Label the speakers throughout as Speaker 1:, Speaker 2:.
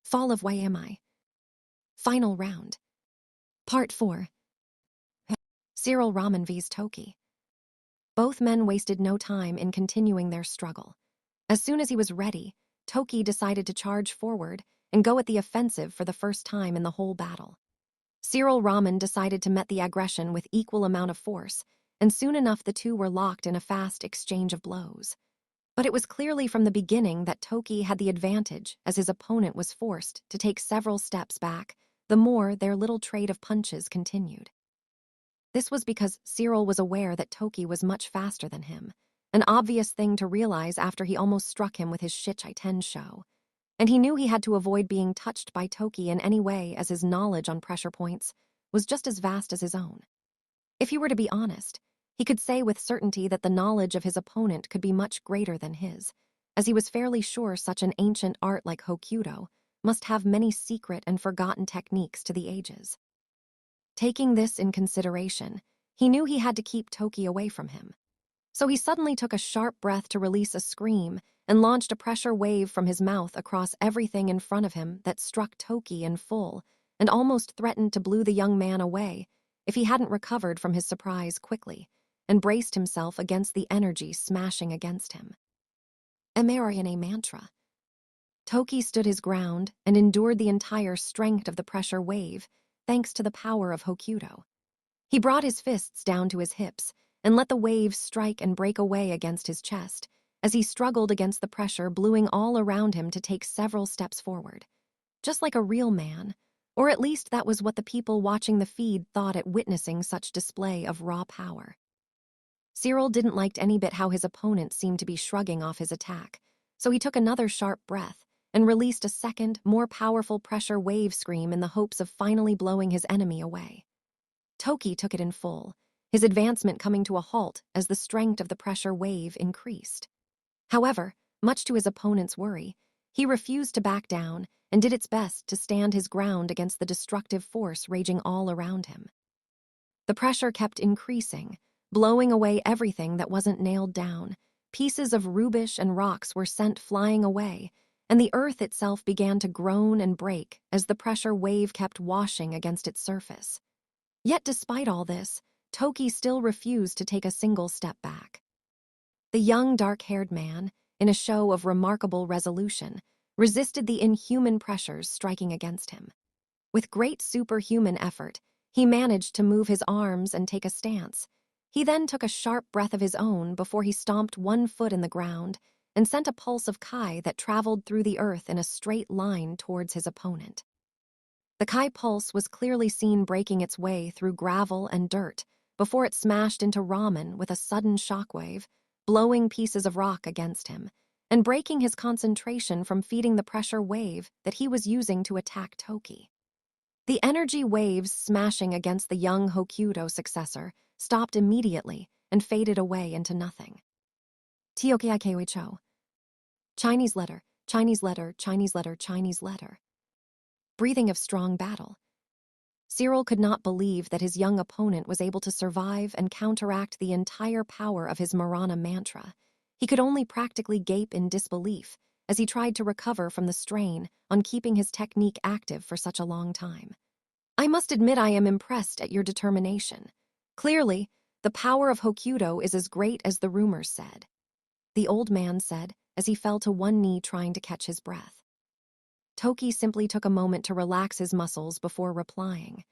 Speaker 1: Fall of YMI. Final round. Part 4. Cyril Raman vs Toki. Both men wasted no time in continuing their struggle. As soon as he was ready, Toki decided to charge forward and go at the offensive for the first time in the whole battle. Cyril Raman decided to meet the aggression with equal amount of force, and soon enough the two were locked in a fast exchange of blows. But it was clearly from the beginning that Toki had the advantage, as his opponent was forced to take several steps back, the more their little trade of punches continued. This was because Cyril was aware that Toki was much faster than him, an obvious thing to realize after he almost struck him with his cp9 show. And he knew he had to avoid being touched by Toki in any way, as his knowledge on pressure points was just as vast as his own. If he were to be honest, he could say with certainty that the knowledge of his opponent could be much greater than his, as he was fairly sure such an ancient art like Hokuto must have many secret and forgotten techniques to the ages. Taking this in consideration, he knew he had to keep Toki away from him. So he suddenly took a sharp breath to release a scream and launched a pressure wave from his mouth across everything in front of him that struck Toki in full and almost threatened to blow the young man away if he hadn't recovered from his surprise quickly and braced himself against the energy smashing against him. Emerayane mantra. Toki stood his ground and endured the entire strength of the pressure wave thanks to the power of Hokuto. He brought his fists down to his hips and let the waves strike and break away against his chest as he struggled against the pressure blowing all around him to take several steps forward. Just like a real man, or at least that was what the people watching the feed thought at witnessing such display of raw power. Cyril didn't like any bit how his opponent seemed to be shrugging off his attack, so he took another sharp breath and released a second, more powerful pressure wave scream in the hopes of finally blowing his enemy away. Toki took it in full, his advancement coming to a halt as the strength of the pressure wave increased. However, much to his opponent's worry, he refused to back down and did its best to stand his ground against the destructive force raging all around him. The pressure kept increasing, blowing away everything that wasn't nailed down. Pieces of rubbish and rocks were sent flying away, and the earth itself began to groan and break as the pressure wave kept washing against its surface. Yet despite all this, Toki still refused to take a single step back. The young dark-haired man, in a show of remarkable resolution, resisted the inhuman pressures striking against him. With great superhuman effort, he managed to move his arms and take a stance. He then took a sharp breath of his own before he stomped one foot in the ground and sent a pulse of Kai that traveled through the earth in a straight line towards his opponent. The Kai pulse was clearly seen breaking its way through gravel and dirt before it smashed into Raman with a sudden shockwave, blowing pieces of rock against him and breaking his concentration from feeding the pressure wave that he was using to attack Toki. The energy waves smashing against the young Hokuto successor stopped immediately and faded away into nothing. Tokyo. Chinese letter, Chinese letter, Chinese letter, Chinese letter. Breathing of strong battle. Cyril could not believe that his young opponent was able to survive and counteract the entire power of his Marana mantra. He could only practically gape in disbelief as he tried to recover from the strain on keeping his technique active for such a long time. I must admit I am impressed at your determination. Clearly, the power of Hokuto is as great as the rumors said, the old man said as he fell to one knee trying to catch his breath. Toki simply took a moment to relax his muscles before replying.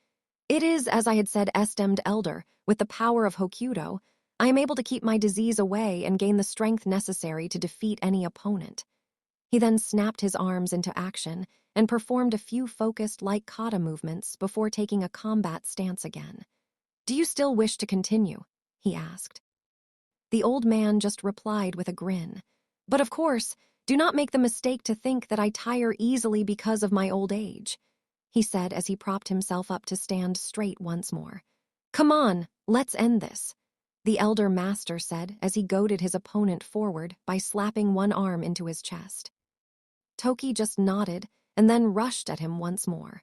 Speaker 1: It is, as I had said, esteemed elder, with the power of Hokuto, I am able to keep my disease away and gain the strength necessary to defeat any opponent. He then snapped his arms into action and performed a few focused light kata movements before taking a combat stance again. Do you still wish to continue? He asked. The old man just replied with a grin. But of course, do not make the mistake to think that I tire easily because of my old age, he said as he propped himself up to stand straight once more. Come on, let's end this, the elder master said as he goaded his opponent forward by slapping one arm into his chest. Toki just nodded and then rushed at him once more.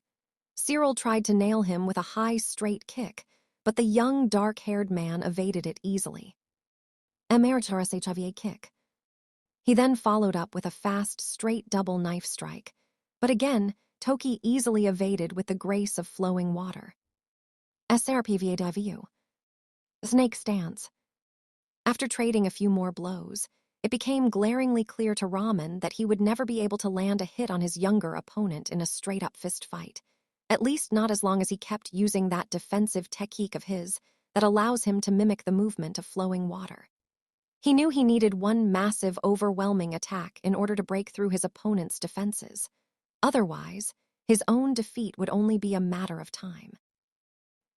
Speaker 1: Cyril tried to nail him with a high straight kick, but the young dark-haired man evaded it easily. Emeritus HIV kick. He then followed up with a fast straight double knife strike, But again, Toki easily evaded with the grace of flowing water. SRPVAW. Snake stance. After trading a few more blows, it became glaringly clear to Ramen that he would never be able to land a hit on his younger opponent in a straight-up fist fight, at least not as long as he kept using that defensive technique of his that allows him to mimic the movement of flowing water. He knew he needed one massive, overwhelming attack in order to break through his opponent's defenses. Otherwise, his own defeat would only be a matter of time.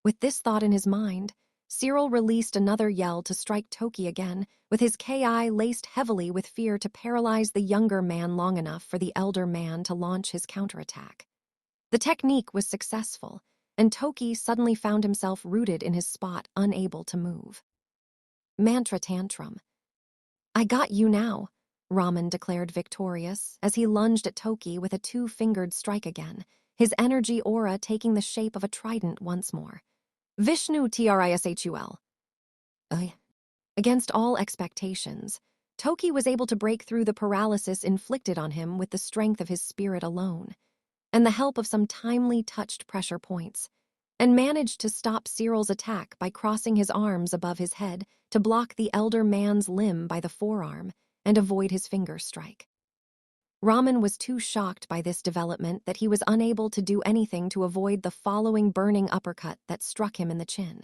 Speaker 1: With this thought in his mind, Cyril released another yell to strike Toki again, with his KI laced heavily with fear to paralyze the younger man long enough for the elder man to launch his counterattack. The technique was successful, and Toki suddenly found himself rooted in his spot, unable to move. Mantra tantrum. I got you now, Ramen declared victorious as he lunged at Toki with a two-fingered strike again, his energy aura taking the shape of a trident once more. Vishnu Trishul. Against all expectations, Toki was able to break through the paralysis inflicted on him with the strength of his spirit alone, and the help of some timely touched pressure points, and managed to stop Cyril's attack by crossing his arms above his head to block the elder man's limb by the forearm and avoid his finger strike. Ramen was too shocked by this development that he was unable to do anything to avoid the following burning uppercut that struck him in the chin.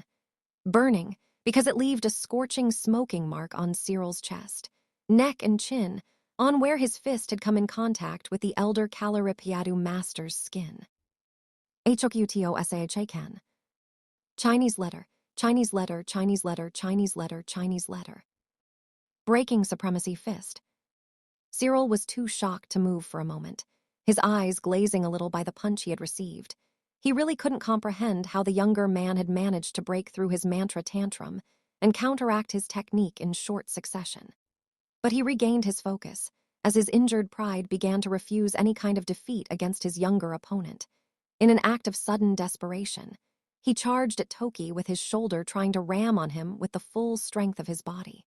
Speaker 1: Burning, because it left a scorching smoking mark on Cyril's chest, neck and chin, on where his fist had come in contact with the elder Kalaripiadu master's skin. HOQTOSAHAKAN. Chinese letter, Chinese letter, Chinese letter, Chinese letter, Chinese letter. Breaking supremacy fist. Cyril was too shocked to move for a moment, his eyes glazing a little by the punch he had received. He really couldn't comprehend how the younger man had managed to break through his mantra tantrum and counteract his technique in short succession. But he regained his focus, as his injured pride began to refuse any kind of defeat against his younger opponent. In an act of sudden desperation, he charged at Toki with his shoulder, trying to ram on him with the full strength of his body.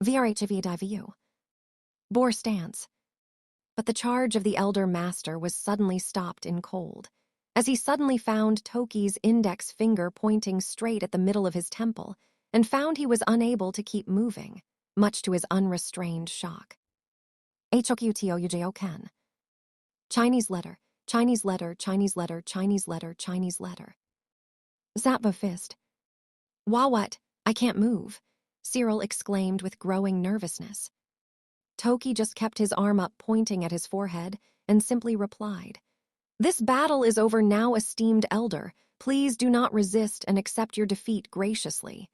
Speaker 1: VRHVDIVU. Bore stance. But the charge of the elder master was suddenly stopped in cold, as he suddenly found Toki's index finger pointing straight at the middle of his temple and found he was unable to keep moving, much to his unrestrained shock. HOQTOUJOKAN. Chinese letter, Chinese letter, Chinese letter, Chinese letter, Chinese letter. Zappa fist. Wah what? I can't move, Cyril exclaimed with growing nervousness. Toki just kept his arm up pointing at his forehead and simply replied, This battle is over now, esteemed elder. Please do not resist and accept your defeat graciously,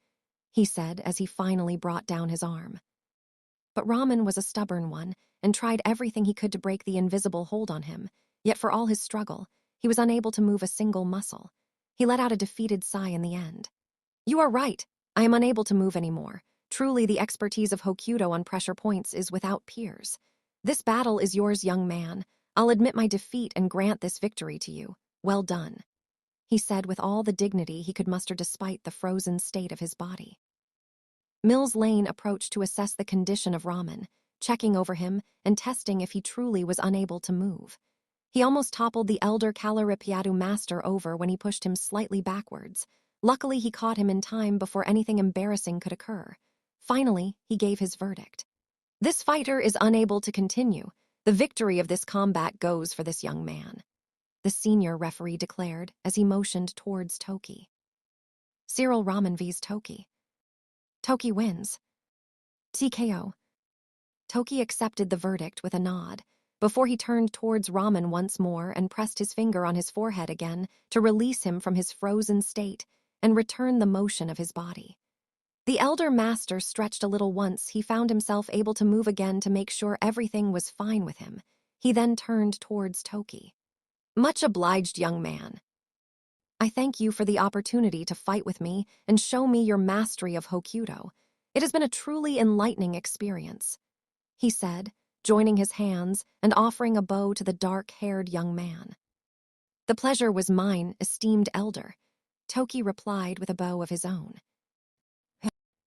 Speaker 1: he said as he finally brought down his arm. But Ramen was a stubborn one and tried everything he could to break the invisible hold on him, yet for all his struggle, he was unable to move a single muscle. He let out a defeated sigh in the end. You are right. I am unable to move anymore. Truly, the expertise of Hokuto on pressure points is without peers. This battle is yours, young man. I'll admit my defeat and grant this victory to you. Well done, he said with all the dignity he could muster despite the frozen state of his body. Mills Lane approached to assess the condition of Ramen, checking over him and testing if he truly was unable to move. He almost toppled the elder Kalaripiadu master over when he pushed him slightly backwards. Luckily, he caught him in time before anything embarrassing could occur. Finally, he gave his verdict. This fighter is unable to continue. The victory of this combat goes for this young man, the senior referee declared as he motioned towards Toki. Cyril Ramen vs. Toki. Toki wins. TKO. Toki accepted the verdict with a nod, before he turned towards Ramen once more and pressed his finger on his forehead again to release him from his frozen state and return the motion of his body. The elder master stretched a little once he found himself able to move again to make sure everything was fine with him. He then turned towards Toki. Much obliged, young man. I thank you for the opportunity to fight with me and show me your mastery of Hokuto. It has been a truly enlightening experience, he said, joining his hands and offering a bow to the dark-haired young man. The pleasure was mine, esteemed elder, Toki replied with a bow of his own.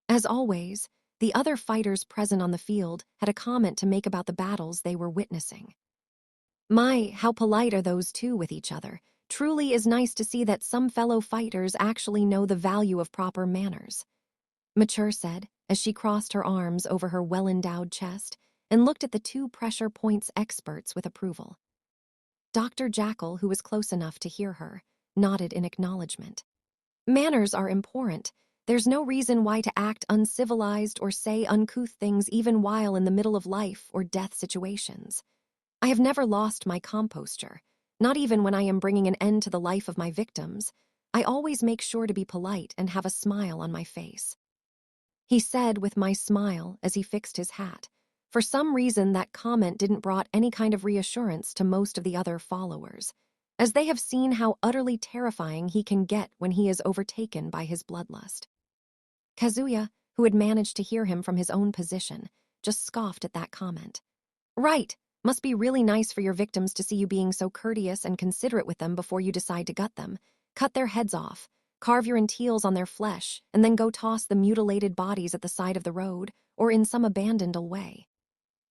Speaker 1: As always, the other fighters present on the field had a comment to make about the battles they were witnessing. My, how polite are those two with each other. Truly is nice to see that some fellow fighters actually know the value of proper manners. Mature said, as she crossed her arms over her well-endowed chest and looked at the two pressure points experts with approval. Dr. Jackal, who was close enough to hear her, nodded in acknowledgement. Manners are important. There's no reason why to act uncivilized or say uncouth things even while in the middle of life or death situations. I have never lost my composure, not even when I am bringing an end to the life of my victims. I always make sure to be polite and have a smile on my face. He said with my smile as he fixed his hat. For some reason, that comment didn't brought any kind of reassurance to most of the other followers, as they have seen how utterly terrifying he can get when he is overtaken by his bloodlust. Kazuya, who had managed to hear him from his own position, just scoffed at that comment. Right, must be really nice for your victims to see you being so courteous and considerate with them before you decide to gut them, cut their heads off, carve your entails on their flesh, and then go toss the mutilated bodies at the side of the road or in some abandoned way,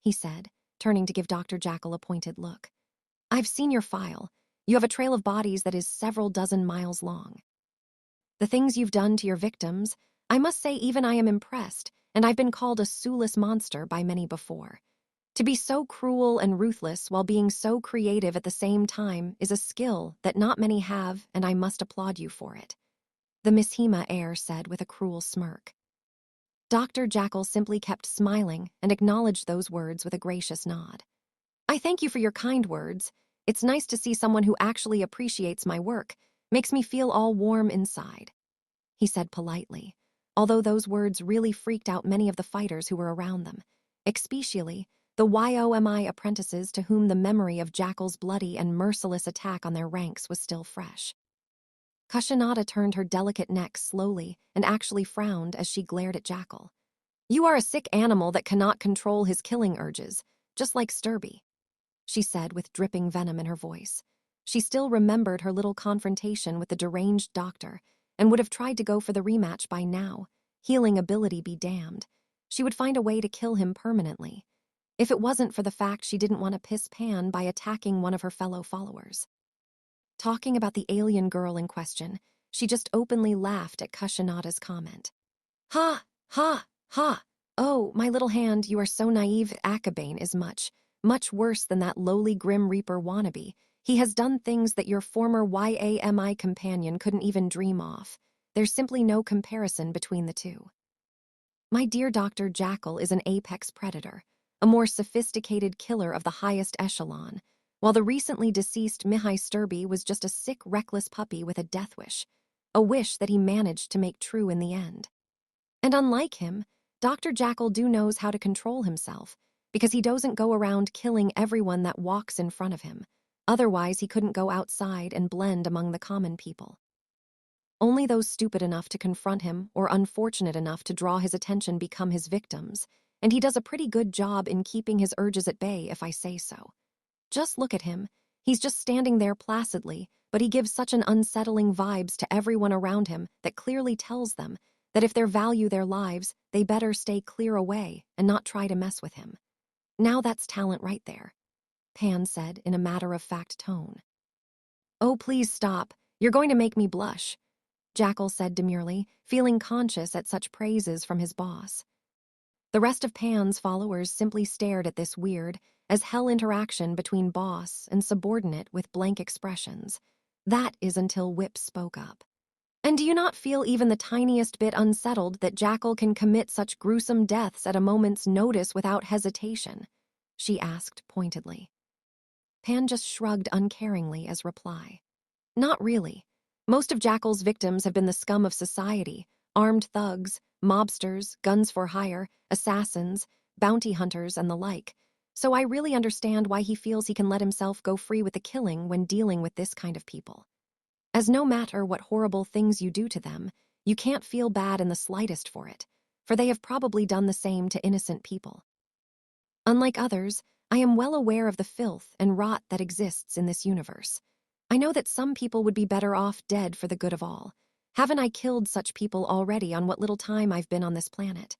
Speaker 1: he said, turning to give Dr. Jackal a pointed look. I've seen your file. You have a trail of bodies that is several dozen miles long. The things you've done to your victims, I must say even I am impressed, and I've been called a soulless monster by many before. To be so cruel and ruthless while being so creative at the same time is a skill that not many have, and I must applaud you for it, the Mishima heir said with a cruel smirk. Dr. Jackal simply kept smiling and acknowledged those words with a gracious nod. I thank you for your kind words. It's nice to see someone who actually appreciates my work. Makes me feel all warm inside, he said politely, although those words really freaked out many of the fighters who were around them, especially the YOMI apprentices to whom the memory of Jackal's bloody and merciless attack on their ranks was still fresh. Kashinada turned her delicate neck slowly and actually frowned as she glared at Jackal. You are a sick animal that cannot control his killing urges, just like Sturby, she said with dripping venom in her voice. She still remembered her little confrontation with the deranged doctor and would have tried to go for the rematch by now. Healing ability be damned. She would find a way to kill him permanently, if it wasn't for the fact she didn't want to piss Pan by attacking one of her fellow followers. Talking about the alien girl in question, she just openly laughed at Kashinada's comment. Ha, ha, ha. Oh, my little hand, you are so naive. Akabane is much worse than that lowly Grim Reaper wannabe. He has done things that your former YAMI companion couldn't even dream of. There's simply no comparison between the two. My dear Dr. Jackal is an apex predator, a more sophisticated killer of the highest echelon, while the recently deceased Mihai Sturby was just a sick, reckless puppy with a death wish, a wish that he managed to make true in the end. And unlike him, Dr. Jackal knows how to control himself, because he doesn't go around killing everyone that walks in front of him. Otherwise, he couldn't go outside and blend among the common people. Only those stupid enough to confront him or unfortunate enough to draw his attention become his victims, and he does a pretty good job in keeping his urges at bay, if I say so. Just look at him. He's just standing there placidly, but he gives such an unsettling vibes to everyone around him that clearly tells them that if they value their lives, they better stay clear away and not try to mess with him. Now that's talent right there, Pan said in a matter-of-fact tone. Oh, please stop. You're going to make me blush, Jackal said demurely, feeling conscious at such praises from his boss. The rest of Pan's followers simply stared at this weird as hell interaction between boss and subordinate with blank expressions. That is until Whip spoke up. And do you not feel even the tiniest bit unsettled that Jackal can commit such gruesome deaths at a moment's notice without hesitation? She asked pointedly. Pan just shrugged uncaringly as reply. Not really. Most of Jackal's victims have been the scum of society, armed thugs, mobsters, guns for hire, assassins, bounty hunters, and the like. So I really understand why he feels he can let himself go free with the killing when dealing with this kind of people. As no matter what horrible things you do to them, you can't feel bad in the slightest for it, for they have probably done the same to innocent people. Unlike others, I am well aware of the filth and rot that exists in this universe. I know that some people would be better off dead for the good of all. Haven't I killed such people already on what little time I've been on this planet?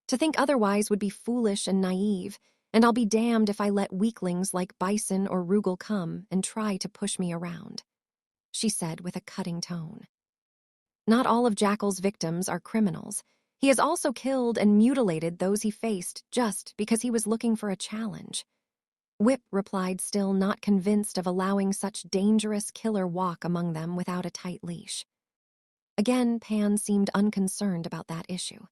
Speaker 1: To think otherwise would be foolish and naive, and I'll be damned if I let weaklings like Bison or Rugal come and try to push me around," she said with a cutting tone. Not all of Jackal's victims are criminals. He has also killed and mutilated those he faced just because he was looking for a challenge. Whip replied, still not convinced of allowing such dangerous killer walk among them without a tight leash. Again, Pan seemed unconcerned about that issue.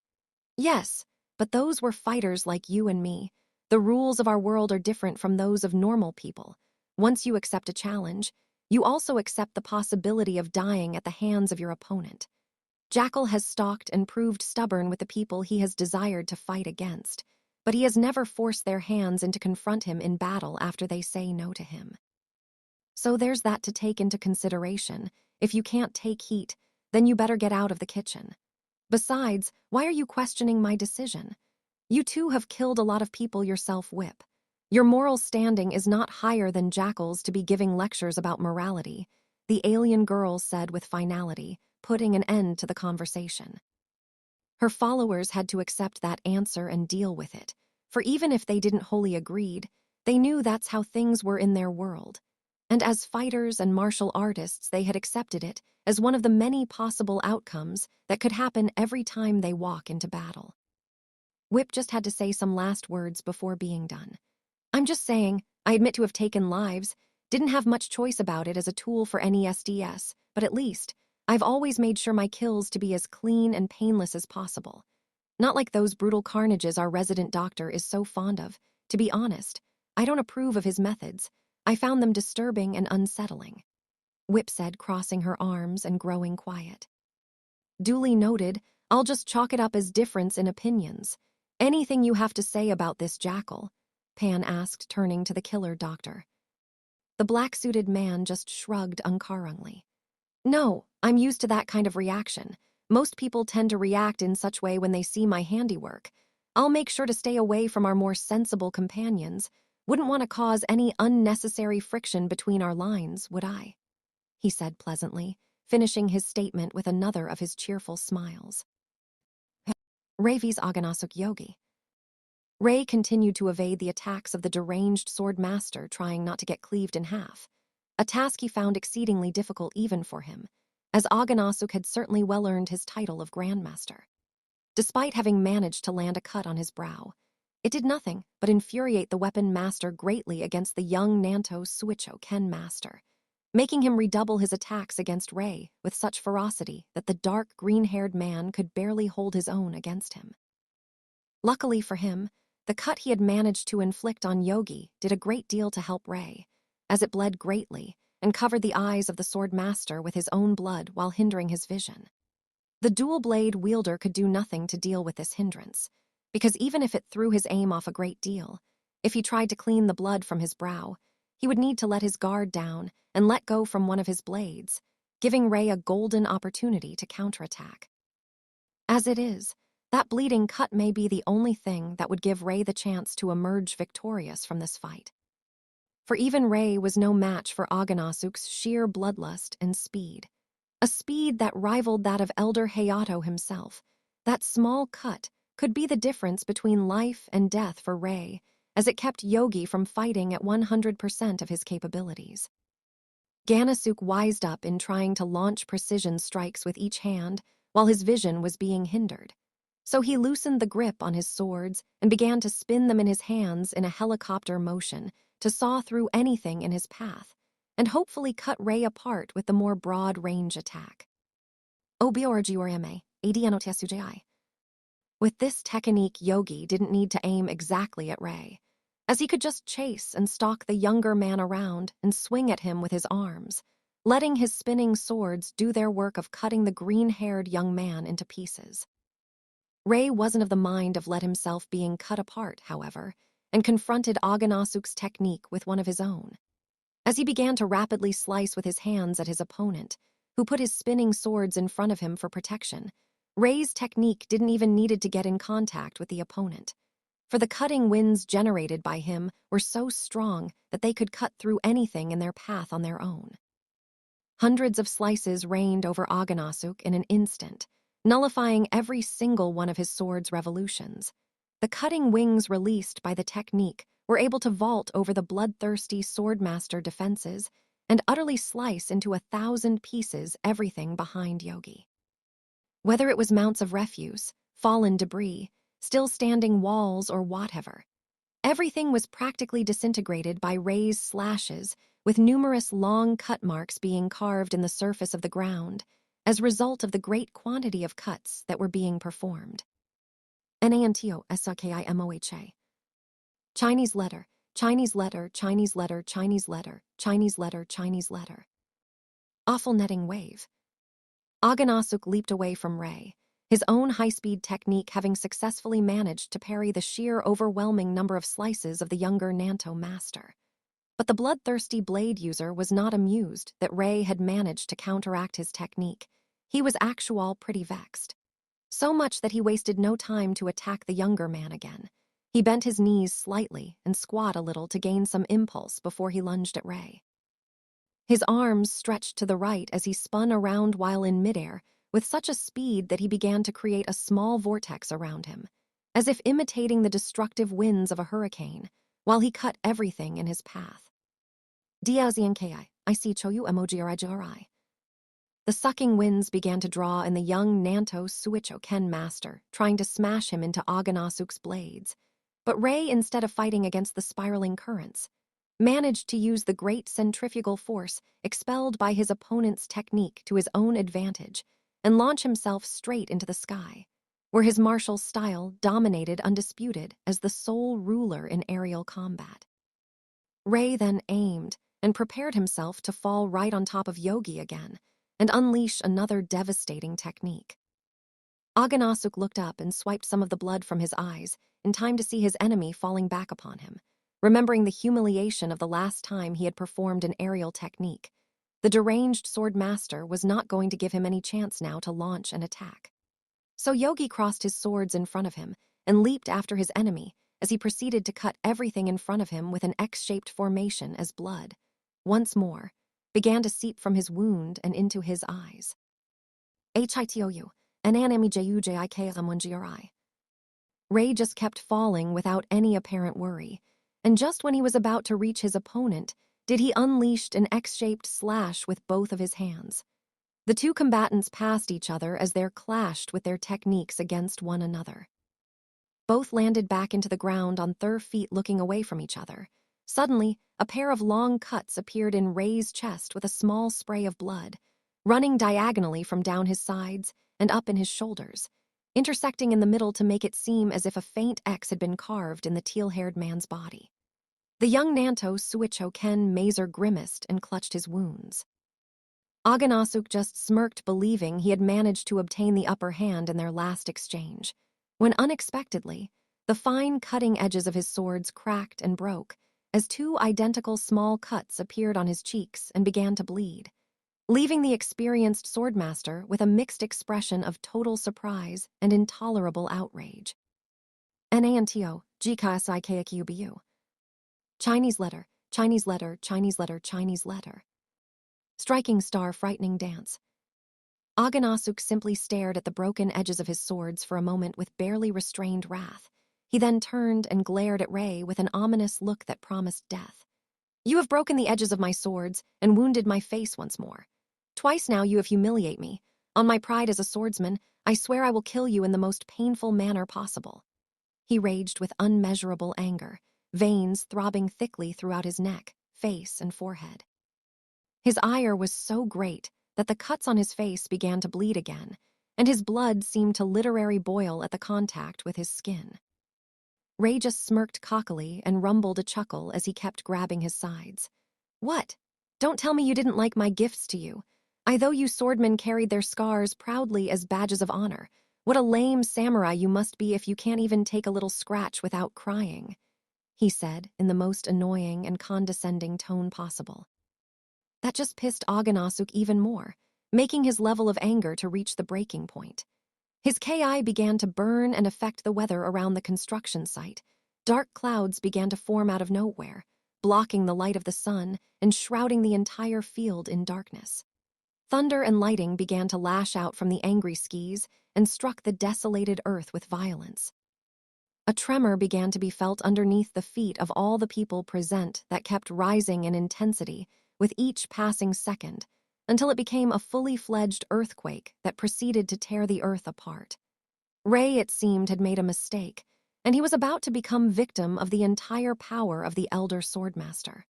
Speaker 1: "Yes, but those were fighters like you and me. The rules of our world are different from those of normal people. Once you accept a challenge, you also accept the possibility of dying at the hands of your opponent. Jackal has stalked and proved stubborn with the people he has desired to fight against, but he has never forced their hands in to confront him in battle after they say no to him. So there's that to take into consideration. If you can't take heat, then you better get out of the kitchen. Besides, why are you questioning my decision? You too have killed a lot of people yourself, Whip. Your moral standing is not higher than Jackal's to be giving lectures about morality," the alien girl said with finality, putting an end to the conversation. Her followers had to accept that answer and deal with it, for even if they didn't wholly agreed, they knew that's how things were in their world. And as fighters and martial artists, they had accepted it as one of the many possible outcomes that could happen every time they walk into battle. Whip just had to say some last words before being done. "I'm just saying, I admit to have taken lives, didn't have much choice about it as a tool for NESDS, but at least, I've always made sure my kills to be as clean and painless as possible. Not like those brutal carnages our resident doctor is so fond of. To be honest, I don't approve of his methods. I found them disturbing and unsettling," Whip said, crossing her arms and growing quiet. "Duly noted. I'll just chalk it up as difference in opinions. Anything you have to say about this, Jackal?" Pan asked, turning to the killer doctor. The black-suited man just shrugged uncaringly. "No, I'm used to that kind of reaction. Most people tend to react in such way when they see my handiwork. I'll make sure to stay away from our more sensible companions. Wouldn't want to cause any unnecessary friction between our lines, would I?" he said pleasantly, finishing his statement with another of his cheerful smiles. Ravi's Aganasuk Yogi. Ray continued to evade the attacks of the deranged sword master, trying not to get cleaved in half, a task he found exceedingly difficult even for him, as Aganasuk had certainly well earned his title of Grandmaster. Despite having managed to land a cut on his brow, it did nothing but infuriate the weapon master greatly against the young Nanto Suicho Ken master, making him redouble his attacks against Ray with such ferocity that the dark green-haired man could barely hold his own against him. Luckily for him, the cut he had managed to inflict on Yogi did a great deal to help Ray, as it bled greatly and covered the eyes of the sword master with his own blood while hindering his vision. The dual-blade wielder could do nothing to deal with this hindrance, because even if it threw his aim off a great deal, if he tried to clean the blood from his brow, he would need to let his guard down and let go from one of his blades, giving Ray a golden opportunity to counterattack. As it is, that bleeding cut may be the only thing that would give Ray the chance to emerge victorious from this fight. For even Ray was no match for Aganasuk's sheer bloodlust and speed, a speed that rivaled that of Elder Hayato himself. That small cut could be the difference between life and death for Ray, as it kept Yogi from fighting at 100% of his capabilities. Ganasuk wised up in trying to launch precision strikes with each hand while his vision was being hindered. So he loosened the grip on his swords and began to spin them in his hands in a helicopter motion to saw through anything in his path, and hopefully cut Ray apart with the more broad-range attack. With this technique, Yogi didn't need to aim exactly at Ray, as he could just chase and stalk the younger man around and swing at him with his arms, letting his spinning swords do their work of cutting the green-haired young man into pieces. Ray wasn't of the mind of let himself being cut apart, however, and confronted Aganasuk's technique with one of his own. As he began to rapidly slice with his hands at his opponent, who put his spinning swords in front of him for protection, Ray's technique didn't even need to get in contact with the opponent, for the cutting winds generated by him were so strong that they could cut through anything in their path on their own. Hundreds of slices rained over Aganasuk in an instant, nullifying every single one of his sword's revolutions. The cutting wings released by the technique were able to vault over the bloodthirsty swordmaster defenses and utterly slice into 1,000 pieces everything behind Yogi. Whether it was mounts of refuse, fallen debris, still standing walls, or whatever, everything was practically disintegrated by Ray's slashes, with numerous long cut marks being carved in the surface of the ground as a result of the great quantity of cuts that were being performed. Nanto Sakimoha. Chinese letter, Chinese letter, Chinese letter, Chinese letter, Chinese letter, Chinese letter. Awful netting wave. Aganasuk leaped away from Ray, his own high-speed technique having successfully managed to parry the sheer overwhelming number of slices of the younger Nanto master. But the bloodthirsty blade user was not amused that Ray had managed to counteract his technique. He was actual pretty vexed. So much that he wasted no time to attack the younger man again. He bent his knees slightly and squat a little to gain some impulse before he lunged at Ray. His arms stretched to the right as he spun around while in midair, with such a speed that he began to create a small vortex around him, as if imitating the destructive winds of a hurricane, while he cut everything in his path. Diazianki, I see Choyu emoji. The sucking winds began to draw in the young Nanto Suicho Ken master, trying to smash him into Aganasuk's blades. But Ray, instead of fighting against the spiraling currents, managed to use the great centrifugal force expelled by his opponent's technique to his own advantage and launch himself straight into the sky, where his martial style dominated undisputed as the sole ruler in aerial combat. Ray then aimed and prepared himself to fall right on top of Yogi again and unleash another devastating technique. Aganasuk looked up and swiped some of the blood from his eyes in time to see his enemy falling back upon him, remembering the humiliation of the last time he had performed an aerial technique. The deranged sword master was not going to give him any chance now to launch an attack. So Yogi crossed his swords in front of him and leaped after his enemy as he proceeded to cut everything in front of him with an X-shaped formation as blood, once more, began to seep from his wound and into his eyes. Hitou, Ananamijujik. Ray just kept falling without any apparent worry, and just when he was about to reach his opponent, did he unleashed an X-shaped slash with both of his hands. The two combatants passed each other as they clashed with their techniques against one another. Both landed back into the ground on their feet looking away from each other. Suddenly, a pair of long cuts appeared in Ray's chest with a small spray of blood, running diagonally from down his sides and up in his shoulders, intersecting in the middle to make it seem as if a faint X had been carved in the teal-haired man's body. The young Nanto Suicho Ken Mazer grimaced and clutched his wounds. Aganasuk just smirked, believing he had managed to obtain the upper hand in their last exchange, when unexpectedly, the fine cutting edges of his swords cracked and broke as two identical small cuts appeared on his cheeks and began to bleed, leaving the experienced swordmaster with a mixed expression of total surprise and intolerable outrage. Nanto, Gksikikubu. Chinese letter, Chinese letter, Chinese letter, Chinese letter. Striking star frightening dance. Aganasuk simply stared at the broken edges of his swords for a moment with barely restrained wrath. He then turned and glared at Ray with an ominous look that promised death. You have broken the edges of my swords and wounded my face once more. Twice now you have humiliated me. On my pride as a swordsman, I swear I will kill you in the most painful manner possible. He raged with unmeasurable anger, veins throbbing thickly throughout his neck, face, and forehead. His ire was so great that the cuts on his face began to bleed again, and his blood seemed to literally boil at the contact with his skin. Ray just smirked cockily and rumbled a chuckle as he kept grabbing his sides. What? Don't tell me you didn't like my gifts to you. I though you swordmen carried their scars proudly as badges of honor. What a lame samurai you must be if you can't even take a little scratch without crying, he said in the most annoying and condescending tone possible. That just pissed Aganasuk even more, making his level of anger to reach the breaking point. His Ki began to burn and affect the weather around the construction site. Dark clouds began to form out of nowhere, blocking the light of the sun and shrouding the entire field in darkness. Thunder and lightning began to lash out from the angry skis and struck the desolated earth with violence. A tremor began to be felt underneath the feet of all the people present that kept rising in intensity with each passing second, until it became a fully fledged earthquake that proceeded to tear the earth apart. Ray, it seemed, had made a mistake, and he was about to become victim of the entire power of the elder swordmaster.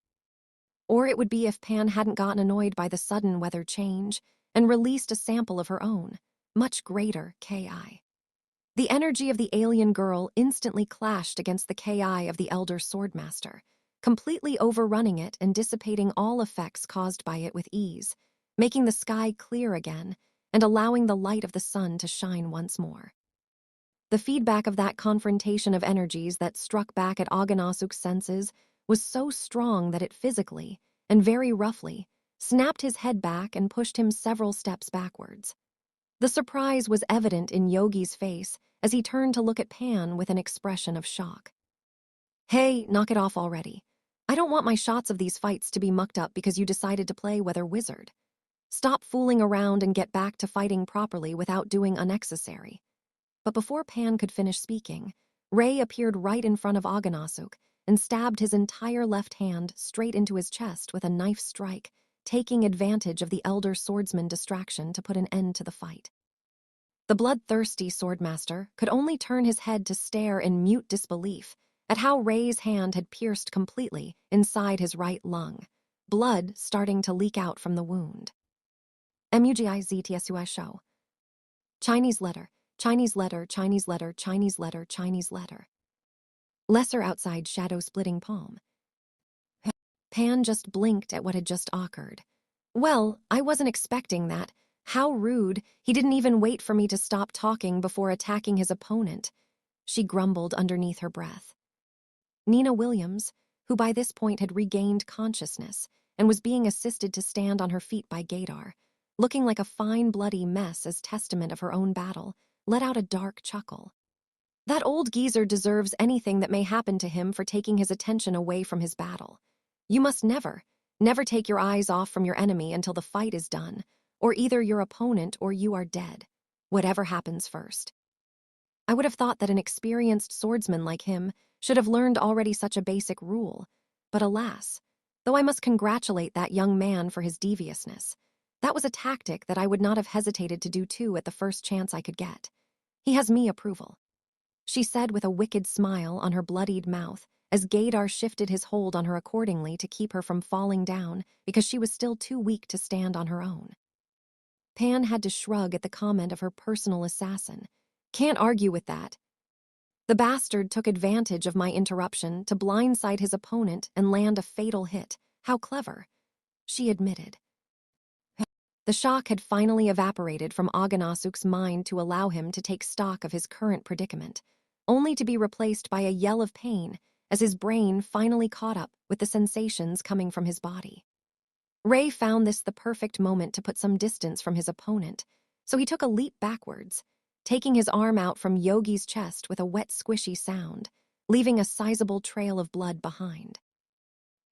Speaker 1: Or it would be if Pan hadn't gotten annoyed by the sudden weather change and released a sample of her own, much greater Ki. The energy of the alien girl instantly clashed against the Ki of the elder swordmaster, completely overrunning it and dissipating all effects caused by it with ease, making the sky clear again and allowing the light of the sun to shine once more. The feedback of that confrontation of energies that struck back at Aghanasuk's senses was so strong that it physically, and very roughly, snapped his head back and pushed him several steps backwards. The surprise was evident in Yogi's face as he turned to look at Pan with an expression of shock. "Hey, knock it off already. I don't want my shots of these fights to be mucked up because you decided to play Weather Wizard. Stop fooling around and get back to fighting properly without doing unnecessary." But before Pan could finish speaking, Ray appeared right in front of Aghanasuk and stabbed his entire left hand straight into his chest with a knife strike, taking advantage of the elder swordsman's distraction to put an end to the fight. The bloodthirsty swordmaster could only turn his head to stare in mute disbelief at how Ray's hand had pierced completely inside his right lung, blood starting to leak out from the wound. MUGIZTSUI show. Chinese letter, Chinese letter, Chinese letter, Chinese letter, Chinese letter. Lesser outside shadow-splitting palm. Pan just blinked at what had just occurred. "Well, I wasn't expecting that. How rude, he didn't even wait for me to stop talking before attacking his opponent," she grumbled underneath her breath. Nina Williams, who by this point had regained consciousness and was being assisted to stand on her feet by Gaydar, looking like a fine bloody mess as testament of her own battle, let out a dark chuckle. "That old geezer deserves anything that may happen to him for taking his attention away from his battle. You must never take your eyes off from your enemy until the fight is done, or either your opponent or you are dead, whatever happens first." I would have thought that an experienced swordsman like him should have learned already such a basic rule, but alas, though I must congratulate that young man for his deviousness, that was a tactic that I would not have hesitated to do too at the first chance I could get. He has me approval, she said with a wicked smile on her bloodied mouth as Gaydar shifted his hold on her accordingly to keep her from falling down because she was still too weak to stand on her own. Pan had to shrug at the comment of her personal assassin. Can't argue with that. The bastard took advantage of my interruption to blindside his opponent and land a fatal hit. How clever, she admitted. The shock had finally evaporated from Aghanasuk's mind to allow him to take stock of his current predicament, only to be replaced by a yell of pain as his brain finally caught up with the sensations coming from his body. Ray found this the perfect moment to put some distance from his opponent, so he took a leap backwards, taking his arm out from Yogi's chest with a wet, squishy sound, leaving a sizable trail of blood behind.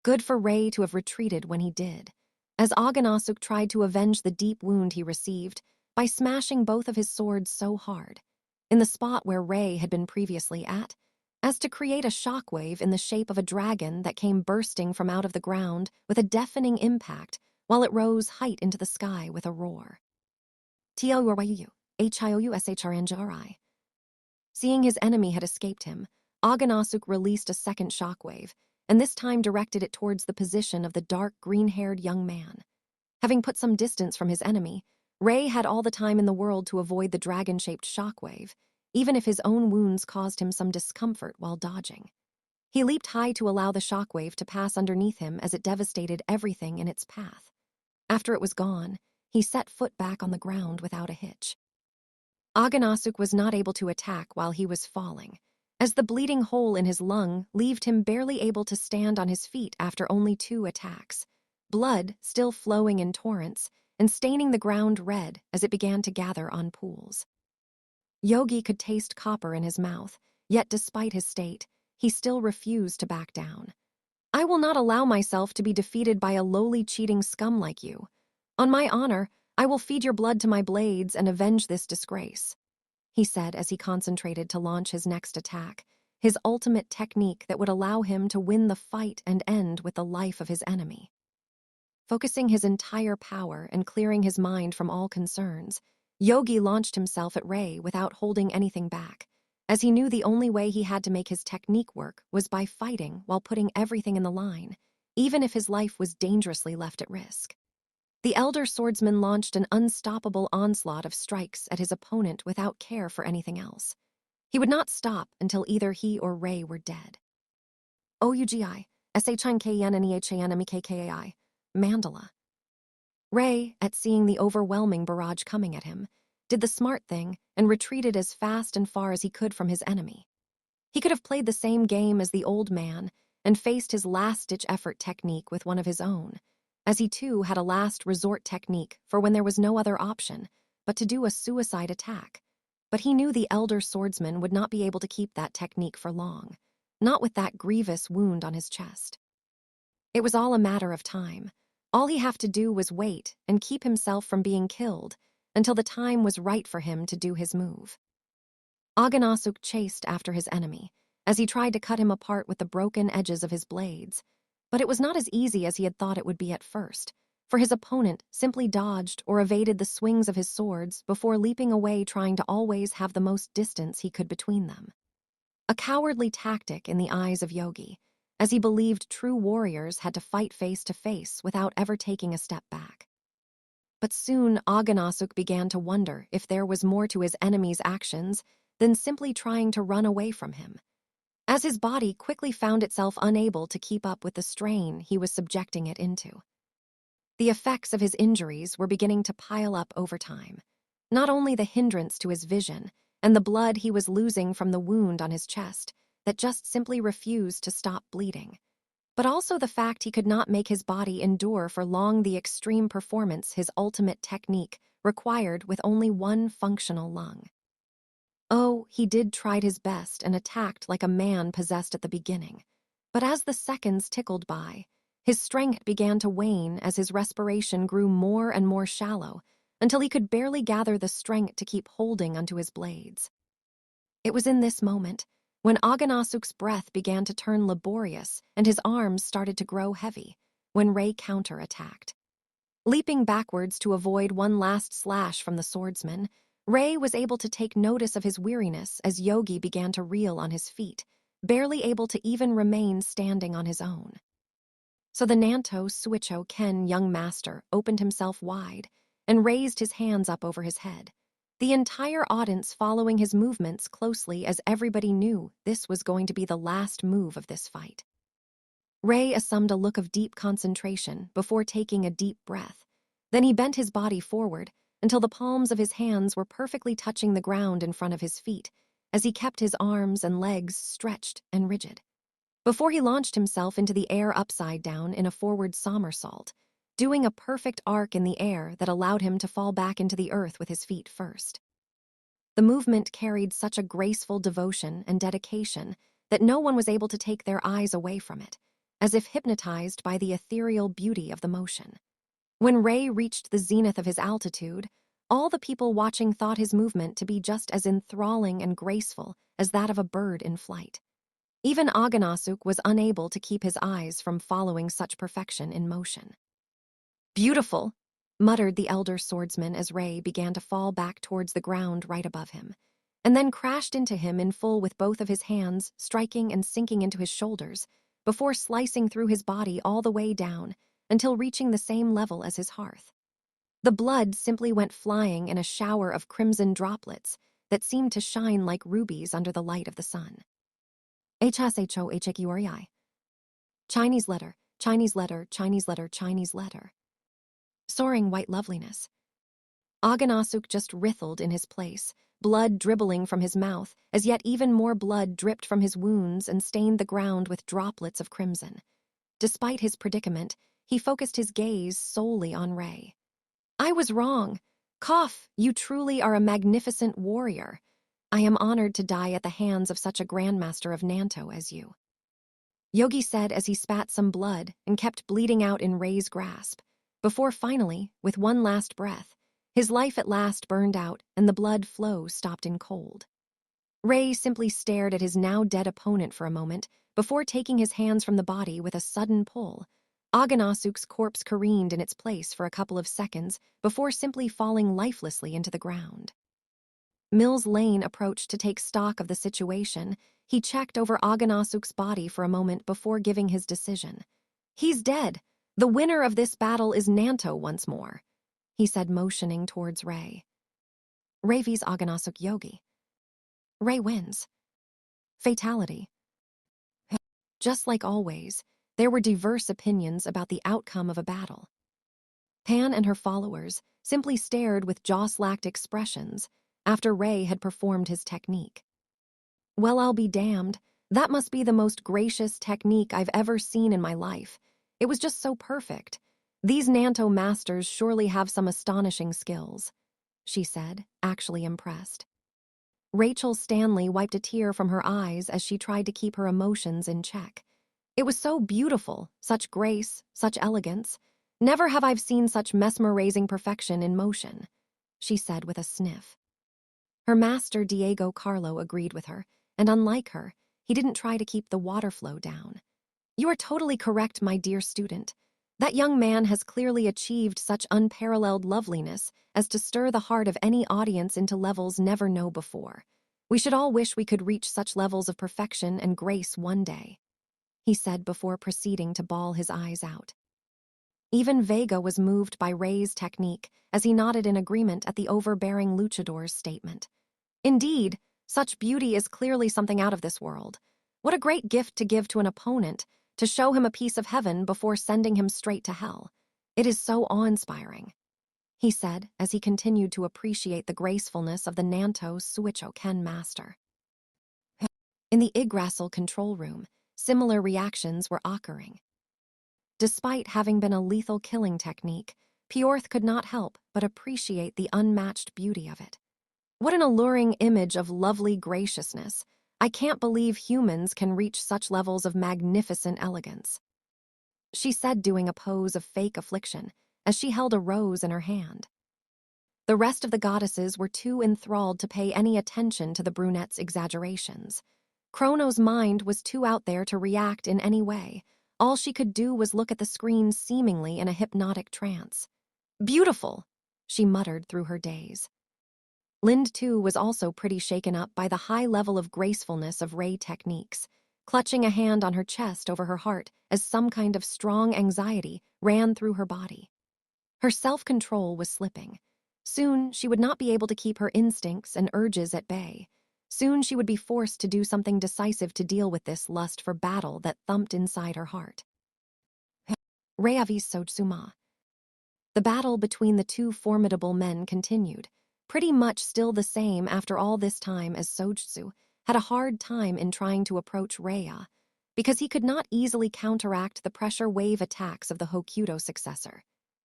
Speaker 1: Good for Ray to have retreated when he did, as Aghanasuk tried to avenge the deep wound he received by smashing both of his swords so hard, in the spot where Ray had been previously at, as to create a shockwave in the shape of a dragon that came bursting from out of the ground with a deafening impact while it rose height into the sky with a roar. T-L-U-R-Y-U-U, H-I-O-U-S-H-R-N-J-R-I. Seeing his enemy had escaped him, Aghanasuk released a second shockwave, and this time directed it towards the position of the dark green-haired young man. Having put some distance from his enemy, Ray had all the time in the world to avoid the dragon-shaped shockwave, even if his own wounds caused him some discomfort while dodging. He leaped high to allow the shockwave to pass underneath him as it devastated everything in its path. After it was gone, he set foot back on the ground without a hitch. Aghanasuk was not able to attack while he was falling, as the bleeding hole in his lung left him barely able to stand on his feet after only 2 attacks, blood still flowing in torrents and staining the ground red as it began to gather on pools. Yogi could taste copper in his mouth, yet despite his state, he still refused to back down. "I will not allow myself to be defeated by a lowly cheating scum like you. On my honor, I will feed your blood to my blades and avenge this disgrace," he said as he concentrated to launch his next attack, his ultimate technique that would allow him to win the fight and end with the life of his enemy. Focusing his entire power and clearing his mind from all concerns, Yogi launched himself at Ray without holding anything back, as he knew the only way he had to make his technique work was by fighting while putting everything in the line, even if his life was dangerously left at risk. The elder swordsman launched an unstoppable onslaught of strikes at his opponent without care for anything else. He would not stop until either he or Ray were dead. Ougi, Shnknnehanmekkai, Mandala. Ray, at seeing the overwhelming barrage coming at him, did the smart thing and retreated as fast and far as he could from his enemy. He could have played the same game as the old man and faced his last-ditch effort technique with one of his own, as he too had a last resort technique for when there was no other option but to do a suicide attack. But he knew the elder swordsman would not be able to keep that technique for long, not with that grievous wound on his chest. It was all a matter of time. All he had to do was wait and keep himself from being killed until the time was right for him to do his move. Oganasuk chased after his enemy as he tried to cut him apart with the broken edges of his blades, but it was not as easy as he had thought it would be at first, for his opponent simply dodged or evaded the swings of his swords before leaping away, trying to always have the most distance he could between them. A cowardly tactic in the eyes of Yogi, as he believed true warriors had to fight face to face without ever taking a step back. But soon Oganasuk began to wonder if there was more to his enemy's actions than simply trying to run away from him, as his body quickly found itself unable to keep up with the strain he was subjecting it into. The effects of his injuries were beginning to pile up over time, not only the hindrance to his vision and the blood he was losing from the wound on his chest that just simply refused to stop bleeding, but also the fact he could not make his body endure for long the extreme performance his ultimate technique required with only one functional lung. Oh, he did try his best and attacked like a man possessed at the beginning, but as the seconds tickled by, his strength began to wane as his respiration grew more and more shallow until he could barely gather the strength to keep holding onto his blades. It was in this moment when Oganasuk's breath began to turn laborious and his arms started to grow heavy, when Ray counterattacked. Leaping backwards to avoid one last slash from the swordsman, Ray was able to take notice of his weariness as Yogi began to reel on his feet, barely able to even remain standing on his own. So the Nanto Suicho Ken young master opened himself wide and raised his hands up over his head, the entire audience following his movements closely as everybody knew this was going to be the last move of this fight. Ray assumed a look of deep concentration before taking a deep breath. Then he bent his body forward until the palms of his hands were perfectly touching the ground in front of his feet, as he kept his arms and legs stretched and rigid. Before he launched himself into the air upside down in a forward somersault, doing a perfect arc in the air that allowed him to fall back into the earth with his feet first. The movement carried such a graceful devotion and dedication that no one was able to take their eyes away from it, as if hypnotized by the ethereal beauty of the motion. When Ray reached the zenith of his altitude, all the people watching thought his movement to be just as enthralling and graceful as that of a bird in flight. Even Oganasuk was unable to keep his eyes from following such perfection in motion. "Beautiful," muttered the elder swordsman as Ray began to fall back towards the ground right above him, and then crashed into him in full with both of his hands striking and sinking into his shoulders, before slicing through his body all the way down until reaching the same level as his hearth. The blood simply went flying in a shower of crimson droplets that seemed to shine like rubies under the light of the sun. HSHOHQREI. Chinese letter, Chinese letter, Chinese letter, Chinese letter. Soaring white loveliness. Oganasuk just writhed in his place, blood dribbling from his mouth, as yet even more blood dripped from his wounds and stained the ground with droplets of crimson. Despite his predicament, he focused his gaze solely on Ray. "I was wrong. Koff, you truly are a magnificent warrior. I am honored to die at the hands of such a grandmaster of Nanto as you," Yogi said as he spat some blood and kept bleeding out in Ray's grasp, before finally, with one last breath, his life at last burned out and the blood flow stopped in cold. Ray simply stared at his now dead opponent for a moment before taking his hands from the body with a sudden pull. Aganasuk's corpse careened in its place for a couple of seconds before simply falling lifelessly into the ground. Mills Lane approached to take stock of the situation. He checked over Aganasuk's body for a moment before giving his decision. "He's dead. The winner of this battle is Nanto once more," he said, motioning towards Ray. Ray vs Aganasuk Yogi. Ray wins. Fatality. Just like always, there were diverse opinions about the outcome of a battle. Pan and her followers simply stared with jaw-slacked expressions after Ray had performed his technique. "Well, I'll be damned. That must be the most gracious technique I've ever seen in my life. It was just so perfect. These Nanto masters surely have some astonishing skills," she said, actually impressed. Rachel Stanley wiped a tear from her eyes as she tried to keep her emotions in check. "It was so beautiful, such grace, such elegance. Never have I seen such mesmerizing perfection in motion," she said with a sniff. Her master Diego Carlo agreed with her, and unlike her, he didn't try to keep the water flow down. "You are totally correct, my dear student. That young man has clearly achieved such unparalleled loveliness as to stir the heart of any audience into levels never known before. We should all wish we could reach such levels of perfection and grace one day," he said before proceeding to bawl his eyes out. Even Vega was moved by Ray's technique as he nodded in agreement at the overbearing luchador's statement. "Indeed, such beauty is clearly something out of this world. What a great gift to give to an opponent, to show him a piece of heaven before sending him straight to hell. It is so awe-inspiring," he said as he continued to appreciate the gracefulness of the Nanto Suicho-ken master. In the Yggdrasil control room, similar reactions were occurring. Despite having been a lethal killing technique, Pyorth could not help but appreciate the unmatched beauty of it. "What an alluring image of lovely graciousness. I can't believe humans can reach such levels of magnificent elegance," she said, doing a pose of fake affliction as she held a rose in her hand. The rest of the goddesses were too enthralled to pay any attention to the brunette's exaggerations. Chrono's mind was too out there to react in any way. All she could do was look at the screen seemingly in a hypnotic trance. "Beautiful," she muttered through her daze. Lind, too, was also pretty shaken up by the high level of gracefulness of Ray techniques, clutching a hand on her chest over her heart as some kind of strong anxiety ran through her body. Her self-control was slipping. Soon, she would not be able to keep her instincts and urges at bay. Soon, she would be forced to do something decisive to deal with this lust for battle that thumped inside her heart. Ray vs Sotsuma. The battle between the two formidable men continued, pretty much still the same after all this time, as Sojutsu had a hard time in trying to approach Rhea, because he could not easily counteract the pressure wave attacks of the Hokuto successor,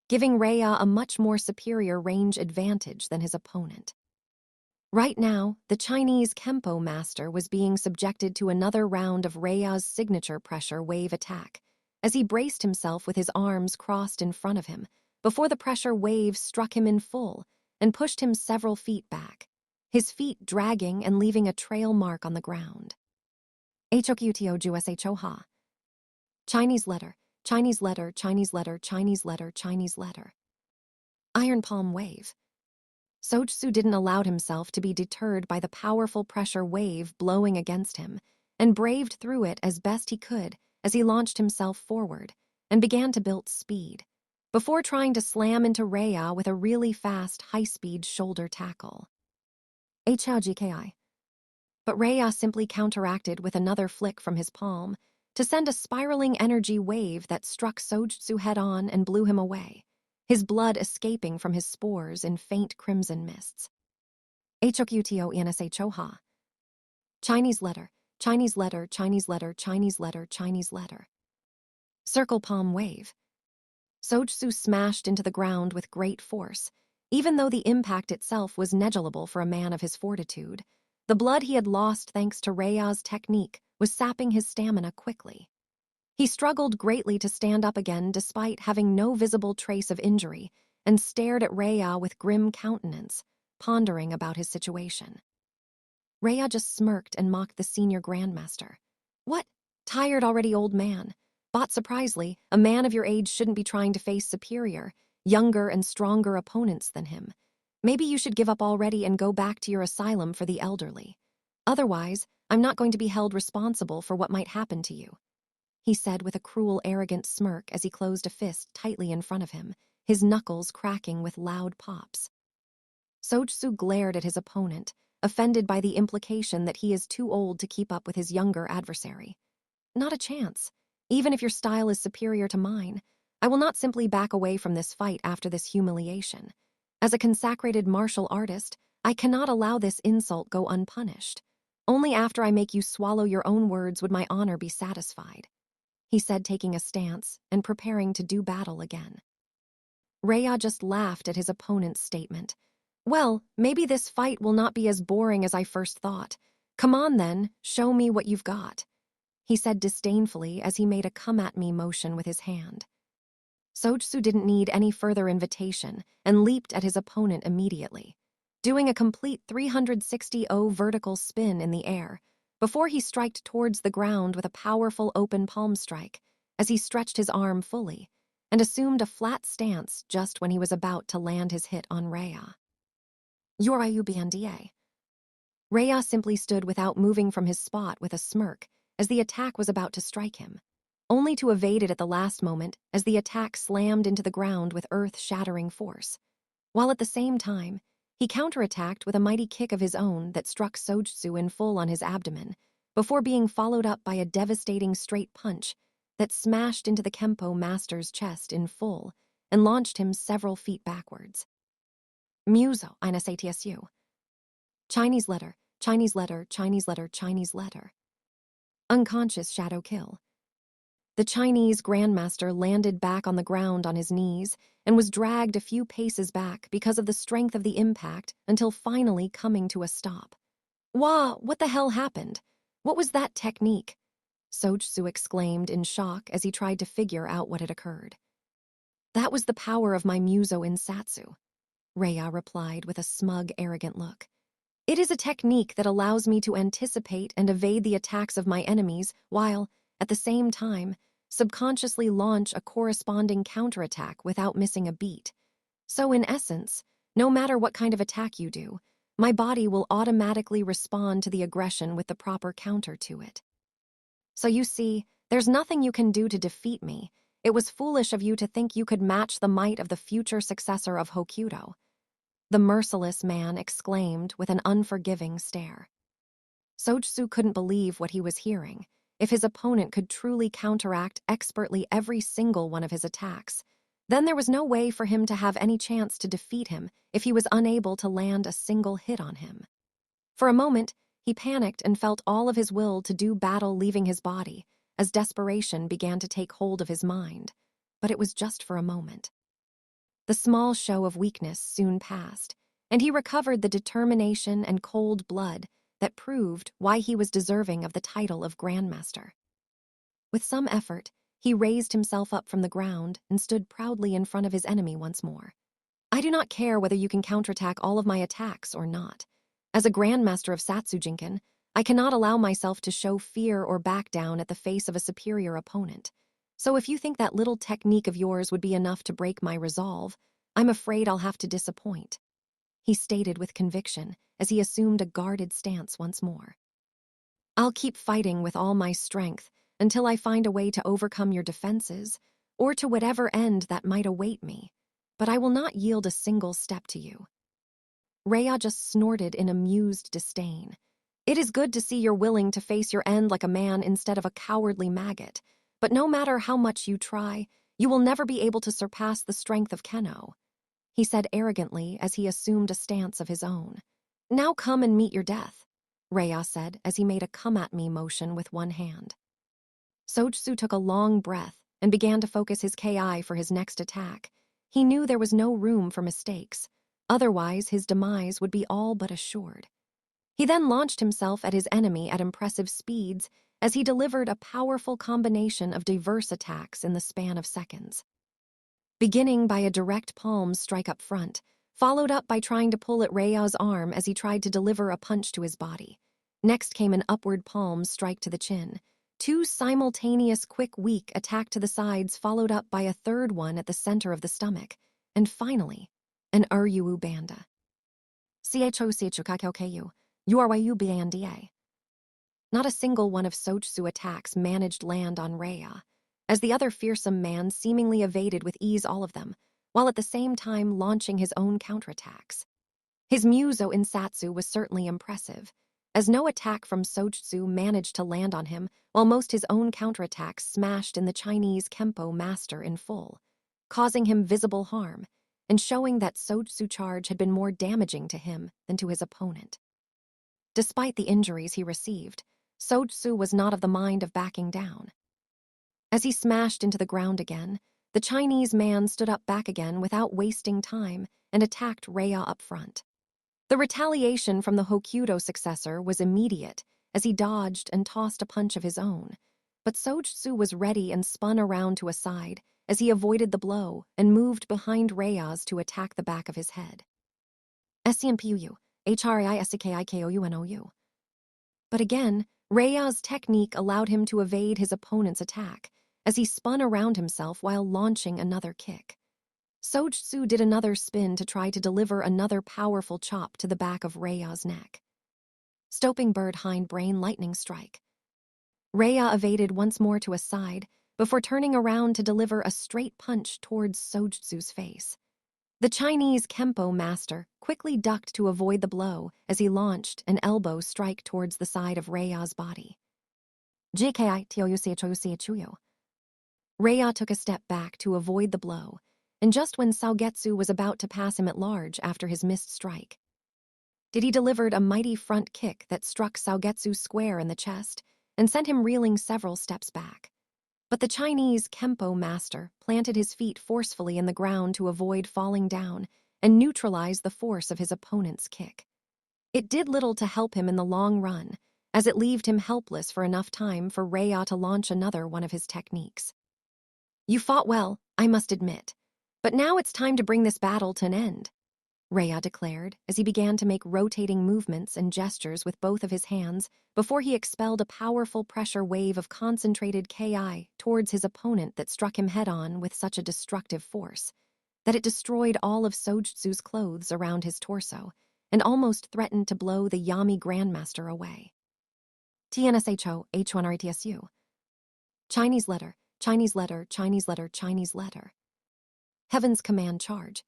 Speaker 1: giving Rhea a much more superior range advantage than his opponent. Right now, the Chinese Kempo master was being subjected to another round of Rhea's signature pressure wave attack, as he braced himself with his arms crossed in front of him before the pressure wave struck him in full and pushed him several feet back, his feet dragging and leaving a trail mark on the ground. Hokuto Jusho. Chinese letter, Chinese letter, Chinese letter, Chinese letter, Chinese letter. Iron palm wave. Sojutsu didn't allow himself to be deterred by the powerful pressure wave blowing against him, and braved through it as best he could as he launched himself forward and began to build speed, before trying to slam into Rhea with a really fast, high-speed shoulder tackle. HLGKI. But Rhea simply counteracted with another flick from his palm to send a spiraling energy wave that struck Sojutsu head-on and blew him away, his blood escaping from his spores in faint crimson mists. Hokuto Inshoha. Chinese letter, Chinese letter, Chinese letter, Chinese letter, Chinese letter. Circle palm wave. Sojutsu smashed into the ground with great force, even though the impact itself was negligible for a man of his fortitude. The blood he had lost thanks to Rhea's technique was sapping his stamina quickly. He struggled greatly to stand up again despite having no visible trace of injury, and stared at Rhea with grim countenance, pondering about his situation. Rhea just smirked and mocked the senior grandmaster. What? Tired already, old man. But surprisingly, a man of your age shouldn't be trying to face superior, younger and stronger opponents than him. Maybe you should give up already and go back to your asylum for the elderly. Otherwise, I'm not going to be held responsible for what might happen to you, he said with a cruel, arrogant smirk as he closed a fist tightly in front of him, his knuckles cracking with loud pops. Sojsu glared at his opponent, offended by the implication that he is too old to keep up with his younger adversary. Not a chance. Even if your style is superior to mine, I will not simply back away from this fight after this humiliation. As a consecrated martial artist, I cannot allow this insult go unpunished. Only after I make you swallow your own words would my honor be satisfied, he said, taking a stance and preparing to do battle again. Rhea just laughed at his opponent's statement. Well, maybe this fight will not be as boring as I first thought. Come on then, show me what you've got, he said disdainfully as he made a come-at-me motion with his hand. Sojsu didn't need any further invitation and leaped at his opponent immediately, doing a complete 360-0 vertical spin in the air before he struck towards the ground with a powerful open palm strike as he stretched his arm fully and assumed a flat stance just when he was about to land his hit on Rhea. Yorayu Biandia. Rhea simply stood without moving from his spot with a smirk as the attack was about to strike him, only to evade it at the last moment as the attack slammed into the ground with earth-shattering force. While at the same time, he counterattacked with a mighty kick of his own that struck Sojsu in full on his abdomen, before being followed up by a devastating straight punch that smashed into the Kempo master's chest in full and launched him several feet backwards. Muso, eine Satsu. Chinese letter, Chinese letter, Chinese letter, Chinese letter. Unconscious shadow kill. The Chinese grandmaster landed back on the ground on his knees and was dragged a few paces back because of the strength of the impact until finally coming to a stop. Wah, what the hell happened? What was that technique? Sojsu exclaimed in shock as he tried to figure out what had occurred. That was the power of my Muso Insatsu, Rhea replied with a smug, arrogant look. It is a technique that allows me to anticipate and evade the attacks of my enemies while, at the same time, subconsciously launch a corresponding counterattack without missing a beat. So in essence, no matter what kind of attack you do, my body will automatically respond to the aggression with the proper counter to it. So you see, there's nothing you can do to defeat me. It was foolish of you to think you could match the might of the future successor of Hokuto, the merciless man exclaimed with an unforgiving stare. Sojsu couldn't believe what he was hearing. If his opponent could truly counteract expertly every single one of his attacks, then there was no way for him to have any chance to defeat him if he was unable to land a single hit on him. For a moment, he panicked and felt all of his will to do battle leaving his body as desperation began to take hold of his mind. But it was just for a moment. The small show of weakness soon passed, and he recovered the determination and cold blood that proved why he was deserving of the title of Grandmaster. With some effort, he raised himself up from the ground and stood proudly in front of his enemy once more. I do not care whether you can counterattack all of my attacks or not. As a Grandmaster of Satsujinkan, I cannot allow myself to show fear or back down at the face of a superior opponent. So if you think that little technique of yours would be enough to break my resolve, I'm afraid I'll have to disappoint, he stated with conviction as he assumed a guarded stance once more. I'll keep fighting with all my strength until I find a way to overcome your defenses, or to whatever end that might await me, but I will not yield a single step to you. Rhea just snorted in amused disdain. It is good to see you're willing to face your end like a man instead of a cowardly maggot, but no matter how much you try, you will never be able to surpass the strength of Kenno, he said arrogantly as he assumed a stance of his own. Now come and meet your death, Rhea said as he made a come-at-me motion with one hand. Sojsu took a long breath and began to focus his Ki for his next attack. He knew there was no room for mistakes, otherwise his demise would be all but assured. He then launched himself at his enemy at impressive speeds as he delivered a powerful combination of diverse attacks in the span of seconds. Beginning by a direct palm strike up front, followed up by trying to pull at Rhea's arm as he tried to deliver a punch to his body. Next came an upward palm strike to the chin. Two simultaneous quick weak attack to the sides followed up by a third one at the center of the stomach. And finally, an Uryu Banda. Chukakyoku, Uryu Banda. Not a single one of Sojutsu attacks managed land on Rhea, as the other fearsome man seemingly evaded with ease all of them, while at the same time launching his own counterattacks. His Muso Insatsu was certainly impressive, as no attack from Sojutsu managed to land on him, while most his own counterattacks smashed in the Chinese Kempo master in full, causing him visible harm, and showing that Sojutsu charge had been more damaging to him than to his opponent. Despite the injuries he received, Sojutsu was not of the mind of backing down. As he smashed into the ground again, the Chinese man stood up back again without wasting time and attacked Rhea up front. The retaliation from the Hokuto successor was immediate as he dodged and tossed a punch of his own, but Sojutsu was ready and spun around to a side as he avoided the blow and moved behind Rhea's to attack the back of his head. SCMPUU, HRISKIKOUNOU. But again, Rhea's technique allowed him to evade his opponent's attack as he spun around himself while launching another kick. Sojutsu did another spin to try to deliver another powerful chop to the back of Rhea's neck. Stopping bird hindbrain lightning strike. Rhea evaded once more to a side before turning around to deliver a straight punch towards Sojutsu's face. The Chinese Kempo master quickly ducked to avoid the blow as he launched an elbow strike towards the side of Rhea's body. Rhea took a step back to avoid the blow, and just when Saugetsu was about to pass him at large after his missed strike, he delivered a mighty front kick that struck Saugetsu square in the chest and sent him reeling several steps back. But the Chinese Kempo master planted his feet forcefully in the ground to avoid falling down and neutralize the force of his opponent's kick. It did little to help him in the long run, as it left him helpless for enough time for Rhea to launch another one of his techniques. "You fought well, I must admit, but now it's time to bring this battle to an end," Rhea declared as he began to make rotating movements and gestures with both of his hands before he expelled a powerful pressure wave of concentrated Ki towards his opponent that struck him head-on with such a destructive force that it destroyed all of Sojutsu's clothes around his torso and almost threatened to blow the Yami Grandmaster away. TNSHO H1RTSU. Chinese letter, Chinese letter, Chinese letter, Chinese letter. Heaven's command charge.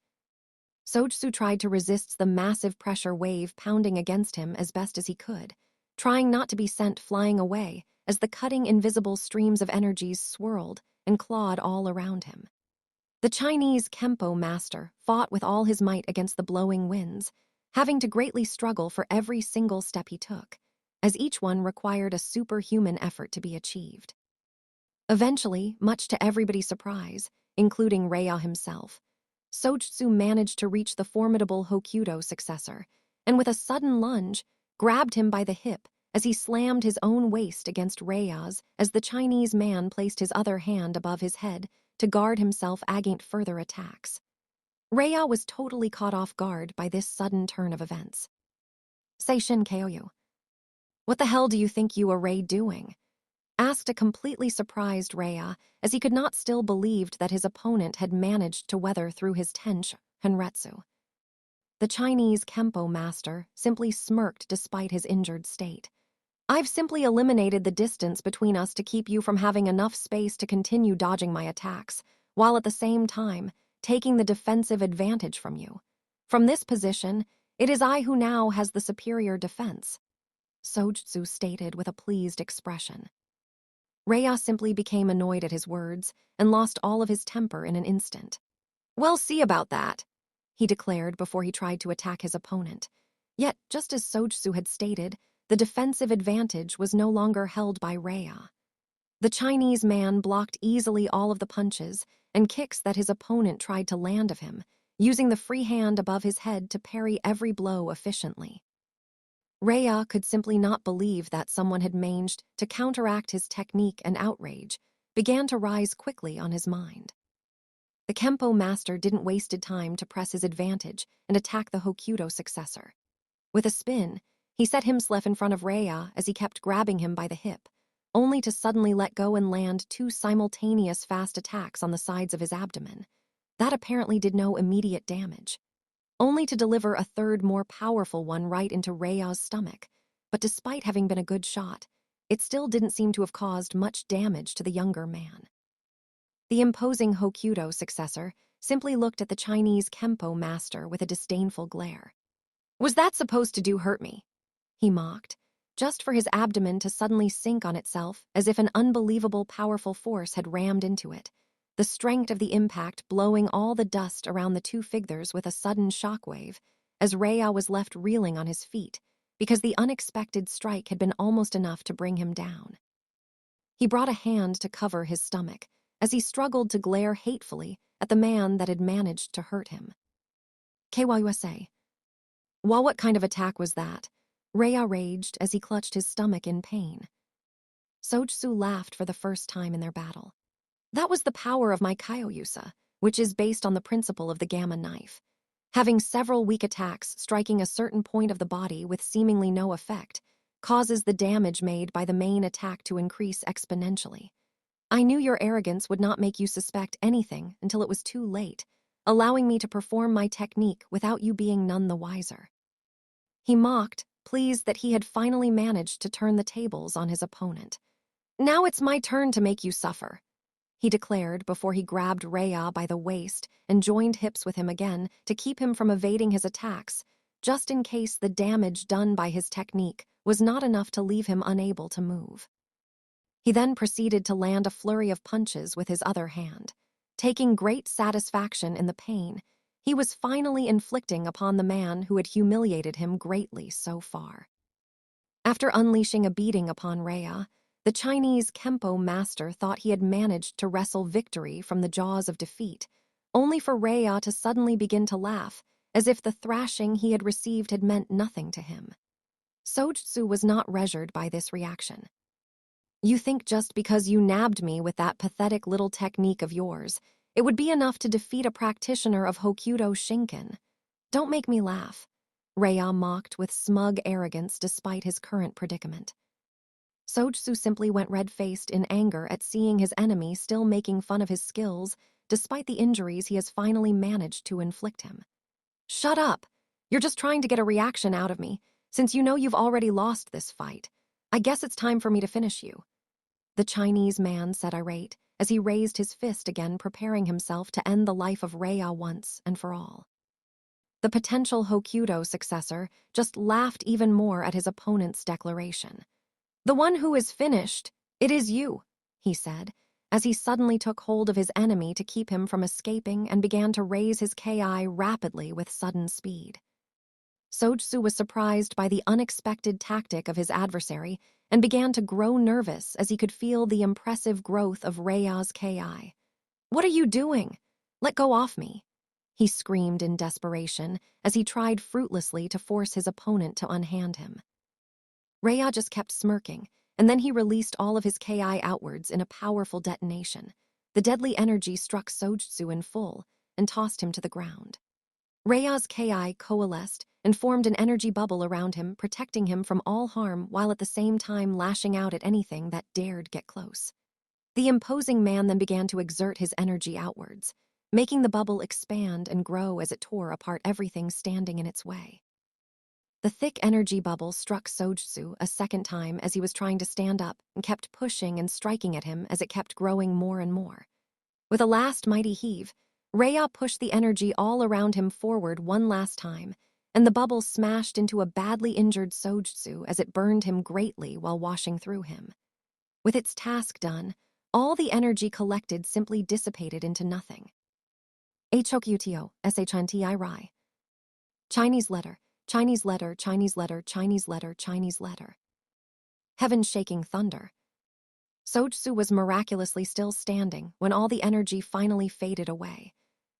Speaker 1: Sojutsu tried to resist the massive pressure wave pounding against him as best as he could, trying not to be sent flying away as the cutting invisible streams of energies swirled and clawed all around him. The Chinese Kempo master fought with all his might against the blowing winds, having to greatly struggle for every single step he took, as each one required a superhuman effort to be achieved. Eventually, much to everybody's surprise, including Rhea himself, Sojutsu managed to reach the formidable Hokuto successor, and with a sudden lunge, grabbed him by the hip as he slammed his own waist against Rhea's as the Chinese man placed his other hand above his head to guard himself against further attacks. Rhea was totally caught off guard by this sudden turn of events. Seishin Kyoyu. "What the hell do you think you are doing?" asked a completely surprised Rhea as he could not still believe that his opponent had managed to weather through his tensh Henretsu. The Chinese Kempo master simply smirked despite his injured state. "I've simply eliminated the distance between us to keep you from having enough space to continue dodging my attacks, while at the same time taking the defensive advantage from you. From this position, it is I who now has the superior defense," Sojutsu stated with a pleased expression. Rhea simply became annoyed at his words and lost all of his temper in an instant. "We'll see about that," he declared before he tried to attack his opponent. Yet, just as Sojutsu had stated, the defensive advantage was no longer held by Rhea. The Chinese man blocked easily all of the punches and kicks that his opponent tried to land of him, using the free hand above his head to parry every blow efficiently. Rhea could simply not believe that someone had managed to counteract his technique, and outrage began to rise quickly on his mind. The Kempo master didn't waste time to press his advantage and attack the Hokuto successor. With a spin, He set himself in front of Rhea as he kept grabbing him by the hip, only to suddenly let go and land 2 simultaneous fast attacks on the sides of his abdomen. That apparently did no immediate damage, only to deliver a third, more powerful one right into Rhea's stomach. But despite having been a good shot, it still didn't seem to have caused much damage to the younger man. The imposing Hokuto successor simply looked at the Chinese Kempo master with a disdainful glare. "Was that supposed to do hurt me?" he mocked, just for his abdomen to suddenly sink on itself as if an unbelievable powerful force had rammed into it, the strength of the impact blowing all the dust around the 2 figures with a sudden shockwave, as Rhea was left reeling on his feet, because the unexpected strike had been almost enough to bring him down. He brought a hand to cover his stomach as he struggled to glare hatefully at the man that had managed to hurt him. KYUSA. "Well, what kind of attack was that?" Rhea raged as he clutched his stomach in pain. Sojutsu laughed for the first time in their battle. "That was the power of my Kyoyusa, which is based on the principle of the gamma knife. Having several weak attacks striking a certain point of the body with seemingly no effect causes the damage made by the main attack to increase exponentially. I knew your arrogance would not make you suspect anything until it was too late, allowing me to perform my technique without you being none the wiser." He mocked, pleased that he had finally managed to turn the tables on his opponent. "Now it's my turn to make you suffer," he declared before he grabbed Rhea by the waist and joined hips with him again to keep him from evading his attacks, just in case the damage done by his technique was not enough to leave him unable to move. He then proceeded to land a flurry of punches with his other hand. Taking great satisfaction in the pain he was finally inflicting upon the man who had humiliated him greatly so far. After unleashing a beating upon Rhea, the Chinese Kempo master thought he had managed to wrestle victory from the jaws of defeat, only for Rhea to suddenly begin to laugh, as if the thrashing he had received had meant nothing to him. Sojutsu was not reassured by this reaction. "You think just because you nabbed me with that pathetic little technique of yours, it would be enough to defeat a practitioner of Hokuto Shinken? Don't make me laugh," Rhea mocked with smug arrogance despite his current predicament. Sojutsu simply went red-faced in anger at seeing his enemy still making fun of his skills despite the injuries he has finally managed to inflict him. "Shut up! You're just trying to get a reaction out of me, since you know you've already lost this fight. I guess it's time for me to finish you," the Chinese man said irate as he raised his fist again, preparing himself to end the life of Rhea once and for all. The potential Hokuto successor just laughed even more at his opponent's declaration. "The one who is finished, it is you," he said, as he suddenly took hold of his enemy to keep him from escaping and began to raise his KI rapidly with sudden speed. Sojutsu was surprised by the unexpected tactic of his adversary and began to grow nervous as he could feel the impressive growth of Rhea's KI. "What are you doing? Let go off me," he screamed in desperation as he tried fruitlessly to force his opponent to unhand him. Rhea just kept smirking, and then he released all of his KI outwards in a powerful detonation. The deadly energy struck Sojutsu in full and tossed him to the ground. Rhea's KI coalesced and formed an energy bubble around him, protecting him from all harm while at the same time lashing out at anything that dared get close. The imposing man then began to exert his energy outwards, making the bubble expand and grow as it tore apart everything standing in its way. The thick energy bubble struck Sojutsu a second time as he was trying to stand up and kept pushing and striking at him as it kept growing more and more. With a last mighty heave, Rhea pushed the energy all around him forward one last time, and the bubble smashed into a badly injured Sojutsu as it burned him greatly while washing through him. With its task done, all the energy collected simply dissipated into nothing. Hokuto, Shnti Rai. Chinese letter, Chinese letter, Chinese letter, Chinese letter, Chinese letter. Heaven-shaking thunder. Sojutsu was miraculously still standing when all the energy finally faded away.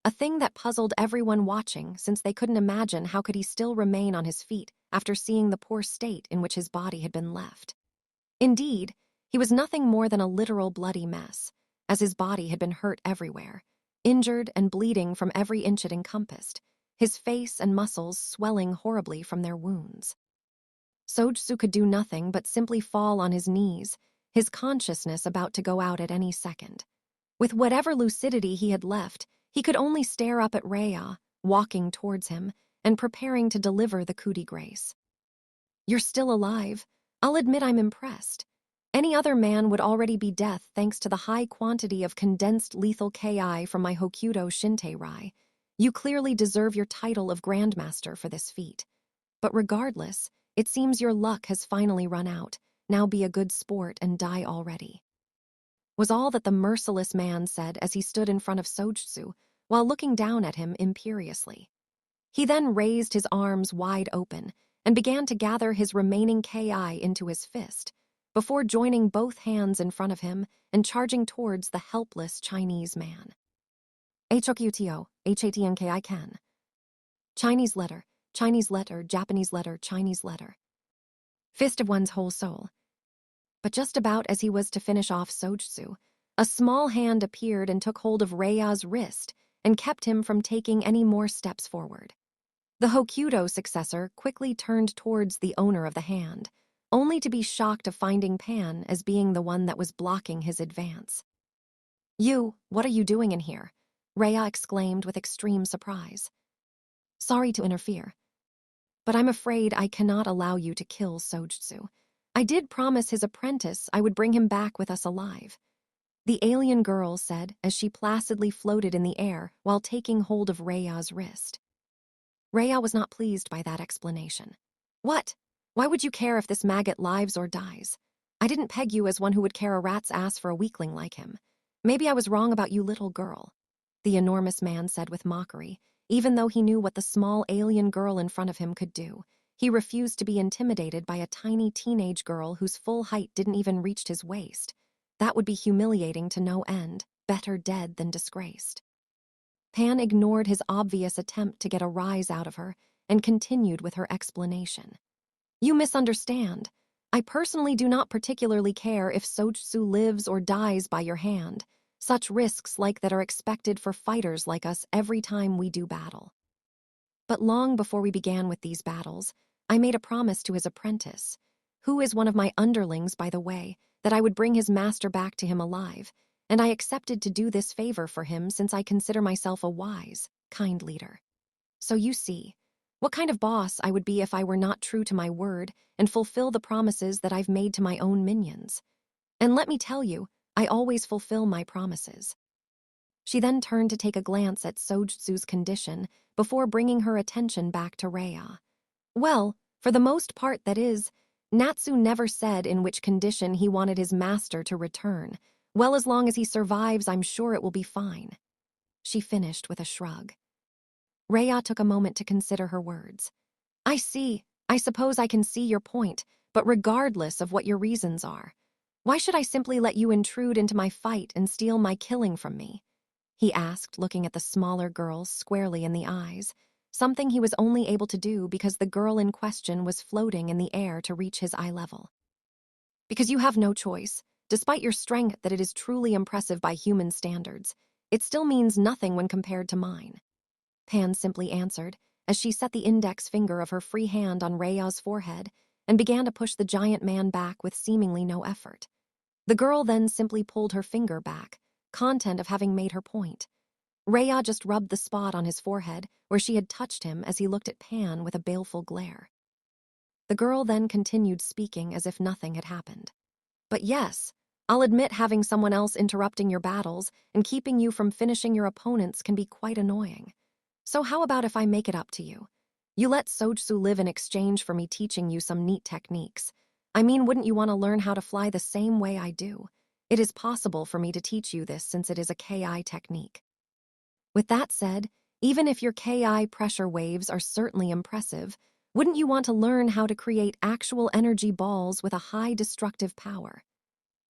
Speaker 1: A thing that puzzled everyone watching, since they couldn't imagine how could he still remain on his feet after seeing the poor state in which his body had been left. Indeed, he was nothing more than a literal bloody mess, as his body had been hurt everywhere, injured and bleeding from every inch it encompassed, his face and muscles swelling horribly from their wounds. Sojsu could do nothing but simply fall on his knees, his consciousness about to go out at any second. With whatever lucidity he had left, he could only stare up at Rhea, walking towards him, and preparing to deliver the coup de grace. "You're still alive. I'll admit I'm impressed. Any other man would already be death thanks to the high quantity of condensed lethal Ki from my Hokuto Shintei-rai. You clearly deserve your title of Grandmaster for this feat. But regardless, it seems your luck has finally run out. Now be a good sport and die already," was all that the merciless man said as he stood in front of Sojutsu, while looking down at him imperiously. He then raised his arms wide open and began to gather his remaining Ki into his fist, before joining both hands in front of him and charging towards the helpless Chinese man. Hokuto, Hatnki can. Chinese letter, Japanese letter, Chinese letter. Fist of one's whole soul. But just about as he was to finish off Sojutsu, a small hand appeared and took hold of Rhea's wrist and kept him from taking any more steps forward. The Hokuto successor quickly turned towards the owner of the hand, only to be shocked of finding Pan as being the one that was blocking his advance. "You, what are you doing in here?" Rhea exclaimed with extreme surprise. "Sorry to interfere, but I'm afraid I cannot allow you to kill Sojutsu. I did promise his apprentice I would bring him back with us alive," the alien girl said as she placidly floated in the air while taking hold of Rhea's wrist. Rhea was not pleased by that explanation. "What? Why would you care if this maggot lives or dies? I didn't peg you as one who would care a rat's ass for a weakling like him. Maybe I was wrong about you, little girl," the enormous man said with mockery. Even though he knew what the small alien girl in front of him could do, he refused to be intimidated by a tiny teenage girl whose full height didn't even reach his waist. That would be humiliating to no end, better dead than disgraced. Pan ignored his obvious attempt to get a rise out of her and continued with her explanation. "You misunderstand. I personally do not particularly care if Sojutsu lives or dies by your hand. Such risks like that are expected for fighters like us every time we do battle. But long before we began with these battles, I made a promise to his apprentice, who is one of my underlings, by the way, that I would bring his master back to him alive, and I accepted to do this favor for him since I consider myself a wise, kind leader. So you see, what kind of boss I would be if I were not true to my word and fulfill the promises that I've made to my own minions. And let me tell you, I always fulfill my promises." She then turned to take a glance at Sojutsu's condition before bringing her attention back to Rhea. "Well, for the most part that is, Natsu never said in which condition he wanted his master to return. Well, as long as he survives, I'm sure it will be fine," she finished with a shrug. Rhea took a moment to consider her words. "I see. I suppose I can see your point, but regardless of what your reasons are, why should I simply let you intrude into my fight and steal my killing from me?" he asked, looking at the smaller girl squarely in the eyes, something he was only able to do because the girl in question was floating in the air to reach his eye level. "Because you have no choice. Despite your strength that it is truly impressive by human standards, it still means nothing when compared to mine," Pan simply answered, as she set the index finger of her free hand on Rhea's forehead and began to push the giant man back with seemingly no effort. The girl then simply pulled her finger back, content of having made her point. Rhea just rubbed the spot on his forehead where she had touched him as he looked at Pan with a baleful glare. The girl then continued speaking as if nothing had happened. "But yes, I'll admit having someone else interrupting your battles and keeping you from finishing your opponents can be quite annoying. So how about if I make it up to you? You let Sojutsu live in exchange for me teaching you some neat techniques. I mean, wouldn't you want to learn how to fly the same way I do? It is possible for me to teach you this since it is a Ki technique. With that said, even if your Ki pressure waves are certainly impressive, wouldn't you want to learn how to create actual energy balls with a high destructive power?"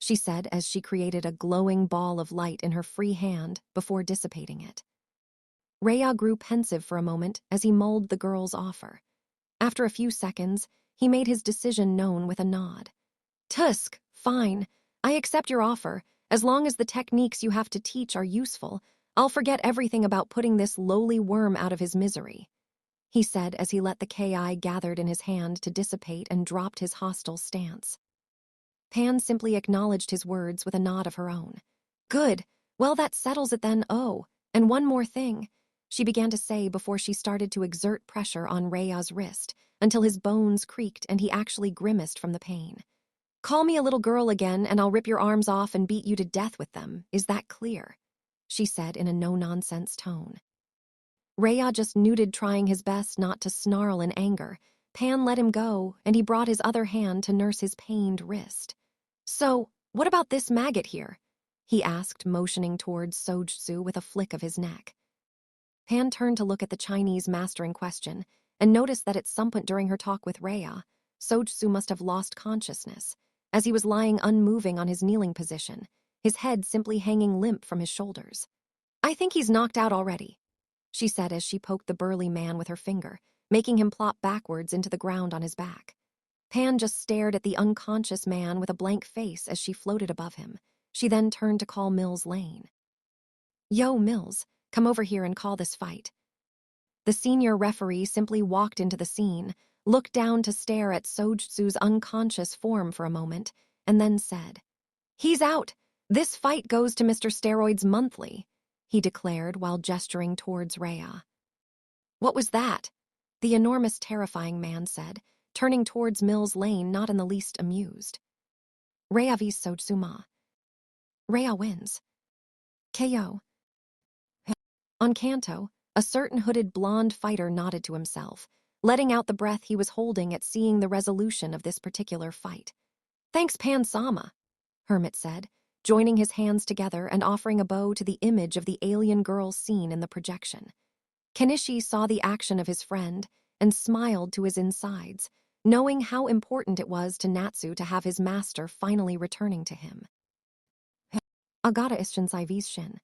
Speaker 1: she said as she created a glowing ball of light in her free hand before dissipating it. Rhea grew pensive for a moment as he mulled the girl's offer. After a few seconds, he made his decision known with a nod. "Tusk, fine. I accept your offer. As long as the techniques you have to teach are useful, I'll forget everything about putting this lowly worm out of his misery." he said as he let the ki gathered in his hand to dissipate and dropped his hostile stance. Pan simply acknowledged his words with a nod of her own. Good. Well, that settles it then. Oh, and one more thing, she began to say before she started to exert pressure on Rhea's wrist until his bones creaked and he actually grimaced from the pain. Call me a little girl again and I'll rip your arms off and beat you to death with them. Is that clear? She said in a no-nonsense tone. Rhea just nuded, trying his best not to snarl in anger. Pan let him go, and he brought his other hand to nurse his pained wrist. So, what about this maggot here? He asked, motioning towards Sojtsu with a flick of his neck. Pan turned to look at the Chinese master in question, and noticed that at some point during her talk with Rhea, Sojtsu must have lost consciousness, as he was lying unmoving on his kneeling position, his head simply hanging limp from his shoulders. I think he's knocked out already, she said as she poked the burly man with her finger, making him plop backwards into the ground on his back. Pan just stared at the unconscious man with a blank face as she floated above him. She then turned to call Mills Lane. Yo, Mills, come over here and call this fight. The senior referee simply walked into the scene, looked down to stare at Sojtsu's unconscious form for a moment, and then said, He's out. This fight goes to Mr. Steroids Monthly, he declared while gesturing towards Rhea. What was that? The enormous, terrifying man said, turning towards Mills Lane, not in the least amused. Rhea vs Sojtsu Ma. Rhea wins. KO. On Kanto, a certain hooded blonde fighter nodded to himself, letting out the breath he was holding at seeing the resolution of this particular fight. Thanks, Pan-sama, Hermit said, joining his hands together and offering a bow to the image of the alien girl seen in the projection. Kenichi saw the action of his friend and smiled to his insides, knowing how important it was to Natsu to have his master finally returning to him. Agata Ishinsai vs Shin.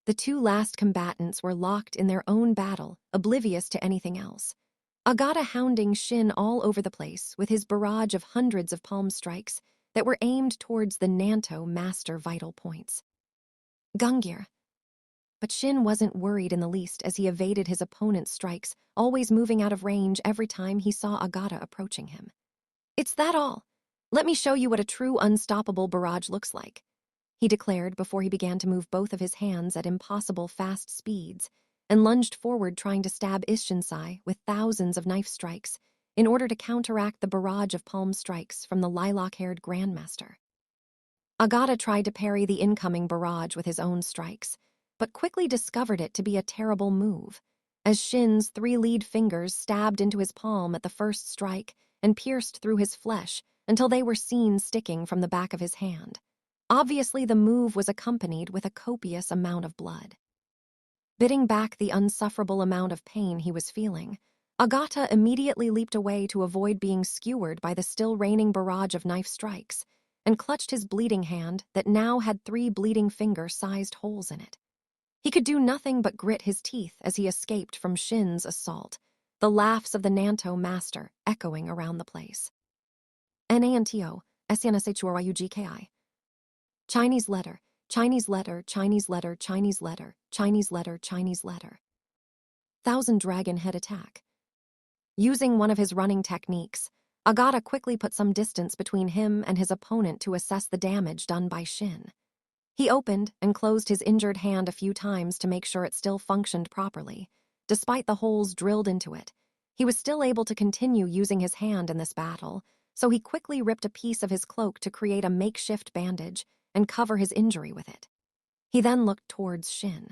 Speaker 1: The two last combatants were locked in their own battle, oblivious to anything else. Agata hounding Shin all over the place with his barrage of hundreds of palm strikes that were aimed towards the Nanto master vital points. Gungir. But Shin wasn't worried in the least as he evaded his opponent's strikes, always moving out of range every time he saw Agata approaching him. It's that all. Let me show you what a true unstoppable barrage looks like, he declared before he began to move both of his hands at impossible fast speeds and lunged forward, trying to stab Ishinsai with thousands of knife strikes in order to counteract the barrage of palm strikes from the lilac-haired grandmaster. Agata tried to parry the incoming barrage with his own strikes, but quickly discovered it to be a terrible move, as Shin's 3 lead fingers stabbed into his palm at the first strike and pierced through his flesh until they were seen sticking from the back of his hand. Obviously, the move was accompanied with a copious amount of blood. Biting back the unsufferable amount of pain he was feeling, Agata immediately leaped away to avoid being skewered by the still raining barrage of knife strikes and clutched his bleeding hand that now had 3 bleeding finger-sized holes in it. He could do nothing but grit his teeth as he escaped from Shin's assault, the laughs of the Nanto master echoing around the place. Nanto, SNSHURYUGKI. Chinese letter, Chinese letter, Chinese letter, Chinese letter, Chinese letter, Chinese letter. Thousand Dragon Head Attack. Using one of his running techniques, Agata quickly put some distance between him and his opponent to assess the damage done by Shin. He opened and closed his injured hand a few times to make sure it still functioned properly. Despite the holes drilled into it, he was still able to continue using his hand in this battle, so he quickly ripped a piece of his cloak to create a makeshift bandage and cover his injury with it. He then looked towards Shin.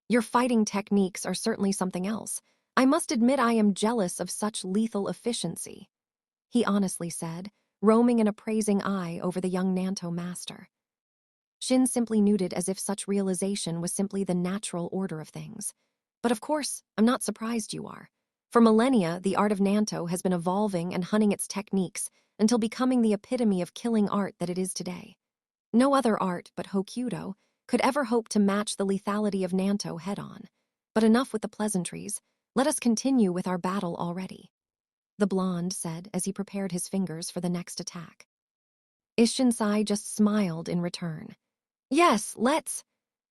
Speaker 1: Your fighting techniques are certainly something else. I must admit I am jealous of such lethal efficiency, he honestly said, roaming an appraising eye over the young Nanto master. Shin simply nodded as if such realization was simply the natural order of things. But of course, I'm not surprised you are. For millennia, the art of Nanto has been evolving and honing its techniques until becoming the epitome of killing art that it is today. No other art but Hokudo could ever hope to match the lethality of Nanto head-on. But enough with the pleasantries. Let us continue with our battle already, the blonde said as he prepared his fingers for the next attack. Ishinsai just smiled in return. Yes, let's,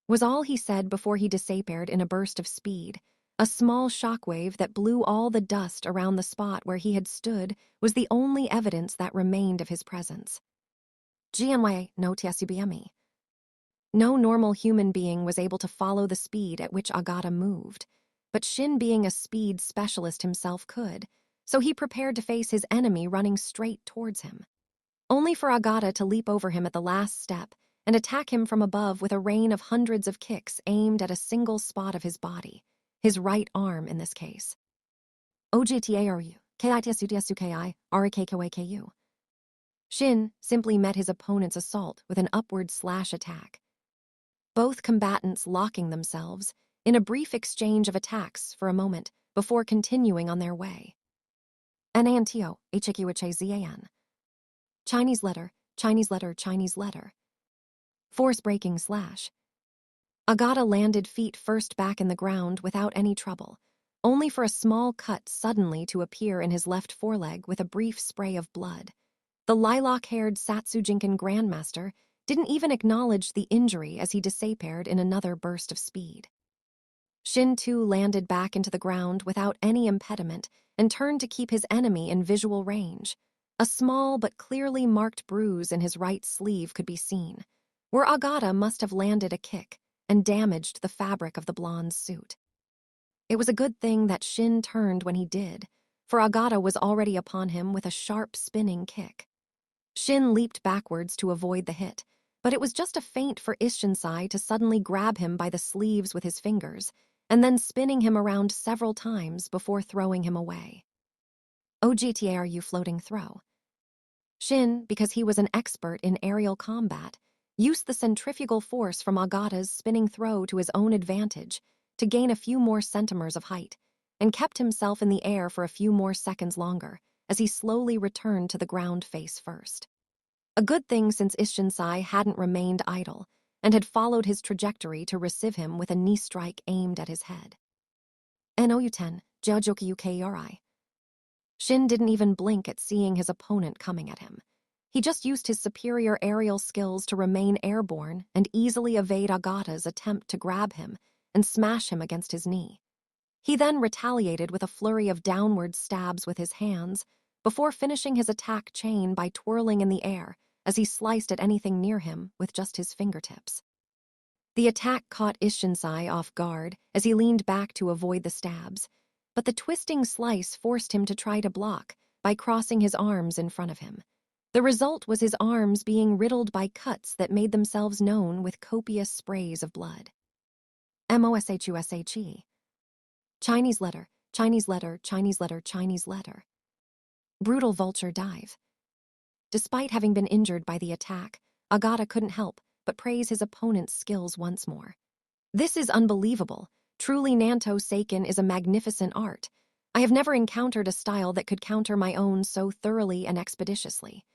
Speaker 1: was all he said before he disappeared in a burst of speed, A small shockwave that blew all the dust around the spot where he had stood was the only evidence that remained of his presence. GNY no TSUBME. No normal human being was able to follow the speed at which Agata moved, but Shin, being a speed specialist himself, could, so he prepared to face his enemy running straight towards him. Only for Agata to leap over him at the last step and attack him from above with a rain of hundreds of kicks aimed at a single spot of his body, his right arm in this case. OGTARU, KITSUTSUKI, RAKKWKU. Shin simply met his opponent's assault with an upward slash attack. Both combatants locking themselves in a brief exchange of attacks for a moment before continuing on their way. NANTO, HQHAZAN. Chinese letter, Chinese letter, Chinese letter. Force-breaking slash. Agata landed feet first back in the ground without any trouble, only for a small cut suddenly to appear in his left foreleg with a brief spray of blood. The lilac-haired Satsujinkan Grandmaster didn't even acknowledge the injury as he disappeared in another burst of speed. Shin too landed back into the ground without any impediment and turned to keep his enemy in visual range. A small but clearly marked bruise in his right sleeve could be seen, where Agata must have landed a kick and damaged the fabric of the blonde's suit. It was a good thing that Shin turned when he did, for Agata was already upon him with a sharp spinning kick. Shin leaped backwards to avoid the hit, but it was just a feint for Ishinsai to suddenly grab him by the sleeves with his fingers and then spinning him around several times before throwing him away. OGTARU floating throw. Shin, because he was an expert in aerial combat, used the centrifugal force from Agata's spinning throw to his own advantage to gain a few more centimeters of height, and kept himself in the air for a few more seconds longer as he slowly returned to the ground face first. A good thing, since Ishinsai hadn't remained idle and had followed his trajectory to receive him with a knee strike aimed at his head. NOU-10, Jiaojoki UKERI. Shin didn't even blink at seeing his opponent coming at him. He just used his superior aerial skills to remain airborne and easily evade Agata's attempt to grab him and smash him against his knee. He then retaliated with a flurry of downward stabs with his hands before finishing his attack chain by twirling in the air as he sliced at anything near him with just his fingertips. The attack caught Ishinsai off guard as he leaned back to avoid the stabs, but the twisting slice forced him to try to block by crossing his arms in front of him. The result was his arms being riddled by cuts that made themselves known with copious sprays of blood. MOSHUSHE. Chinese letter, Chinese letter, Chinese letter, Chinese letter. Brutal vulture dive. Despite having been injured by the attack, Agata couldn't help but praise his opponent's skills once more. This is unbelievable. Truly, Nanto Seiken is a magnificent art. I have never encountered a style that could counter my own so thoroughly and expeditiously.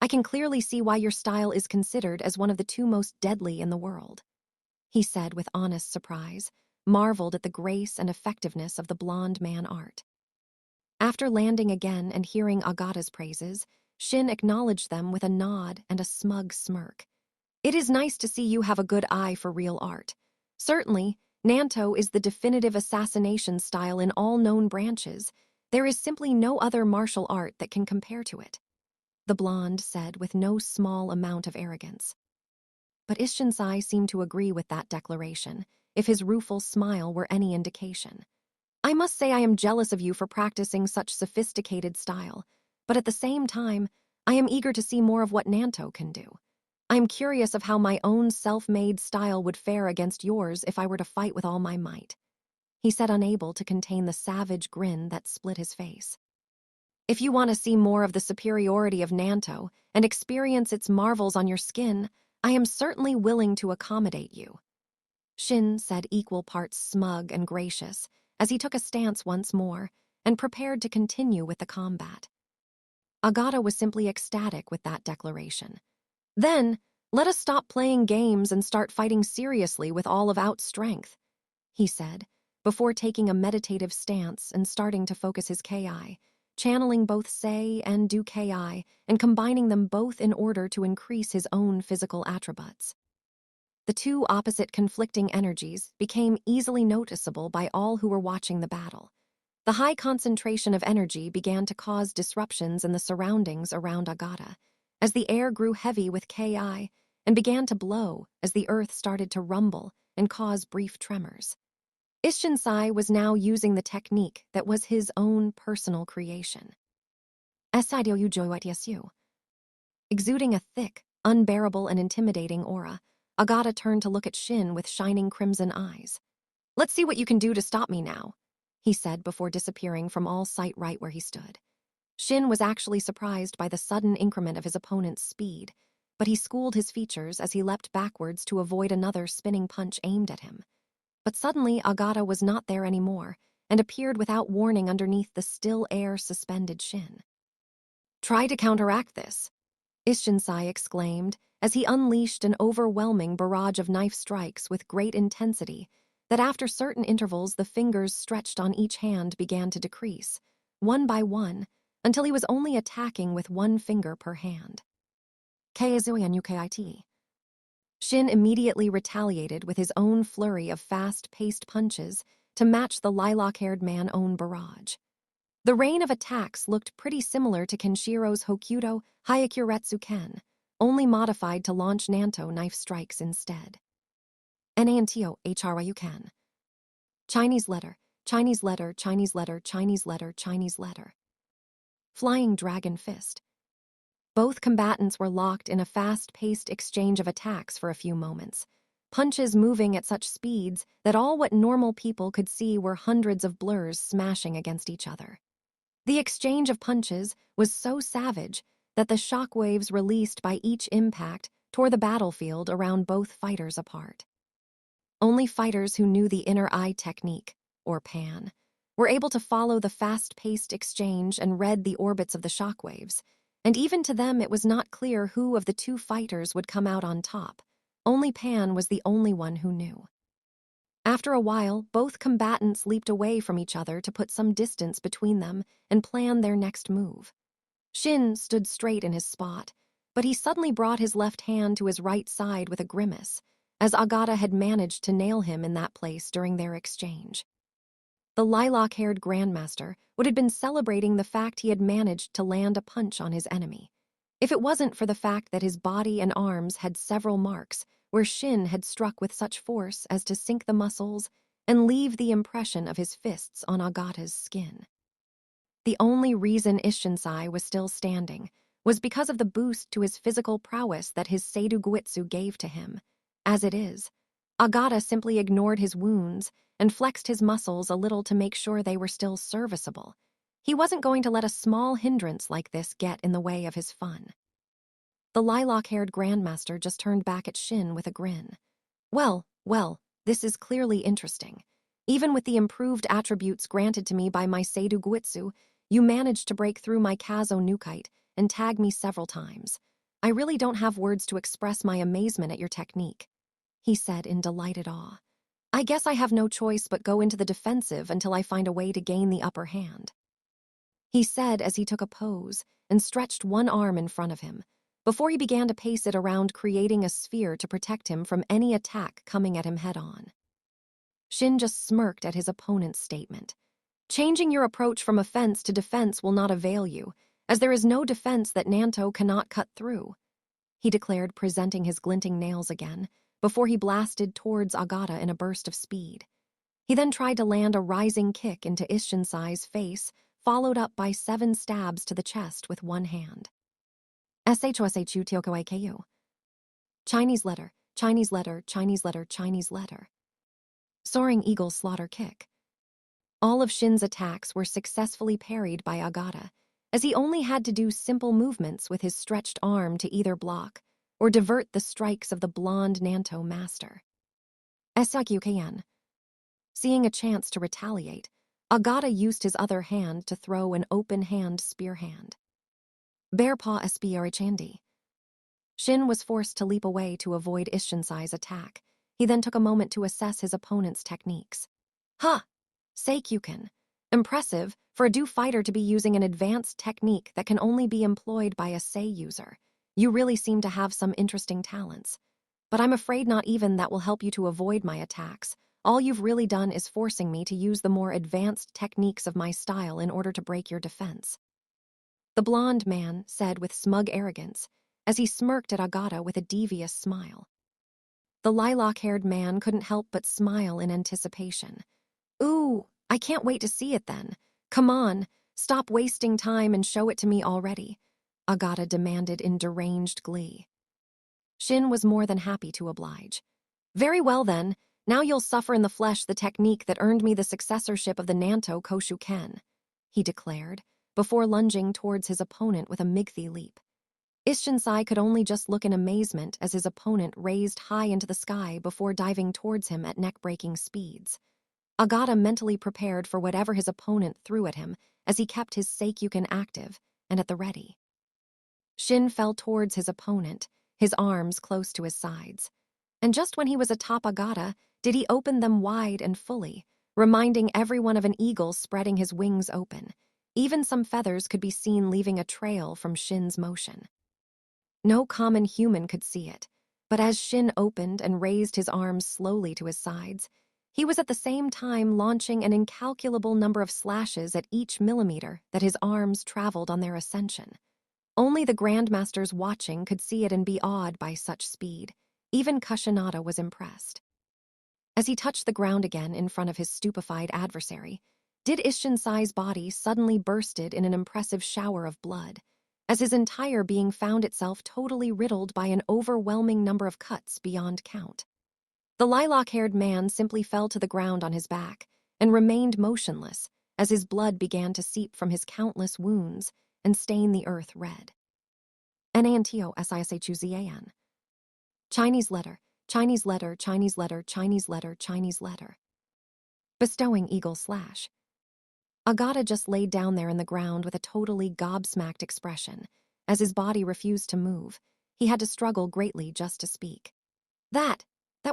Speaker 1: I can clearly see why your style is considered as one of the two most deadly in the world, he said with honest surprise, marveled at the grace and effectiveness of the blonde man art. After landing again and hearing Agata's praises, Shin acknowledged them with a nod and a smug smirk. It is nice to see you have a good eye for real art. Certainly, Nanto is the definitive assassination style in all known branches. There is simply no other martial art that can compare to it, the blonde said with no small amount of arrogance. But Ishinsai seemed to agree with that declaration, if his rueful smile were any indication. I must say I am jealous of you for practicing such sophisticated style, but at the same time, I am eager to see more of what Nanto can do. I am curious of how my own self-made style would fare against yours if I were to fight with all my might, he said, unable to contain the savage grin that split his face. If you want to see more of the superiority of Nanto and experience its marvels on your skin, I am certainly willing to accommodate you, Shin said, equal parts smug and gracious, as he took a stance once more and prepared to continue with the combat. Agata was simply ecstatic with that declaration. Then, let us stop playing games and start fighting seriously with all of out strength, he said, before taking a meditative stance and starting to focus his Ki, channeling both Sei and Du Ki and combining them both in order to increase his own physical attributes. The two opposite conflicting energies became easily noticeable by all who were watching the battle. The high concentration of energy began to cause disruptions in the surroundings around Agata, as the air grew heavy with Ki and began to blow as the earth started to rumble and cause brief tremors. Ishinsai was now using the technique that was his own personal creation. Exuding a thick, unbearable and intimidating aura, Agata turned to look at Shin with shining crimson eyes. "Let's see what you can do to stop me now," he said before disappearing from all sight right where he stood. Shin was actually surprised by the sudden increment of his opponent's speed, but he schooled his features as he leapt backwards to avoid another spinning punch aimed at him. But suddenly Agata was not there anymore and appeared without warning underneath the still air suspended Shin. "Try to counteract this," Ishinsai exclaimed as he unleashed an overwhelming barrage of knife strikes with great intensity that after certain intervals the fingers stretched on each hand began to decrease, one by one, until he was only attacking with one finger per hand. Kazuyanyukit. Shin immediately retaliated with his own flurry of fast-paced punches to match the lilac-haired man's own barrage. The rain of attacks looked pretty similar to Kenshiro's Hokuto Hyakuretsu Ken, only modified to launch Nanto knife strikes instead. Nanto Hryuken. Chinese letter, Chinese letter, Chinese letter, Chinese letter, Chinese letter. Flying Dragon Fist. Both combatants were locked in a fast-paced exchange of attacks for a few moments, punches moving at such speeds that all what normal people could see were hundreds of blurs smashing against each other. The exchange of punches was so savage that the shockwaves released by each impact tore the battlefield around both fighters apart. Only fighters who knew the inner eye technique, or PAN, were able to follow the fast-paced exchange and read the orbits of the shockwaves, and even to them it was not clear who of the two fighters would come out on top. Only Pan was the only one who knew. After a while, both combatants leaped away from each other to put some distance between them and plan their next move. Shin stood straight in his spot, but he suddenly brought his left hand to his right side with a grimace, as Agata had managed to nail him in that place during their exchange. The lilac-haired grandmaster would have been celebrating the fact he had managed to land a punch on his enemy, if it wasn't for the fact that his body and arms had several marks where Shin had struck with such force as to sink the muscles and leave the impression of his fists on Agata's skin. The only reason Ishinsai was still standing was because of the boost to his physical prowess that his Seidu Guitsu gave to him. As it is, Agata simply ignored his wounds and flexed his muscles a little to make sure they were still serviceable. He wasn't going to let a small hindrance like this get in the way of his fun. The lilac-haired grandmaster just turned back at Shin with a grin. Well, this is clearly interesting. Even with the improved attributes granted to me by my Seidu Guitsu, you managed to break through my Kazo Nukite and tag me several times. I really don't have words to express my amazement at your technique," he said in delighted awe. "I guess I have no choice but go into the defensive until I find a way to gain the upper hand," he said as he took a pose and stretched one arm in front of him, before he began to pace it around, creating a sphere to protect him from any attack coming at him head-on. Shin just smirked at his opponent's statement. "Changing your approach from offense to defense will not avail you, as there is no defense that Nanto cannot cut through," he declared, presenting his glinting nails again, before he blasted towards Agata in a burst of speed. He then tried to land a rising kick into Ishinsai's face, followed up by 7 stabs to the chest with one hand. Shoshu Tyokoiku. Chinese letter, Chinese letter, Chinese letter, Chinese letter. Soaring Eagle Slaughter Kick. All of Shin's attacks were successfully parried by Agata, as he only had to do simple movements with his stretched arm to either block or divert the strikes of the blonde Nanto master. Syukn. Seeing a chance to retaliate, Agata used his other hand to throw an open-hand spear hand. Bear Paw Spiorichandi. Shin was forced to leap away to avoid Ishinsai's attack. He then took a moment to assess his opponent's techniques. "Ha! Seikyuken. Impressive for a Do fighter to be using an advanced technique that can only be employed by a Sei user. You really seem to have some interesting talents. but I'm afraid not even that will help you to avoid my attacks. All you've really done is forcing me to use the more advanced techniques of my style in order to break your defense." The blond man said with smug arrogance, as he smirked at Agata with a devious smile. The lilac-haired man couldn't help but smile in anticipation. "Ooh, I can't wait to see it then. Come on, stop wasting time and show it to me already," Agata demanded in deranged glee. Shin was more than happy to oblige. "Very well then, now you'll suffer in the flesh the technique that earned me the successorship of the Nanto Koshuken," he declared, before lunging towards his opponent with a Migthi leap. Ishinsai could only just look in amazement as his opponent raised high into the sky before diving towards him at neck-breaking speeds. Agata mentally prepared for whatever his opponent threw at him as he kept his Seikyuken active and at the ready. Shin fell towards his opponent, his arms close to his sides. And just when he was atop Agata, did he open them wide and fully, reminding everyone of an eagle spreading his wings open. Even some feathers could be seen leaving a trail from Shin's motion. No common human could see it, but as Shin opened and raised his arms slowly to his sides, he was at the same time launching an incalculable number of slashes at each millimeter that his arms traveled on their ascension. Only the grandmasters watching could see it and be awed by such speed. Even Kashinada was impressed. As he touched the ground again in front of his stupefied adversary, did Ishinsai's body suddenly bursted in an impressive shower of blood, as his entire being found itself totally riddled by an overwhelming number of cuts beyond count. The lilac-haired man simply fell to the ground on his back and remained motionless as his blood began to seep from his countless wounds and stain the earth red. Nanto Sisachuzian. Chinese letter, Chinese letter, Chinese letter, Chinese letter, Chinese letter. Bestowing eagle slash. Agata just laid down there in the ground with a totally gobsmacked expression. As his body refused to move, he had to struggle greatly just to speak. That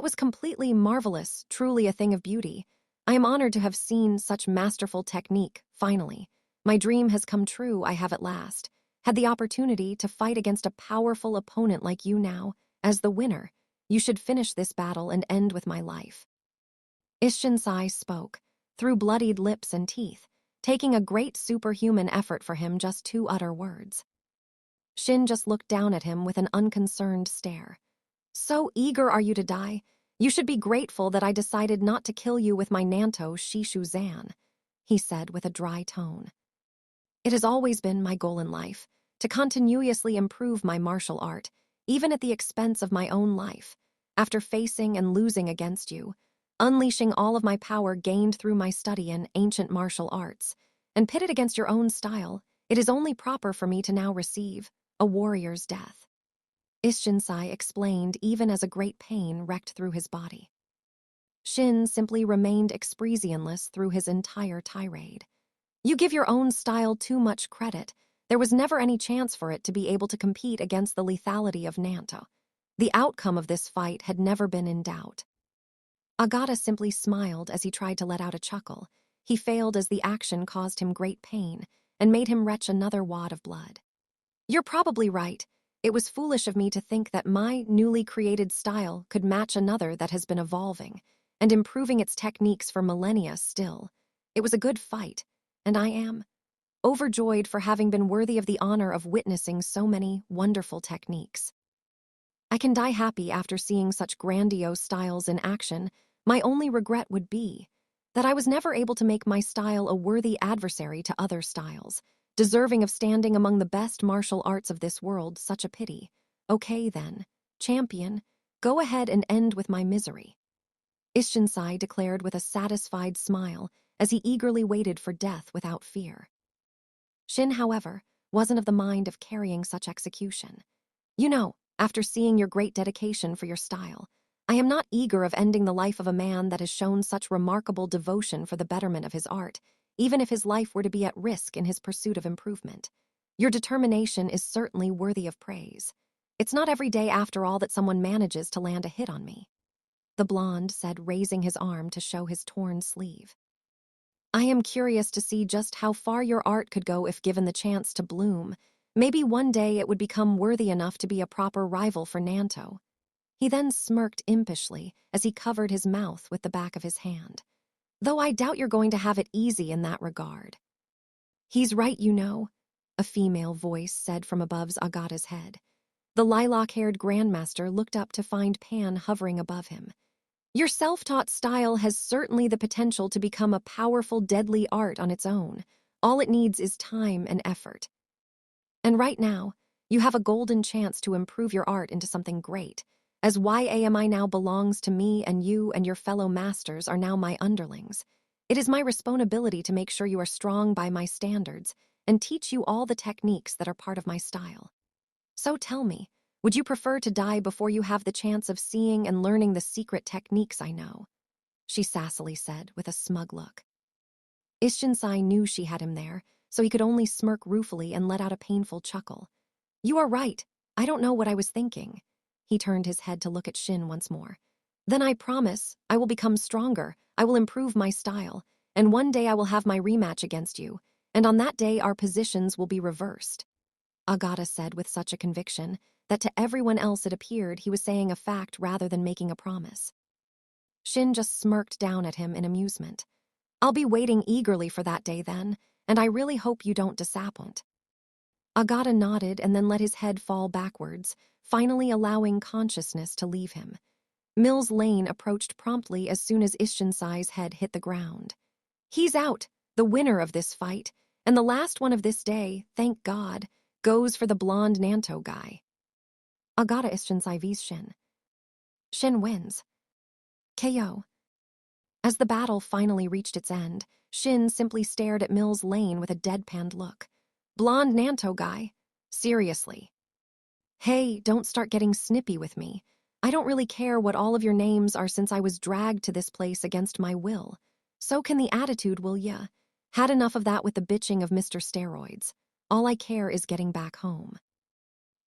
Speaker 1: was completely marvelous, truly a thing of beauty. I am honored to have seen such masterful technique, finally. My dream has come true, I have at last. Had the opportunity to fight against a powerful opponent like you now. As the winner, you should finish this battle and end with my life." Ishinsai spoke, through bloodied lips and teeth, taking a great superhuman effort for him just to utter words. Shin just looked down at him with an unconcerned stare. "So eager are you to die? You should be grateful that I decided not to kill you with my Nanto Shishuzan," he said with a dry tone. "It has always been my goal in life, to continuously improve my martial art, even at the expense of my own life. After facing and losing against you, unleashing all of my power gained through my study in ancient martial arts, and pitted against your own style, it is only proper for me to now receive a warrior's death," Ishinsai explained even as a great pain wrecked through his body. Shin simply remained expressionless through his entire tirade. "You give your own style too much credit. There was never any chance for it to be able to compete against the lethality of Nanto. The outcome of this fight had never been in doubt." Agata simply smiled as he tried to let out a chuckle. He failed as the action caused him great pain and made him retch another wad of blood. "You're probably right. It was foolish of me to think that my newly created style could match another that has been evolving and improving its techniques for millennia still. It was a good fight, and I am overjoyed for having been worthy of the honor of witnessing so many wonderful techniques. I can die happy after seeing such grandiose styles in action. My only regret would be that I was never able to make my style a worthy adversary to other styles, deserving of standing among the best martial arts of this world. Such a pity. Okay then, champion, go ahead and end with my misery," Ishinsai declared with a satisfied smile as he eagerly waited for death without fear. Shin, however, wasn't of the mind of carrying such execution. "You know, after seeing your great dedication for your style, I am not eager of ending the life of a man that has shown such remarkable devotion for the betterment of his art, even if his life were to be at risk in his pursuit of improvement. Your determination is certainly worthy of praise. It's not every day, after all, that someone manages to land a hit on me," the blonde said, raising his arm to show his torn sleeve. "I am curious to see just how far your art could go if given the chance to bloom. Maybe one day it would become worthy enough to be a proper rival for Nanto," He then smirked impishly as he covered his mouth with the back of his hand. Though I doubt you're going to have it easy in that regard. He's right, you know, a female voice said from above Agata's head. The lilac-haired grandmaster looked up to find Pan hovering above him. Your self-taught style has certainly the potential to become a powerful, deadly art on its own. All it needs is time and effort. And right now, you have a golden chance to improve your art into something great, as YAMI now belongs to me, and you and your fellow masters are now my underlings. It is my responsibility to make sure you are strong by my standards and teach you all the techniques that are part of my style. So tell me, would you prefer to die before you have the chance of seeing and learning the secret techniques I know? She sassily said with a smug look. Ishinsai knew she had him there, so he could only smirk ruefully and let out a painful chuckle. You are right. I don't know what I was thinking. He turned his head to look at Shin once more. Then I promise, I will become stronger, I will improve my style, and one day I will have my rematch against you, and on that day our positions will be reversed. Agata said with such a conviction that to everyone else it appeared he was saying a fact rather than making a promise. Shin just smirked down at him in amusement. I'll be waiting eagerly for that day then, and I really hope you don't disappoint. Agata nodded and then let his head fall backwards, finally allowing consciousness to leave him. Mills Lane approached promptly as soon as Ishinsai's head hit the ground. He's out, the winner of this fight, and the last one of this day, thank God, goes for the blonde Nanto guy. Agata Ishinsai vs Shin. Shin wins. KO. As the battle finally reached its end, Shin simply stared at Mills Lane with a deadpanned look. Blonde Nanto guy? Seriously. Hey, don't start getting snippy with me. I don't really care what all of your names are since I was dragged to this place against my will. So can the attitude, will ya? Had enough of that with the bitching of Mr. Steroids. All I care is getting back home.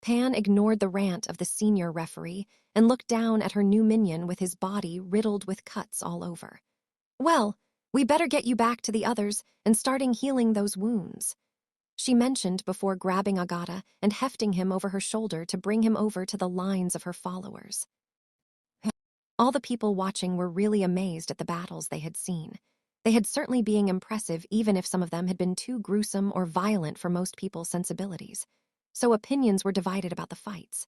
Speaker 1: Pan ignored the rant of the senior referee and looked down at her new minion with his body riddled with cuts all over. Well, we better get you back to the others and starting healing those wounds, she mentioned before grabbing Agata and hefting him over her shoulder to bring him over to the lines of her followers. All the people watching were really amazed at the battles they had seen. They had certainly been impressive even if some of them had been too gruesome or violent for most people's sensibilities. So opinions were divided about the fights.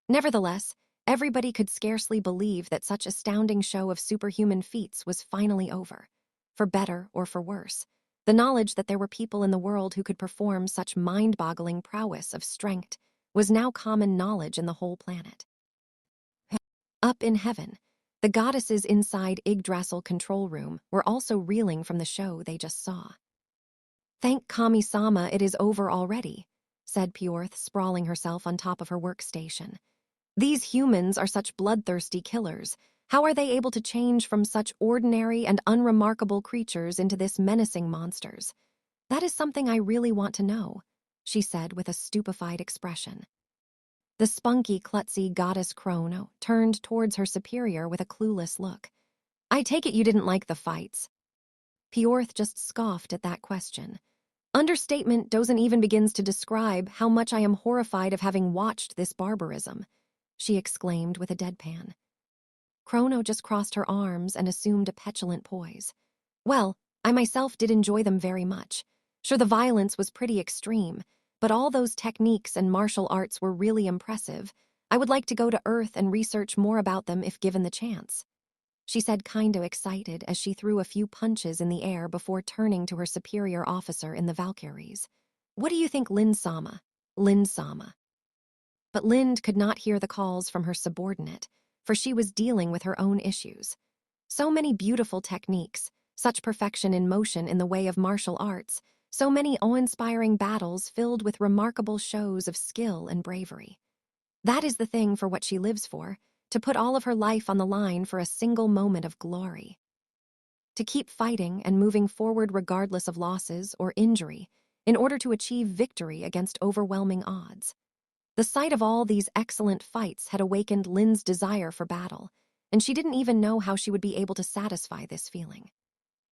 Speaker 1: Nevertheless, everybody could scarcely believe that such astounding show of superhuman feats was finally over. For better or for worse, the knowledge that there were people in the world who could perform such mind-boggling prowess of strength was now common knowledge in the whole planet. Up in heaven, the goddesses inside Yggdrasil control room were also reeling from the show they just saw. Thank Kami-sama it is over already, said Pyorth, sprawling herself on top of her workstation. These humans are such bloodthirsty killers. How are they able to change from such ordinary and unremarkable creatures into this menacing monsters? That is something I really want to know, she said with a stupefied expression. The spunky, klutzy goddess Chrono turned towards her superior with a clueless look. I take it you didn't like the fights. Pyorth just scoffed at that question. Understatement doesn't even begins to describe how much I am horrified of having watched this barbarism, she exclaimed with a deadpan. Chrono just crossed her arms and assumed a petulant poise. Well, I myself did enjoy them very much. Sure, the violence was pretty extreme, but all those techniques and martial arts were really impressive. I would like to go to Earth and research more about them if given the chance, she said kinda excited as she threw a few punches in the air before turning to her superior officer in the Valkyries. What do you think, Lind-sama? Lind-sama. But Lind could not hear the calls from her subordinate, for she was dealing with her own issues. So many beautiful techniques, such perfection in motion in the way of martial arts, so many awe-inspiring battles filled with remarkable shows of skill and bravery. That is the thing for what she lives for, to put all of her life on the line for a single moment of glory. To keep fighting and moving forward regardless of losses or injury, in order to achieve victory against overwhelming odds. The sight of all these excellent fights had awakened Lin's desire for battle, and she didn't even know how she would be able to satisfy this feeling.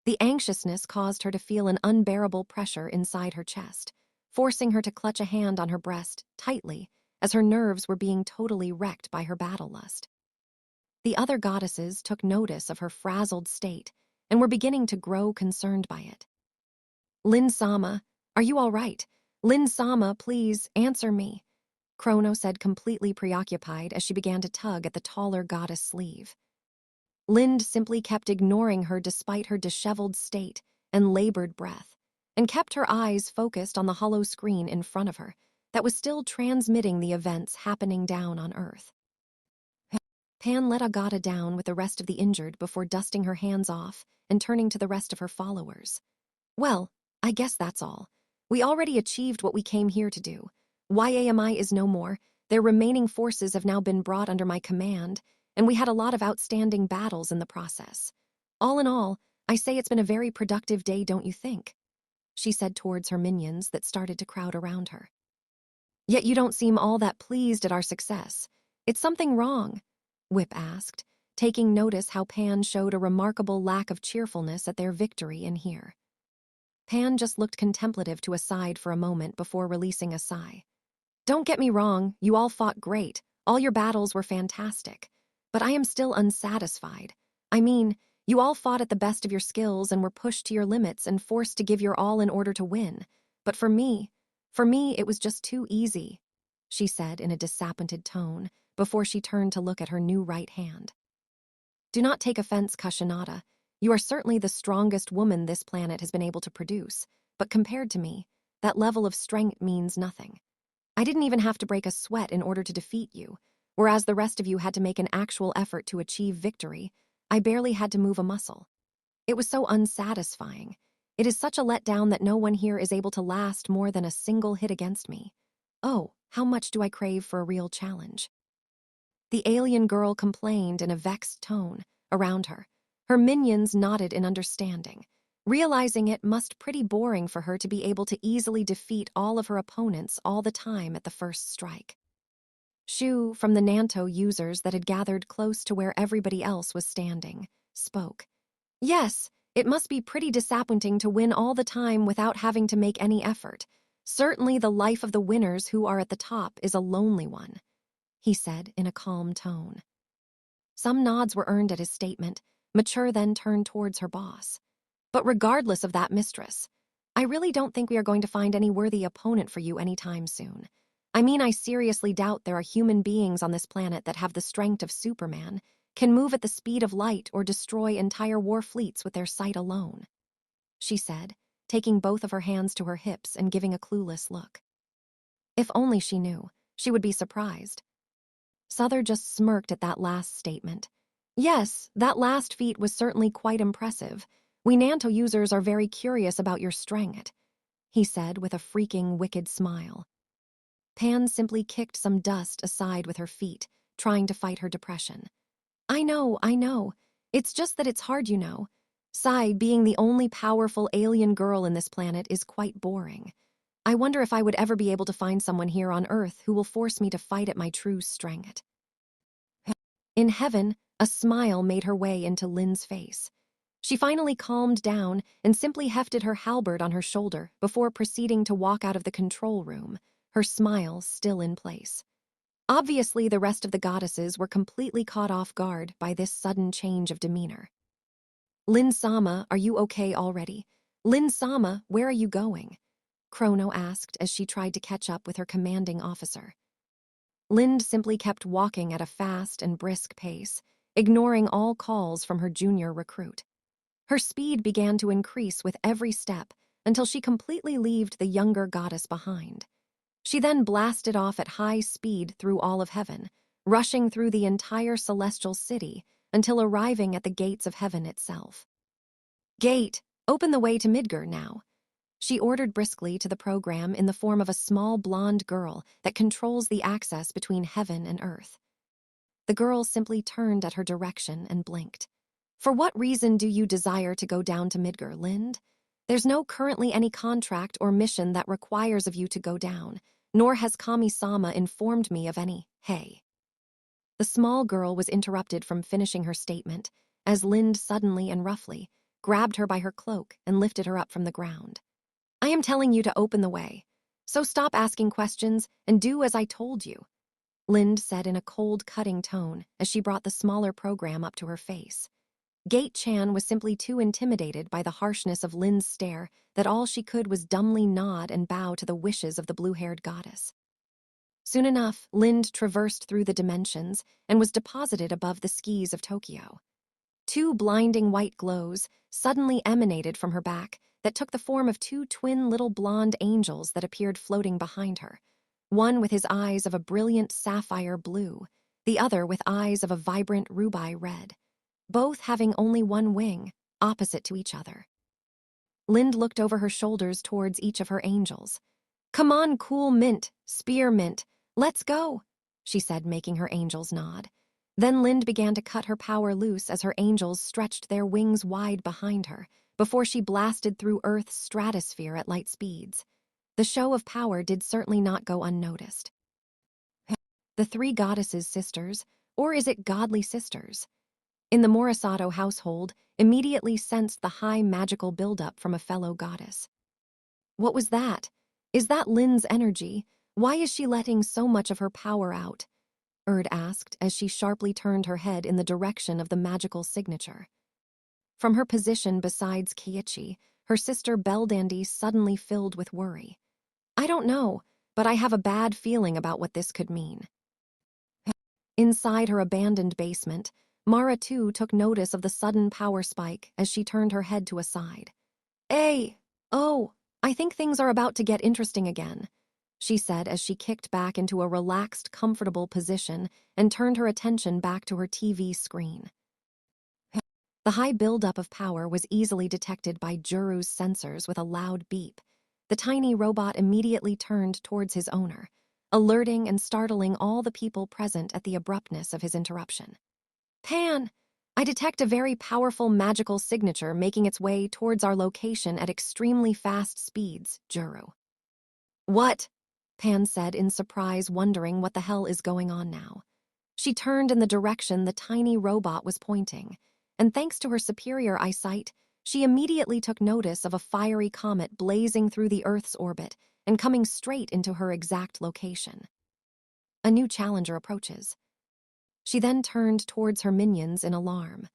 Speaker 1: The anxiousness caused her to feel an unbearable pressure inside her chest, forcing her to clutch a hand on her breast tightly as her nerves were being totally wrecked by her battle lust. The other goddesses took notice of her frazzled state and were beginning to grow concerned by it. Lin-sama, are you all right? Lin-sama, please answer me, Chrono said, completely preoccupied as she began to tug at the taller goddess' sleeve. Lind simply kept ignoring her despite her disheveled state and labored breath, and kept her eyes focused on the hollow screen in front of her that was still transmitting the events happening down on Earth. Pan let Agata down with the rest of the injured before dusting her hands off and turning to the rest of her followers. Well, I guess that's all. We already achieved what we came here to do. YAMI is no more. Their remaining forces have now been brought under my command, and we had a lot of outstanding battles in the process. All in all, I say it's been a very productive day, don't you think? She said towards her minions that started to crowd around her. Yet you don't seem all that pleased at our success. It's something wrong? Whip asked, taking notice how Pan showed a remarkable lack of cheerfulness at their victory in here. Pan just looked contemplative to a side for a moment before releasing a sigh. Don't get me wrong, you all fought great. All your battles were fantastic. But I am still unsatisfied. I mean, you all fought at the best of your skills and were pushed to your limits and forced to give your all in order to win. But for me, it was just too easy, she said in a disappointed tone before she turned to look at her new right hand. Do not take offense, Kashinada. You are certainly the strongest woman this planet has been able to produce, but compared to me, that level of strength means nothing. I didn't even have to break a sweat in order to defeat you, whereas the rest of you had to make an actual effort to achieve victory. I barely had to move a muscle. It was so unsatisfying. It is such a letdown that no one here is able to last more than a single hit against me. Oh, how much do I crave for a real challenge? The alien girl complained in a vexed tone around her. Her minions nodded in understanding, realizing it must pretty boring for her to be able to easily defeat all of her opponents all the time at the first strike. Shu, from the Nanto users that had gathered close to where everybody else was standing, spoke. Yes, it must be pretty disappointing to win all the time without having to make any effort. Certainly the life of the winners who are at the top is a lonely one, he said in a calm tone. Some nods were earned at his statement. Mature then turned towards her boss. But regardless of that, mistress, I really don't think we are going to find any worthy opponent for you anytime soon. I mean, I seriously doubt there are human beings on this planet that have the strength of Superman, can move at the speed of light or destroy entire war fleets with their sight alone, she said, taking both of her hands to her hips and giving a clueless look. If only she knew, she would be surprised. Souther just smirked at that last statement. Yes, that last feat was certainly quite impressive. We Nanto users are very curious about your strength, he said with a freaking wicked smile. Pan simply kicked some dust aside with her feet, trying to fight her depression. I know. It's just that it's hard, you know. Sai, being the only powerful alien girl in this planet, is quite boring. I wonder if I would ever be able to find someone here on Earth who will force me to fight at my true strength. In heaven, a smile made her way into Lin's face. She finally calmed down and simply hefted her halberd on her shoulder before proceeding to walk out of the control room, her smile still in place. Obviously, the rest of the goddesses were completely caught off guard by this sudden change of demeanor. Lin-sama, are you okay already? Lin-sama, where are you going? Chrono asked as she tried to catch up with her commanding officer. Lind simply kept walking at a fast and brisk pace, ignoring all calls from her junior recruit. Her speed began to increase with every step until she completely left the younger goddess behind. She then blasted off at high speed through all of heaven, rushing through the entire celestial city until arriving at the gates of heaven itself. Gate, open the way to Midgar now, she ordered briskly to the program in the form of a small blonde girl that controls the access between heaven and earth. The girl simply turned at her direction and blinked. For what reason do you desire to go down to Midgar, Lind? There's no currently any contract or mission that requires of you to go down, nor has Kami-sama informed me of any. Hey. The small girl was interrupted from finishing her statement as Lind suddenly and roughly grabbed her by her cloak and lifted her up from the ground. I am telling you to open the way, so stop asking questions and do as I told you. Lind said in a cold, cutting tone as she brought the smaller program up to her face. Gate Chan was simply too intimidated by the harshness of Lind's stare that all she could was dumbly nod and bow to the wishes of the blue-haired goddess. Soon enough, Lind traversed through the dimensions and was deposited above the skis of Tokyo. Two blinding white glows suddenly emanated from her back that took the form of two twin little blonde angels that appeared floating behind her, one with his eyes of a brilliant sapphire blue, the other with eyes of a vibrant ruby red, both having only one wing, opposite to each other. Lind looked over her shoulders towards each of her angels. "Come on, cool mint, spearmint, let's go," she said, making her angels nod. Then Lind began to cut her power loose as her angels stretched their wings wide behind her, before she blasted through Earth's stratosphere at light speeds. The show of power did certainly not go unnoticed. The three goddesses' sisters, or is it godly sisters, in the Morisato household immediately sensed the high magical buildup from a fellow goddess. What was that? Is that Lind's energy? Why is she letting so much of her power out? Erd asked as she sharply turned her head in the direction of the magical signature. From her position besides Kiichi, her sister Beldandy suddenly filled with worry. "I don't know, but I have a bad feeling about what this could mean." Inside her abandoned basement, Mara too took notice of the sudden power spike as she turned her head to a side. Oh, I think things are about to get interesting again," she said as she kicked back into a relaxed, comfortable position and turned her attention back to her TV screen. The high buildup of power was easily detected by Juru's sensors with a loud beep. The tiny robot immediately turned towards his owner, alerting and startling all the people present at the abruptness of his interruption. "Pan, I detect a very powerful magical signature making its way towards our location at extremely fast speeds, Juru." "What?" Pan said in surprise, wondering what the hell is going on now. She turned in the direction the tiny robot was pointing, and thanks to her superior eyesight, she immediately took notice of a fiery comet blazing through the Earth's orbit and coming straight into her exact location. A new challenger approaches. She then turned towards her minions in alarm.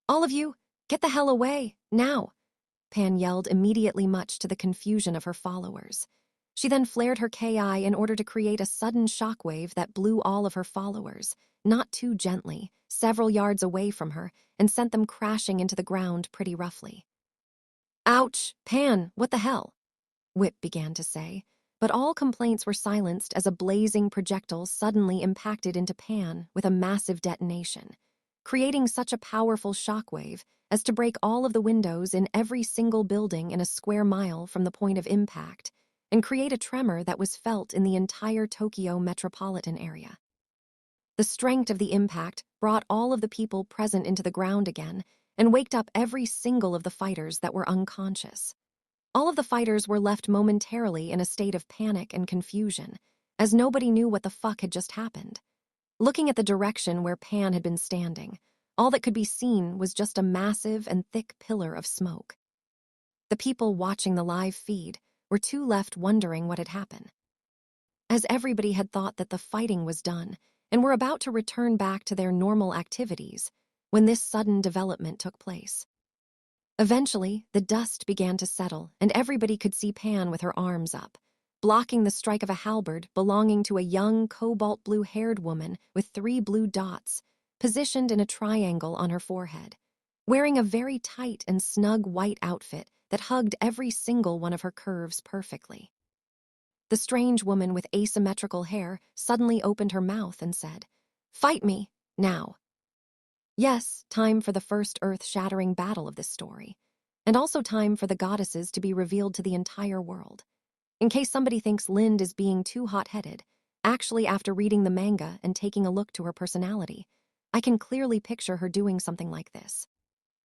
Speaker 1: "All of you, get the hell away, now!" Pan yelled immediately, much to the confusion of her followers. She then flared her Ki in order to create a sudden shockwave that blew all of her followers, not too gently, several yards away from her, and sent them crashing into the ground pretty roughly. "Ouch, Pan, what the hell?" Whip began to say, but all complaints were silenced as a blazing projectile suddenly impacted into Pan with a massive detonation, creating such a powerful shockwave as to break all of the windows in every single building in a square mile from the point of impact, and create a tremor that was felt in the entire Tokyo metropolitan area. The strength of the impact brought all of the people present into the ground again and waked up every single of the fighters that were unconscious. All of the fighters were left momentarily in a state of panic and confusion, as nobody knew what the fuck had just happened. Looking at the direction where Pan had been standing, all that could be seen was just a massive and thick pillar of smoke. The people watching the live feed were too left wondering what had happened, as everybody had thought that the fighting was done and were about to return back to their normal activities when this sudden development took place. Eventually, the dust began to settle, and everybody could see Pan with her arms up, blocking the strike of a halberd belonging to a young cobalt blue-haired woman with 3 blue dots, positioned in a triangle on her forehead, wearing a very tight and snug white outfit that hugged every single one of her curves perfectly. The strange woman with asymmetrical hair suddenly opened her mouth and said, "Fight me, now." Yes, time for the first earth-shattering battle of this story, and also time for the goddesses to be revealed to the entire world. In case somebody thinks Lind is being too hot-headed, actually after reading the manga and taking a look to her personality, I can clearly picture her doing something like this.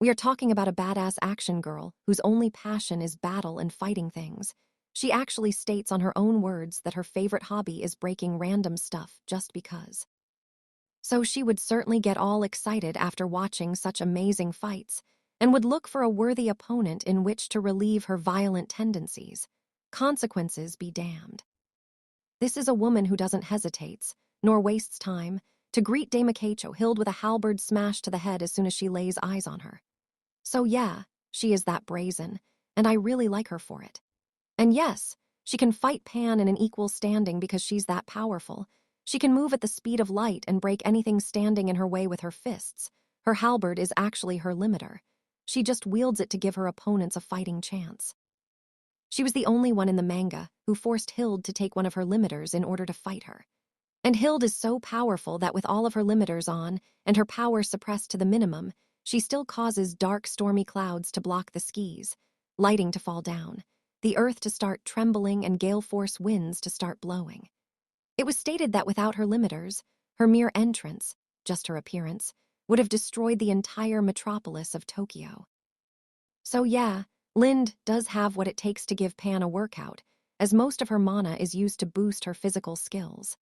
Speaker 1: We are talking about a badass action girl whose only passion is battle and fighting things. She actually states on her own words that her favorite hobby is breaking random stuff just because. So she would certainly get all excited after watching such amazing fights and would look for a worthy opponent in which to relieve her violent tendencies. Consequences be damned. This is a woman who doesn't hesitate, nor wastes time, to greet Dame Acacho Hild with a halberd smash to the head as soon as she lays eyes on her. So yeah, she is that brazen, and I really like her for it. And yes, she can fight Pan in an equal standing because she's that powerful. She can move at the speed of light and break anything standing in her way with her fists. Her halberd is actually her limiter. She just wields it to give her opponents a fighting chance. She was the only one in the manga who forced Hild to take one of her limiters in order to fight her. And Hild is so powerful that with all of her limiters on and her power suppressed to the minimum, she still causes dark, stormy clouds to block the skies, lighting to fall down, the earth to start trembling, and gale force winds to start blowing. It was stated that without her limiters, her mere entrance, just her appearance, would have destroyed the entire metropolis of Tokyo. So yeah, Lind does have what it takes to give Pan a workout, as most of her mana is used to boost her physical skills.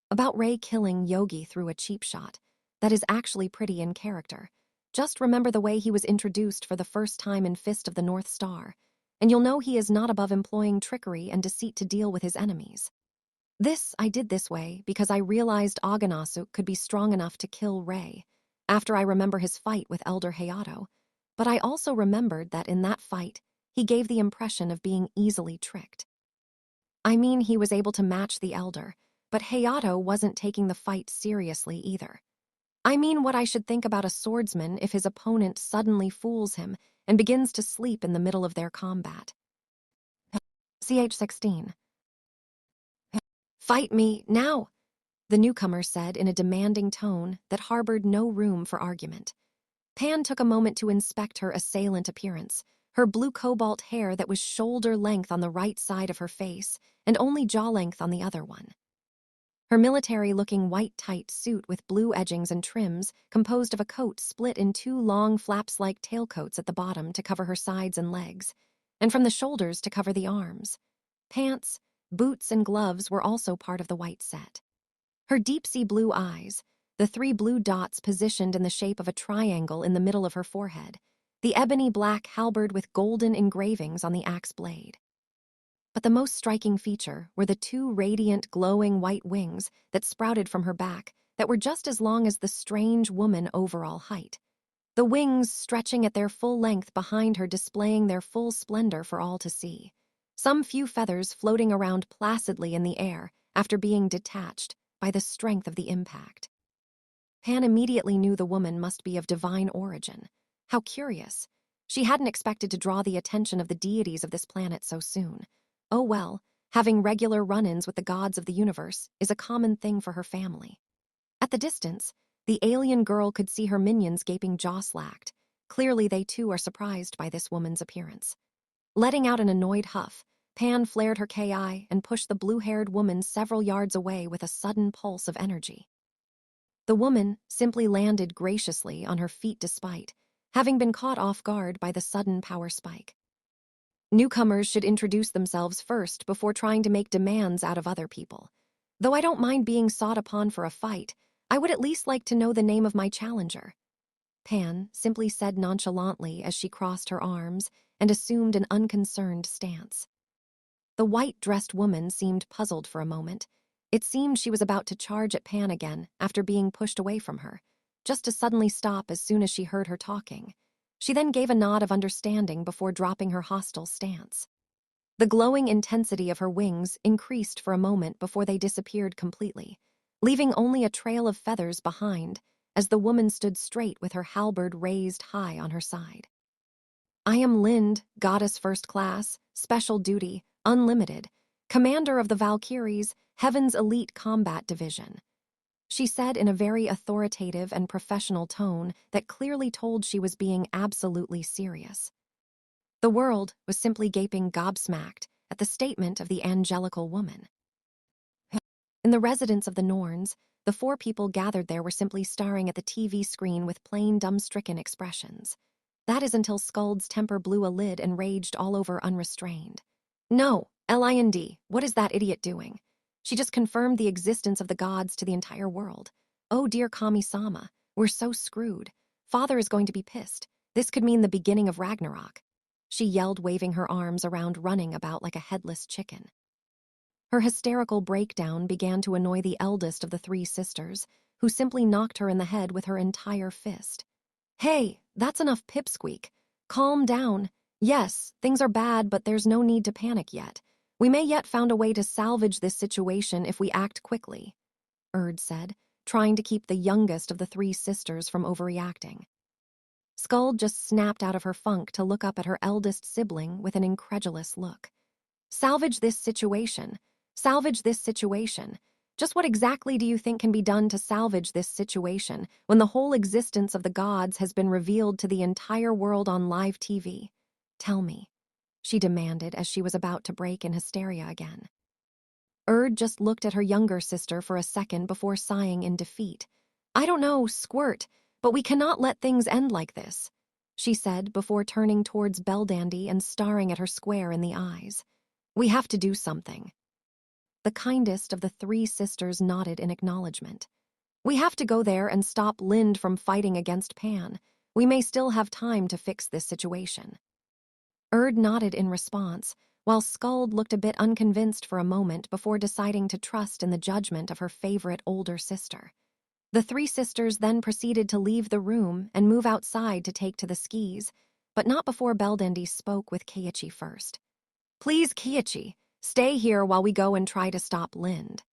Speaker 1: About Rei killing Yogi through a cheap shot, that is actually pretty in character. Just remember the way he was introduced for the first time in Fist of the North Star, and you'll know he is not above employing trickery and deceit to deal with his enemies. I did this way because I realized Aganasu could be strong enough to kill Rei, after I remember his fight with Elder Hayato, but I also remembered that in that fight, he gave the impression of being easily tricked. I mean, he was able to match the Elder, but Hayato wasn't taking the fight seriously either. I mean, what I should think about a swordsman if his opponent suddenly fools him and begins to sleep in the middle of their combat. CH16. Fight me, now, the newcomer said in a demanding tone that harbored no room for argument. Pan took a moment to inspect her assailant appearance, her blue cobalt hair that was shoulder length on the right side of her face and only jaw length on the other one. Her military-looking white tight suit with blue edgings and trims composed of a coat split in two long flaps-like tailcoats at the bottom to cover her sides and legs, and from the shoulders to cover the arms. Pants, boots, and gloves were also part of the white set. Her deep-sea blue eyes, the three blue dots positioned in the shape of a triangle in the middle of her forehead, the ebony black halberd with golden engravings on the axe blade. But the most striking feature were the two radiant, glowing white wings that sprouted from her back that were just as long as the strange woman overall height. The wings stretching at their full length behind her, displaying their full splendor for all to see. Some few feathers floating around placidly in the air after being detached by the strength of the impact. Pan immediately knew the woman must be of divine origin. How curious. She hadn't expected to draw the attention of the deities of this planet so soon. Oh well, having regular run-ins with the gods of the universe is a common thing for her family. At the distance, the alien girl could see her minions gaping jaw-slacked. Clearly they too are surprised by this woman's appearance. Letting out an annoyed huff, Pan flared her ki and pushed the blue-haired woman several yards away with a sudden pulse of energy. The woman simply landed graciously on her feet despite having been caught off guard by the sudden power spike. Newcomers should introduce themselves first before trying to make demands out of other people. Though I don't mind being sought upon for a fight, I would at least like to know the name of my challenger. Pan simply said nonchalantly as she crossed her arms and assumed an unconcerned stance. The white-dressed woman seemed puzzled for a moment. It seemed she was about to charge at Pan again after being pushed away from her, just to suddenly stop as soon as she heard her talking. She then gave a nod of understanding before dropping her hostile stance. The glowing intensity of her wings increased for a moment before they disappeared completely, leaving only a trail of feathers behind as the woman stood straight with her halberd raised high on her side. I am Lind, Goddess First Class, Special Duty, Unlimited, Commander of the Valkyries, Heaven's Elite Combat Division, she said in a very authoritative and professional tone that clearly told she was being absolutely serious. The world was simply gaping gobsmacked at the statement of the angelical woman. In the residence of the Norns, the four people gathered there were simply staring at the TV screen with plain dumb-stricken expressions. That is until Skuld's temper blew a lid and raged all over unrestrained. No, Lind, what is that idiot doing? She just confirmed the existence of the gods to the entire world. Oh dear Kami-sama, we're so screwed. Father is going to be pissed. This could mean the beginning of Ragnarok. She yelled, waving her arms around, running about like a headless chicken. Her hysterical breakdown began to annoy the eldest of the three sisters, who simply knocked her in the head with her entire fist. "Hey, that's enough pipsqueak. Calm down. Yes, things are bad, but there's no need to panic yet. We may yet find a way to salvage this situation if we act quickly," Erd said, trying to keep the youngest of the three sisters from overreacting. Skuld just snapped out of her funk to look up at her eldest sibling with an incredulous look. "Salvage this situation. Salvage this situation. Just what exactly do you think can be done to salvage this situation when the whole existence of the gods has been revealed to the entire world on live TV? Tell me," she demanded as she was about to break in hysteria again. Erd just looked at her younger sister for a second before sighing in defeat. "I don't know, Squirt, but we cannot let things end like this," she said before turning towards Belldandy and staring at her square in the eyes. "We have to do something." The kindest of the three sisters nodded in acknowledgement. "We have to go there and stop Lind from fighting against Pan. We may still have time to fix this situation." Erd nodded in response, while Skuld looked a bit unconvinced for a moment before deciding to trust in the judgment of her favorite older sister. The three sisters then proceeded to leave the room and move outside to take to the skis, but not before Belldandy spoke with Keiichi first. "Please, Keiichi, stay here while we go and try to stop Lind."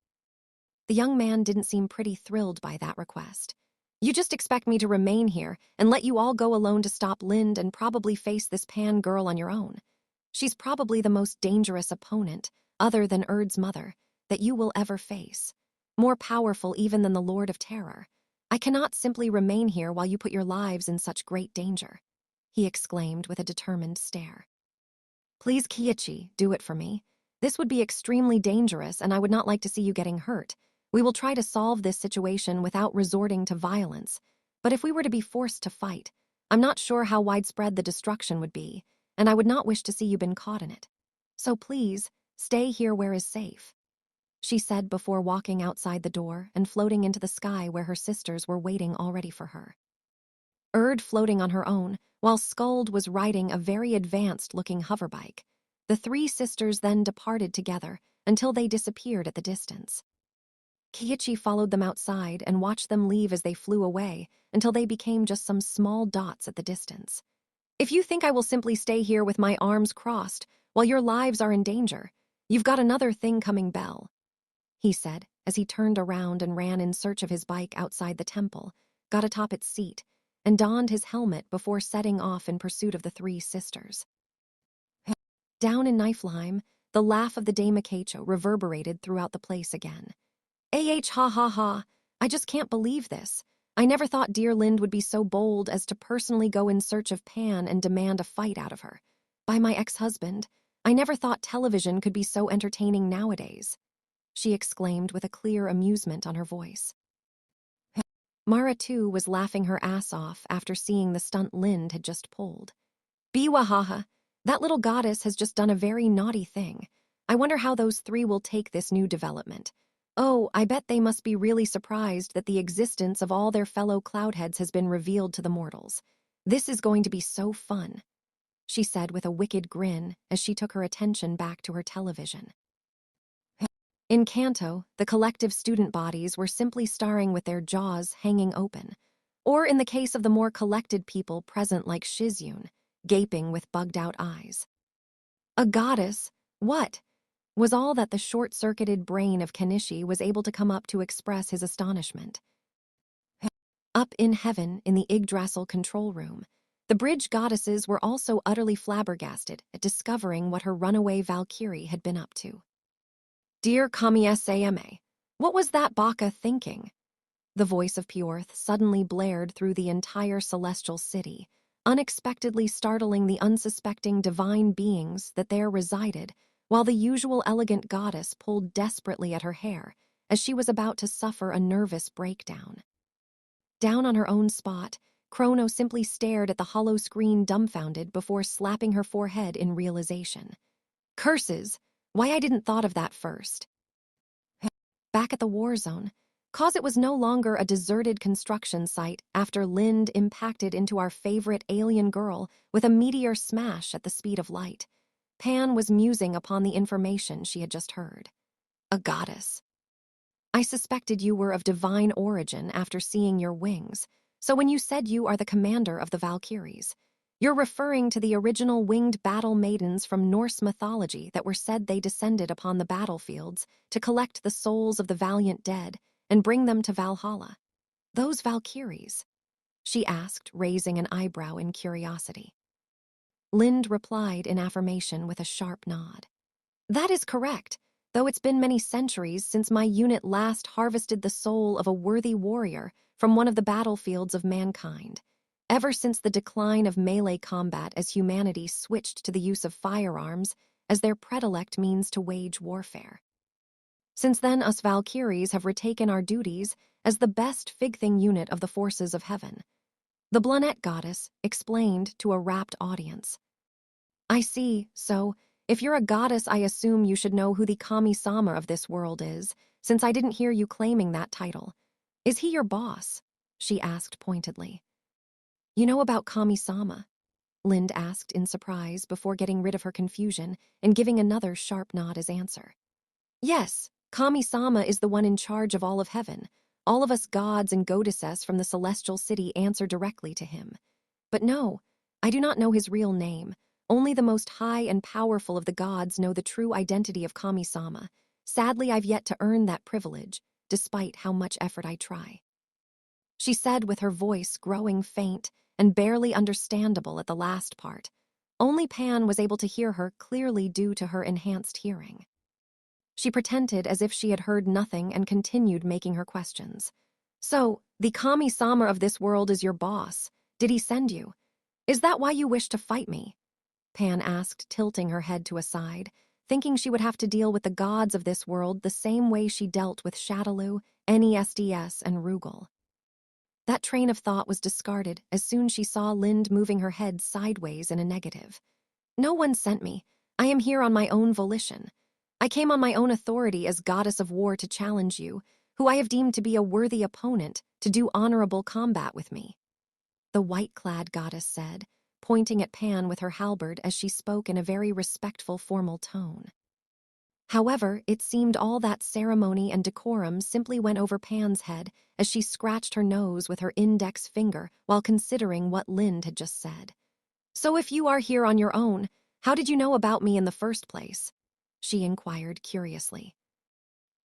Speaker 1: The young man didn't seem pretty thrilled by that request. "You just expect me to remain here and let you all go alone to stop Lind and probably face this Pan girl on your own? She's probably the most dangerous opponent, other than Erd's mother, that you will ever face. More powerful even than the Lord of Terror. I cannot simply remain here while you put your lives in such great danger," he exclaimed with a determined stare. "Please, Keiichi, do it for me. This would be extremely dangerous and I would not like to see you getting hurt. We will try to solve this situation without resorting to violence. But if we were to be forced to fight, I'm not sure how widespread the destruction would be, and I would not wish to see you been caught in it. So please, stay here where is safe," she said before walking outside the door and floating into the sky where her sisters were waiting already for her. Erd floating on her own, while Skuld was riding a very advanced-looking hoverbike. The three sisters then departed together until they disappeared at the distance. Keiichi followed them outside and watched them leave as they flew away until they became just some small dots at the distance. "If you think I will simply stay here with my arms crossed while your lives are in danger, you've got another thing coming, Belle," he said as he turned around and ran in search of his bike outside the temple, got atop its seat, and donned his helmet before setting off in pursuit of the three sisters. Down in Niflheim, the laugh of the Dame Acacia reverberated throughout the place again. Ha ha ha, I just can't believe this. I never thought dear Lind would be so bold as to personally go in search of Pan and demand a fight out of her. By my ex-husband, I never thought television could be so entertaining nowadays," she exclaimed with a clear amusement on her voice. Mara, too, was laughing her ass off after seeing the stunt Lind had just pulled. "Biwahaha, that little goddess has just done a very naughty thing. I wonder how those three will take this new development. Oh, I bet they must be really surprised that the existence of all their fellow Cloudheads has been revealed to the mortals. This is going to be so fun," she said with a wicked grin as she took her attention back to her television. In Kanto, the collective student bodies were simply staring with their jaws hanging open, or in the case of the more collected people present like Shizyun, gaping with bugged-out eyes. A goddess? What? Was all that the short-circuited brain of Kenichi was able to come up to express his astonishment. Up in heaven, in the Yggdrasil control room, the bridge goddesses were also utterly flabbergasted at discovering what her runaway Valkyrie had been up to. "Dear Kami-sama, what was that Baka thinking?" The voice of Pyorth suddenly blared through the entire celestial city, unexpectedly startling the unsuspecting divine beings that there resided, while the usual elegant goddess pulled desperately at her hair as she was about to suffer a nervous breakdown. Down on her own spot, Chrono simply stared at the hollow screen dumbfounded before slapping her forehead in realization. Curses! Why I didn't thought of that first. Back at the war zone, cause it was no longer a deserted construction site after Lind impacted into our favorite alien girl with a meteor smash at the speed of light. Pan was musing upon the information she had just heard. A goddess. I suspected you were of divine origin after seeing your wings, so when you said you are the commander of the Valkyries, you're referring to the original winged battle maidens from Norse mythology that were said they descended upon the battlefields to collect the souls of the valiant dead and bring them to Valhalla. Those Valkyries? She asked, raising an eyebrow in curiosity. Lind replied in affirmation with a sharp nod. That is correct, though it's been many centuries since my unit last harvested the soul of a worthy warrior from one of the battlefields of mankind. Ever since the decline of melee combat as humanity switched to the use of firearms as their predilect means to wage warfare. Since then, us Valkyries have retaken our duties as the best Figthing unit of the forces of heaven. The Blunette goddess explained to a rapt audience. I see, so if you're a goddess, I assume you should know who the Kami-sama of this world is, since I didn't hear you claiming that title. Is he your boss? She asked pointedly. You know about Kami-sama? Lind asked in surprise before getting rid of her confusion and giving another sharp nod as answer. Yes, Kami-sama is the one in charge of all of heaven. All of us gods and goddesses from the celestial city answer directly to him. But no, I do not know his real name. Only the most high and powerful of the gods know the true identity of Kami-sama. Sadly, I've yet to earn that privilege, despite how much effort I try. She said with her voice growing faint and barely understandable at the last part. Only Pan was able to hear her clearly due to her enhanced hearing. She pretended as if she had heard nothing and continued making her questions. So, the Kami-sama of this world is your boss. Did he send you? Is that why you wish to fight me? Pan asked, tilting her head to a side, thinking she would have to deal with the gods of this world the same way she dealt with Shadaloo, Nesds, and Rugal. That train of thought was discarded as soon she saw Lind moving her head sideways in a negative. No one sent me. I am here on my own volition. I came on my own authority as goddess of war to challenge you, who I have deemed to be a worthy opponent, to do honorable combat with me. The white-clad goddess said, pointing at Pan with her halberd as she spoke in a very respectful, formal tone. However, it seemed all that ceremony and decorum simply went over Pan's head as she scratched her nose with her index finger while considering what Lind had just said. So if you are here on your own, how did you know about me in the first place? She inquired curiously.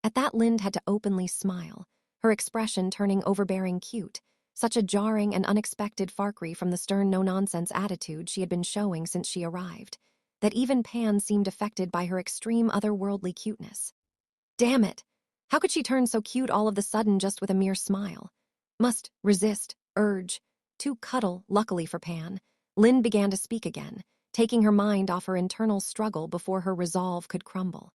Speaker 1: At that, Lind had to openly smile, her expression turning overbearing cute, such a jarring and unexpected farcry from the stern no-nonsense attitude she had been showing since she arrived, that even Pan seemed affected by her extreme otherworldly cuteness. Damn it! How could she turn so cute all of the sudden just with a mere smile? Must resist, urge, to cuddle, luckily for Pan. Lind began to speak again, taking her mind off her internal struggle before her resolve could crumble.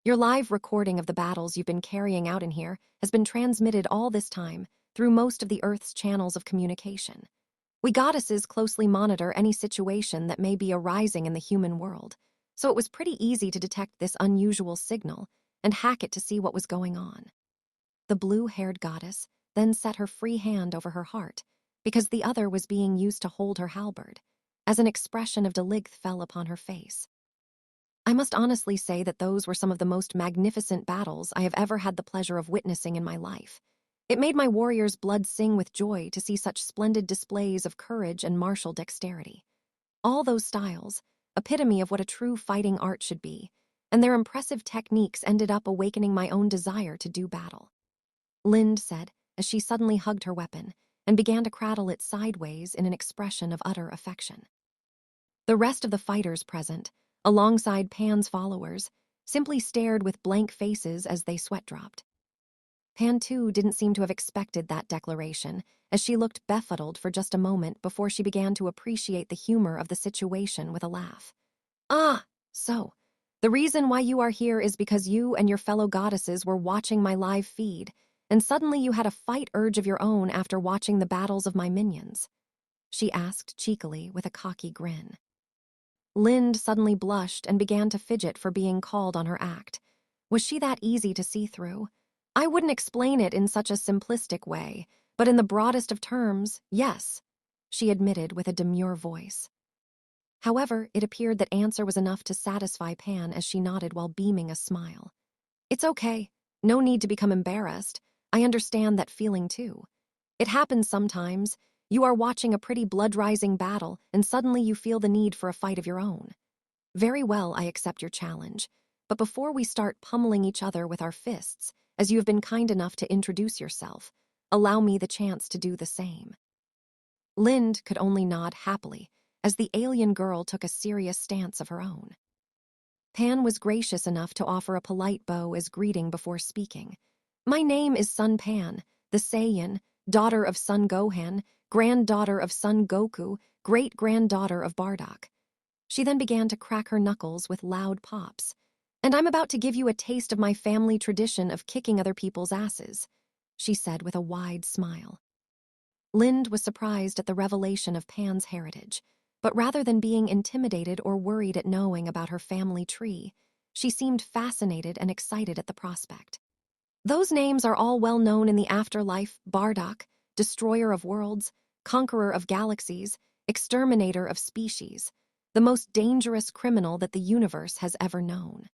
Speaker 1: Your live recording of the battles you've been carrying out in here has been transmitted all this time through most of the Earth's channels of communication. We goddesses closely monitor any situation that may be arising in the human world, so it was pretty easy to detect this unusual signal and hack it to see what was going on. The blue-haired goddess then set her free hand over her heart, because the other was being used to hold her halberd, as an expression of deligth fell upon her face. I must honestly say that those were some of the most magnificent battles I have ever had the pleasure of witnessing in my life. It made my warriors' blood sing with joy to see such splendid displays of courage and martial dexterity. All those styles, epitome of what a true fighting art should be, and their impressive techniques ended up awakening my own desire to do battle. Lind said, as she suddenly hugged her weapon and began to cradle it sideways in an expression of utter affection. The rest of the fighters present, alongside Pan's followers, simply stared with blank faces as they sweat-dropped. Pan, too, didn't seem to have expected that declaration, as she looked befuddled for just a moment before she began to appreciate the humor of the situation with a laugh. Ah, so, the reason why you are here is because you and your fellow goddesses were watching my live feed, and suddenly you had a fight urge of your own after watching the battles of my minions, she asked cheekily with a cocky grin. Lind suddenly blushed and began to fidget for being called on her act. Was she that easy to see through? I wouldn't explain it in such a simplistic way, but in the broadest of terms, yes, she admitted with a demure voice. However, it appeared that answer was enough to satisfy Pan as she nodded while beaming a smile. It's okay. No need to become embarrassed. I understand that feeling too. It happens sometimes. You are watching a pretty blood-rising battle, and suddenly you feel the need for a fight of your own. Very well, I accept your challenge. But before we start pummeling each other with our fists, as you have been kind enough to introduce yourself, allow me the chance to do the same. Lind could only nod happily, as the alien girl took a serious stance of her own. Pan was gracious enough to offer a polite bow as greeting before speaking. My name is Sun Pan, the Saiyan, daughter of Sun Gohan, granddaughter of Sun Goku, great-granddaughter of Bardock. She then began to crack her knuckles with loud pops. And I'm about to give you a taste of my family tradition of kicking other people's asses, she said with a wide smile. Lind was surprised at the revelation of Pan's heritage, but rather than being intimidated or worried at knowing about her family tree, she seemed fascinated and excited at the prospect. Those names are all well known in the afterlife: Bardock, destroyer of worlds, conqueror of galaxies, exterminator of species, the most dangerous criminal that the universe has ever known.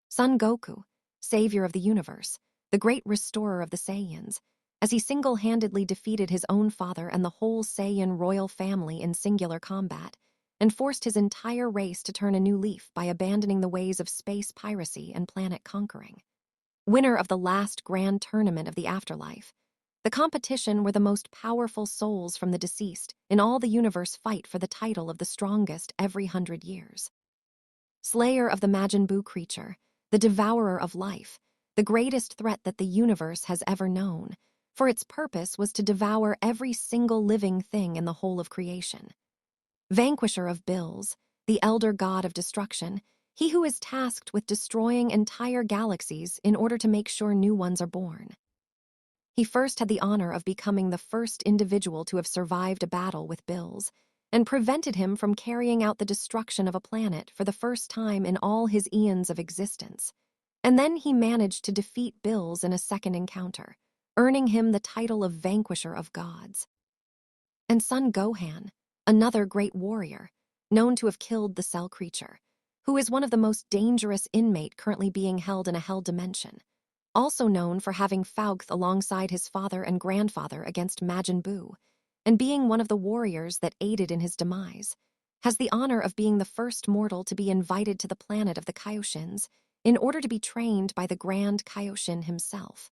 Speaker 1: Son Goku, savior of the universe, the great restorer of the Saiyans, as he single-handedly defeated his own father and the whole Saiyan royal family in singular combat, and forced his entire race to turn a new leaf by abandoning the ways of space piracy and planet conquering. Winner of the last grand tournament of the afterlife, the competition where the most powerful souls from the deceased in all the universe fight for the title of the strongest every 100 years. Slayer of the Majin Buu creature, the devourer of life, the greatest threat that the universe has ever known, for its purpose was to devour every single living thing in the whole of creation. Vanquisher of Bills, the elder god of destruction, he who is tasked with destroying entire galaxies in order to make sure new ones are born. He first had the honor of becoming the first individual to have survived a battle with Bills, and prevented him from carrying out the destruction of a planet for the first time in all his eons of existence. And then he managed to defeat Bills in a second encounter, earning him the title of Vanquisher of Gods. And Son Gohan, another great warrior, known to have killed the Cell creature, who is one of the most dangerous inmate currently being held in a hell dimension, also known for having fought alongside his father and grandfather against Majin Buu, and being one of the warriors that aided in his demise, has the honor of being the first mortal to be invited to the planet of the Kaioshins in order to be trained by the Grand Kaioshin himself.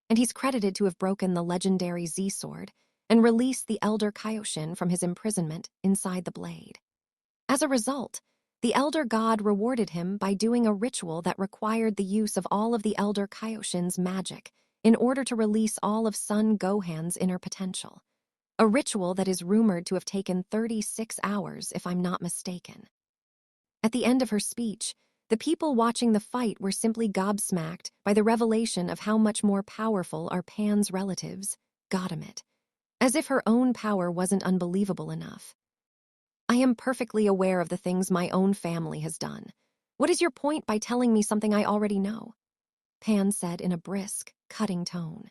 Speaker 1: And he's credited to have broken the legendary Z-Sword and released the Elder Kaioshin from his imprisonment inside the blade. As a result, the Elder God rewarded him by doing a ritual that required the use of all of the Elder Kaioshin's magic in order to release all of Son Gohan's inner potential. A ritual that is rumored to have taken 36 hours, if I'm not mistaken. At the end of her speech, the people watching the fight were simply gobsmacked by the revelation of how much more powerful are Pan's relatives, Godamit, as if her own power wasn't unbelievable enough. I am perfectly aware of the things my own family has done. What is your point by telling me something I already know? Pan said in a brisk, cutting tone.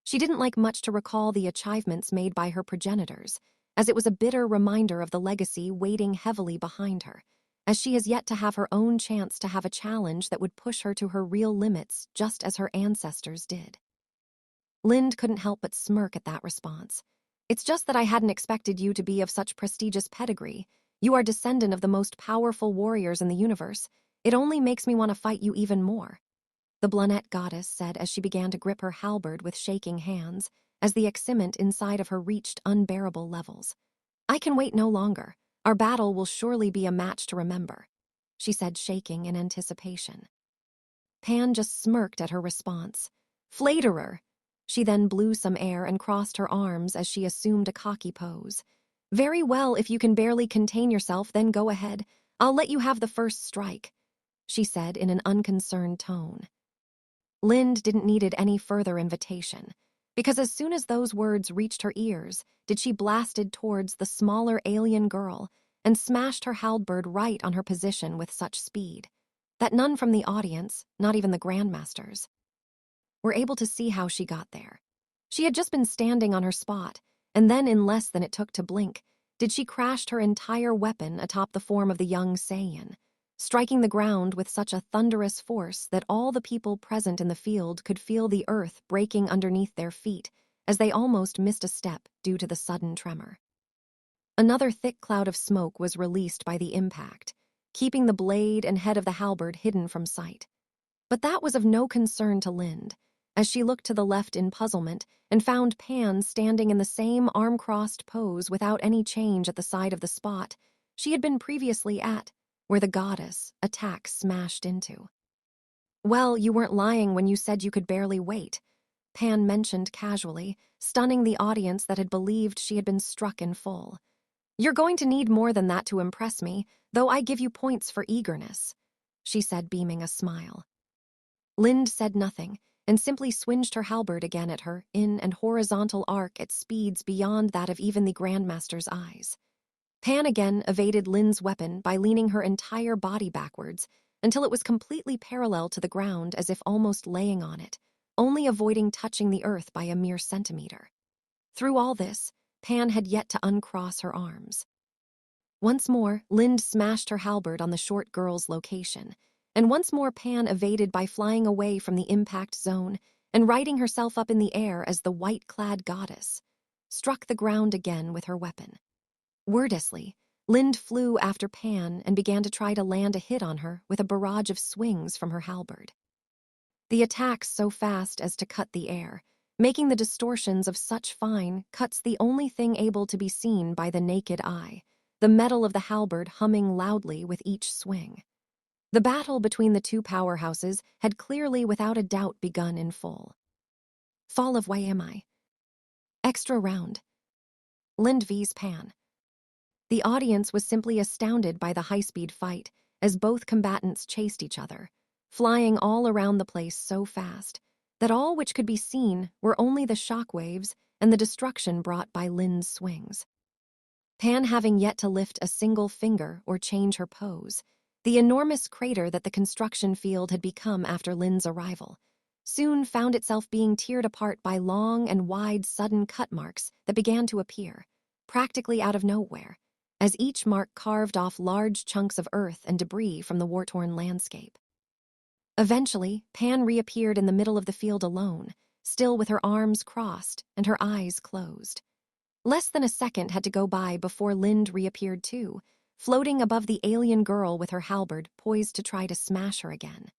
Speaker 1: She didn't like much to recall the achievements made by her progenitors, as it was a bitter reminder of the legacy waiting heavily behind her, as she has yet to have her own chance to have a challenge that would push her to her real limits just as her ancestors did. Lind couldn't help but smirk at that response. It's just that I hadn't expected you to be of such prestigious pedigree. You are descendant of the most powerful warriors in the universe. It only makes me want to fight you even more, the Blunette goddess said as she began to grip her halberd with shaking hands, as the excitement inside of her reached unbearable levels. I can wait no longer. Our battle will surely be a match to remember, she said, shaking in anticipation. Pan just smirked at her response. Flatterer! She then blew some air and crossed her arms as she assumed a cocky pose. Very well, if you can barely contain yourself, then go ahead. I'll let you have the first strike, she said in an unconcerned tone. Lind didn't need any further invitation, because as soon as those words reached her ears, did she blasted towards the smaller alien girl and smashed her halberd right on her position with such speed that none from the audience, not even the grandmasters, were able to see how she got there. She had just been standing on her spot, and then in less than it took to blink, did she crashed her entire weapon atop the form of the young Saiyan, striking the ground with such a thunderous force that all the people present in the field could feel the earth breaking underneath their feet as they almost missed a step due to the sudden tremor. Another thick cloud of smoke was released by the impact, keeping the blade and head of the halberd hidden from sight. But that was of no concern to Lind, as she looked to the left in puzzlement and found Pan standing in the same arm-crossed pose without any change at the side of the spot she had been previously at, where the goddess attack smashed into. "Well, you weren't lying when you said you could barely wait," Pan mentioned casually, stunning the audience that had believed she had been struck in full. "You're going to need more than that to impress me, though I give you points for eagerness," she said, beaming a smile. Lind said nothing, and simply swinged her halberd again at her in an horizontal arc at speeds beyond that of even the Grandmaster's eyes. Pan again evaded Lind's weapon by leaning her entire body backwards until it was completely parallel to the ground, as if almost laying on it, only avoiding touching the earth by a mere centimeter. Through all this, Pan had yet to uncross her arms. Once more, Lind smashed her halberd on the short girl's location, and once more Pan evaded by flying away from the impact zone and righting herself up in the air as the white-clad goddess struck the ground again with her weapon. Wordlessly, Lind flew after Pan and began to try to land a hit on her with a barrage of swings from her halberd. The attacks so fast as to cut the air, making the distortions of such fine cuts the only thing able to be seen by the naked eye, the metal of the halberd humming loudly with each swing. The battle between the two powerhouses had clearly without a doubt begun in full. Fall of Wayami. Extra round. Lind vs Pan. The audience was simply astounded by the high-speed fight as both combatants chased each other, flying all around the place so fast that all which could be seen were only the shockwaves and the destruction brought by Lind's swings. Pan having yet to lift a single finger or change her pose, the enormous crater that the construction field had become after Lind's arrival soon found itself being teared apart by long and wide sudden cut marks that began to appear, practically out of nowhere, as each mark carved off large chunks of earth and debris from the war-torn landscape. Eventually, Pan reappeared in the middle of the field alone, still with her arms crossed and her eyes closed. Less than a second had to go by before Lind reappeared too, floating above the alien girl with her halberd poised to try to smash her again.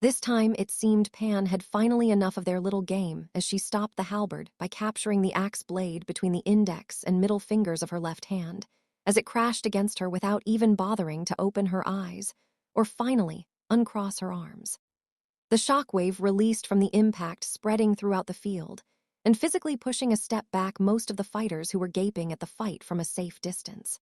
Speaker 1: This time it seemed Pan had finally enough of their little game as she stopped the halberd by capturing the axe blade between the index and middle fingers of her left hand, as it crashed against her without even bothering to open her eyes, or finally uncross her arms. The shockwave released from the impact spreading throughout the field, and physically pushing a step back most of the fighters who were gaping at the fight from a safe distance.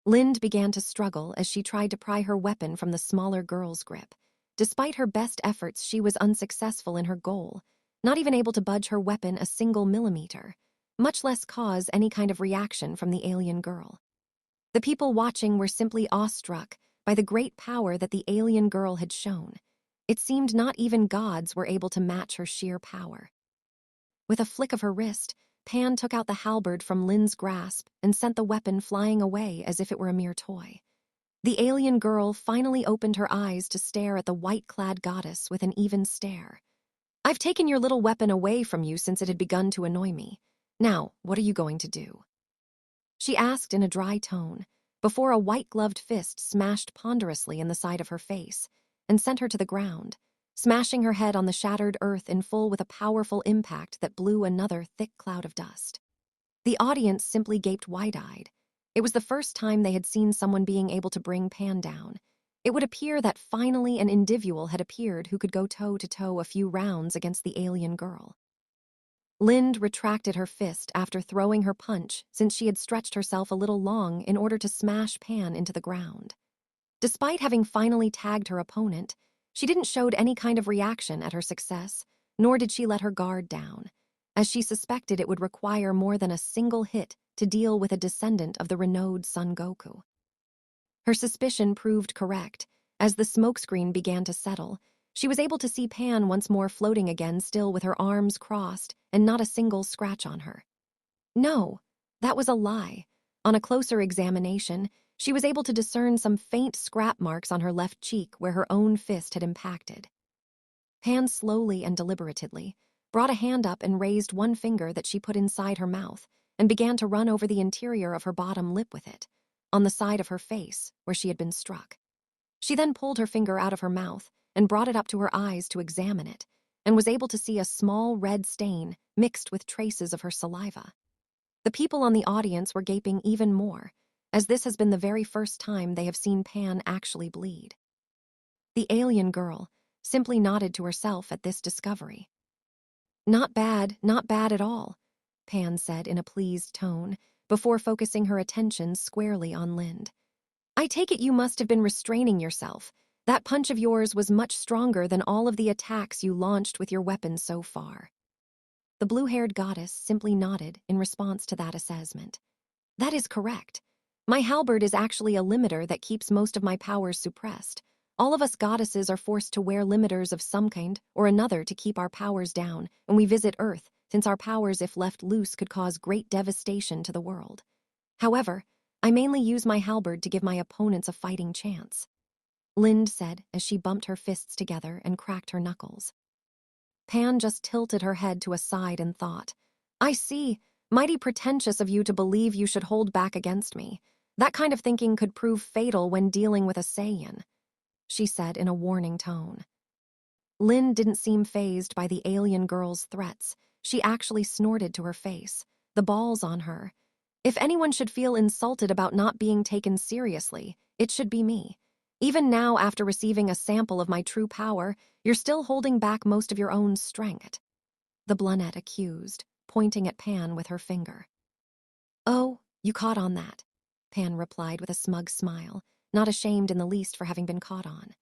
Speaker 1: Lind began to struggle as she tried to pry her weapon from the smaller girl's grip. Despite her best efforts, she was unsuccessful in her goal, not even able to budge her weapon a single millimeter, much less cause any kind of reaction from the alien girl. The people watching were simply awestruck by the great power that the alien girl had shown. It seemed not even gods were able to match her sheer power. With a flick of her wrist, Pan took out the halberd from Lind's grasp and sent the weapon flying away as if it were a mere toy. The alien girl finally opened her eyes to stare at the white-clad goddess with an even stare. "I've taken your little weapon away from you since it had begun to annoy me. Now, what are you going to do?" she asked in a dry tone, before a white-gloved fist smashed ponderously in the side of her face and sent her to the ground, smashing her head on the shattered earth in full with a powerful impact that blew another thick cloud of dust. The audience simply gaped wide-eyed. It was the first time they had seen someone being able to bring Pan down. It would appear that finally an individual had appeared who could go toe-to-toe a few rounds against the alien girl. Lind retracted her fist after throwing her punch since she had stretched herself a little long in order to smash Pan into the ground. Despite having finally tagged her opponent, she didn't show any kind of reaction at her success, nor did she let her guard down, as she suspected it would require more than a single hit to deal with a descendant of the renowned Son Goku. Her suspicion proved correct. As the smokescreen began to settle, she was able to see Pan once more floating again, still with her arms crossed and not a single scratch on her. No, that was a lie. On a closer examination, she was able to discern some faint scrap marks on her left cheek where her own fist had impacted. Pan slowly and deliberately brought a hand up and raised one finger that she put inside her mouth and began to run over the interior of her bottom lip with it, on the side of her face where she had been struck. She then pulled her finger out of her mouth and brought it up to her eyes to examine it, and was able to see a small red stain mixed with traces of her saliva. The people on the audience were gaping even more, as this has been the very first time they have seen Pan actually bleed. The alien girl simply nodded to herself at this discovery. Not bad at all," Pan said in a pleased tone, before focusing her attention squarely on Lind. "I take it you must have been restraining yourself. That punch of yours was much stronger than all of the attacks you launched with your weapon so far." The blue-haired goddess simply nodded in response to that assessment. "That is correct. My halberd is actually a limiter that keeps most of my powers suppressed. All of us goddesses are forced to wear limiters of some kind or another to keep our powers down when we visit Earth, since our powers, if left loose, could cause great devastation to the world. However, I mainly use my halberd to give my opponents a fighting chance," Lind said as she bumped her fists together and cracked her knuckles. Pan just tilted her head to a side and thought, "I see. Mighty pretentious of you to believe you should hold back against me. That kind of thinking could prove fatal when dealing with a Saiyan," she said in a warning tone. Lynn didn't seem fazed by the alien girl's threats. She actually snorted to her face. The balls on her. "If anyone should feel insulted about not being taken seriously, it should be me. Even now, after receiving a sample of my true power, you're still holding back most of your own strength," the Blunette accused, pointing at Pan with her finger. "Oh, you caught on that," Pan replied with a smug smile, not ashamed in the least for having been caught on.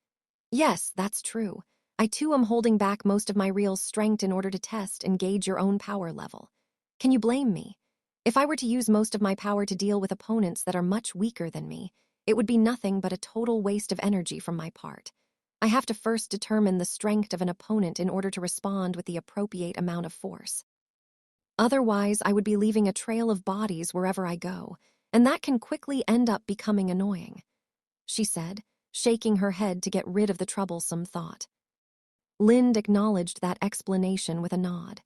Speaker 1: "Yes, that's true. I too am holding back most of my real strength in order to test and gauge your own power level. Can you blame me? If I were to use most of my power to deal with opponents that are much weaker than me, it would be nothing but a total waste of energy from my part. I have to first determine the strength of an opponent in order to respond with the appropriate amount of force. Otherwise, I would be leaving a trail of bodies wherever I go, and that can quickly end up becoming annoying," she said, shaking her head to get rid of the troublesome thought. Lind acknowledged that explanation with a nod.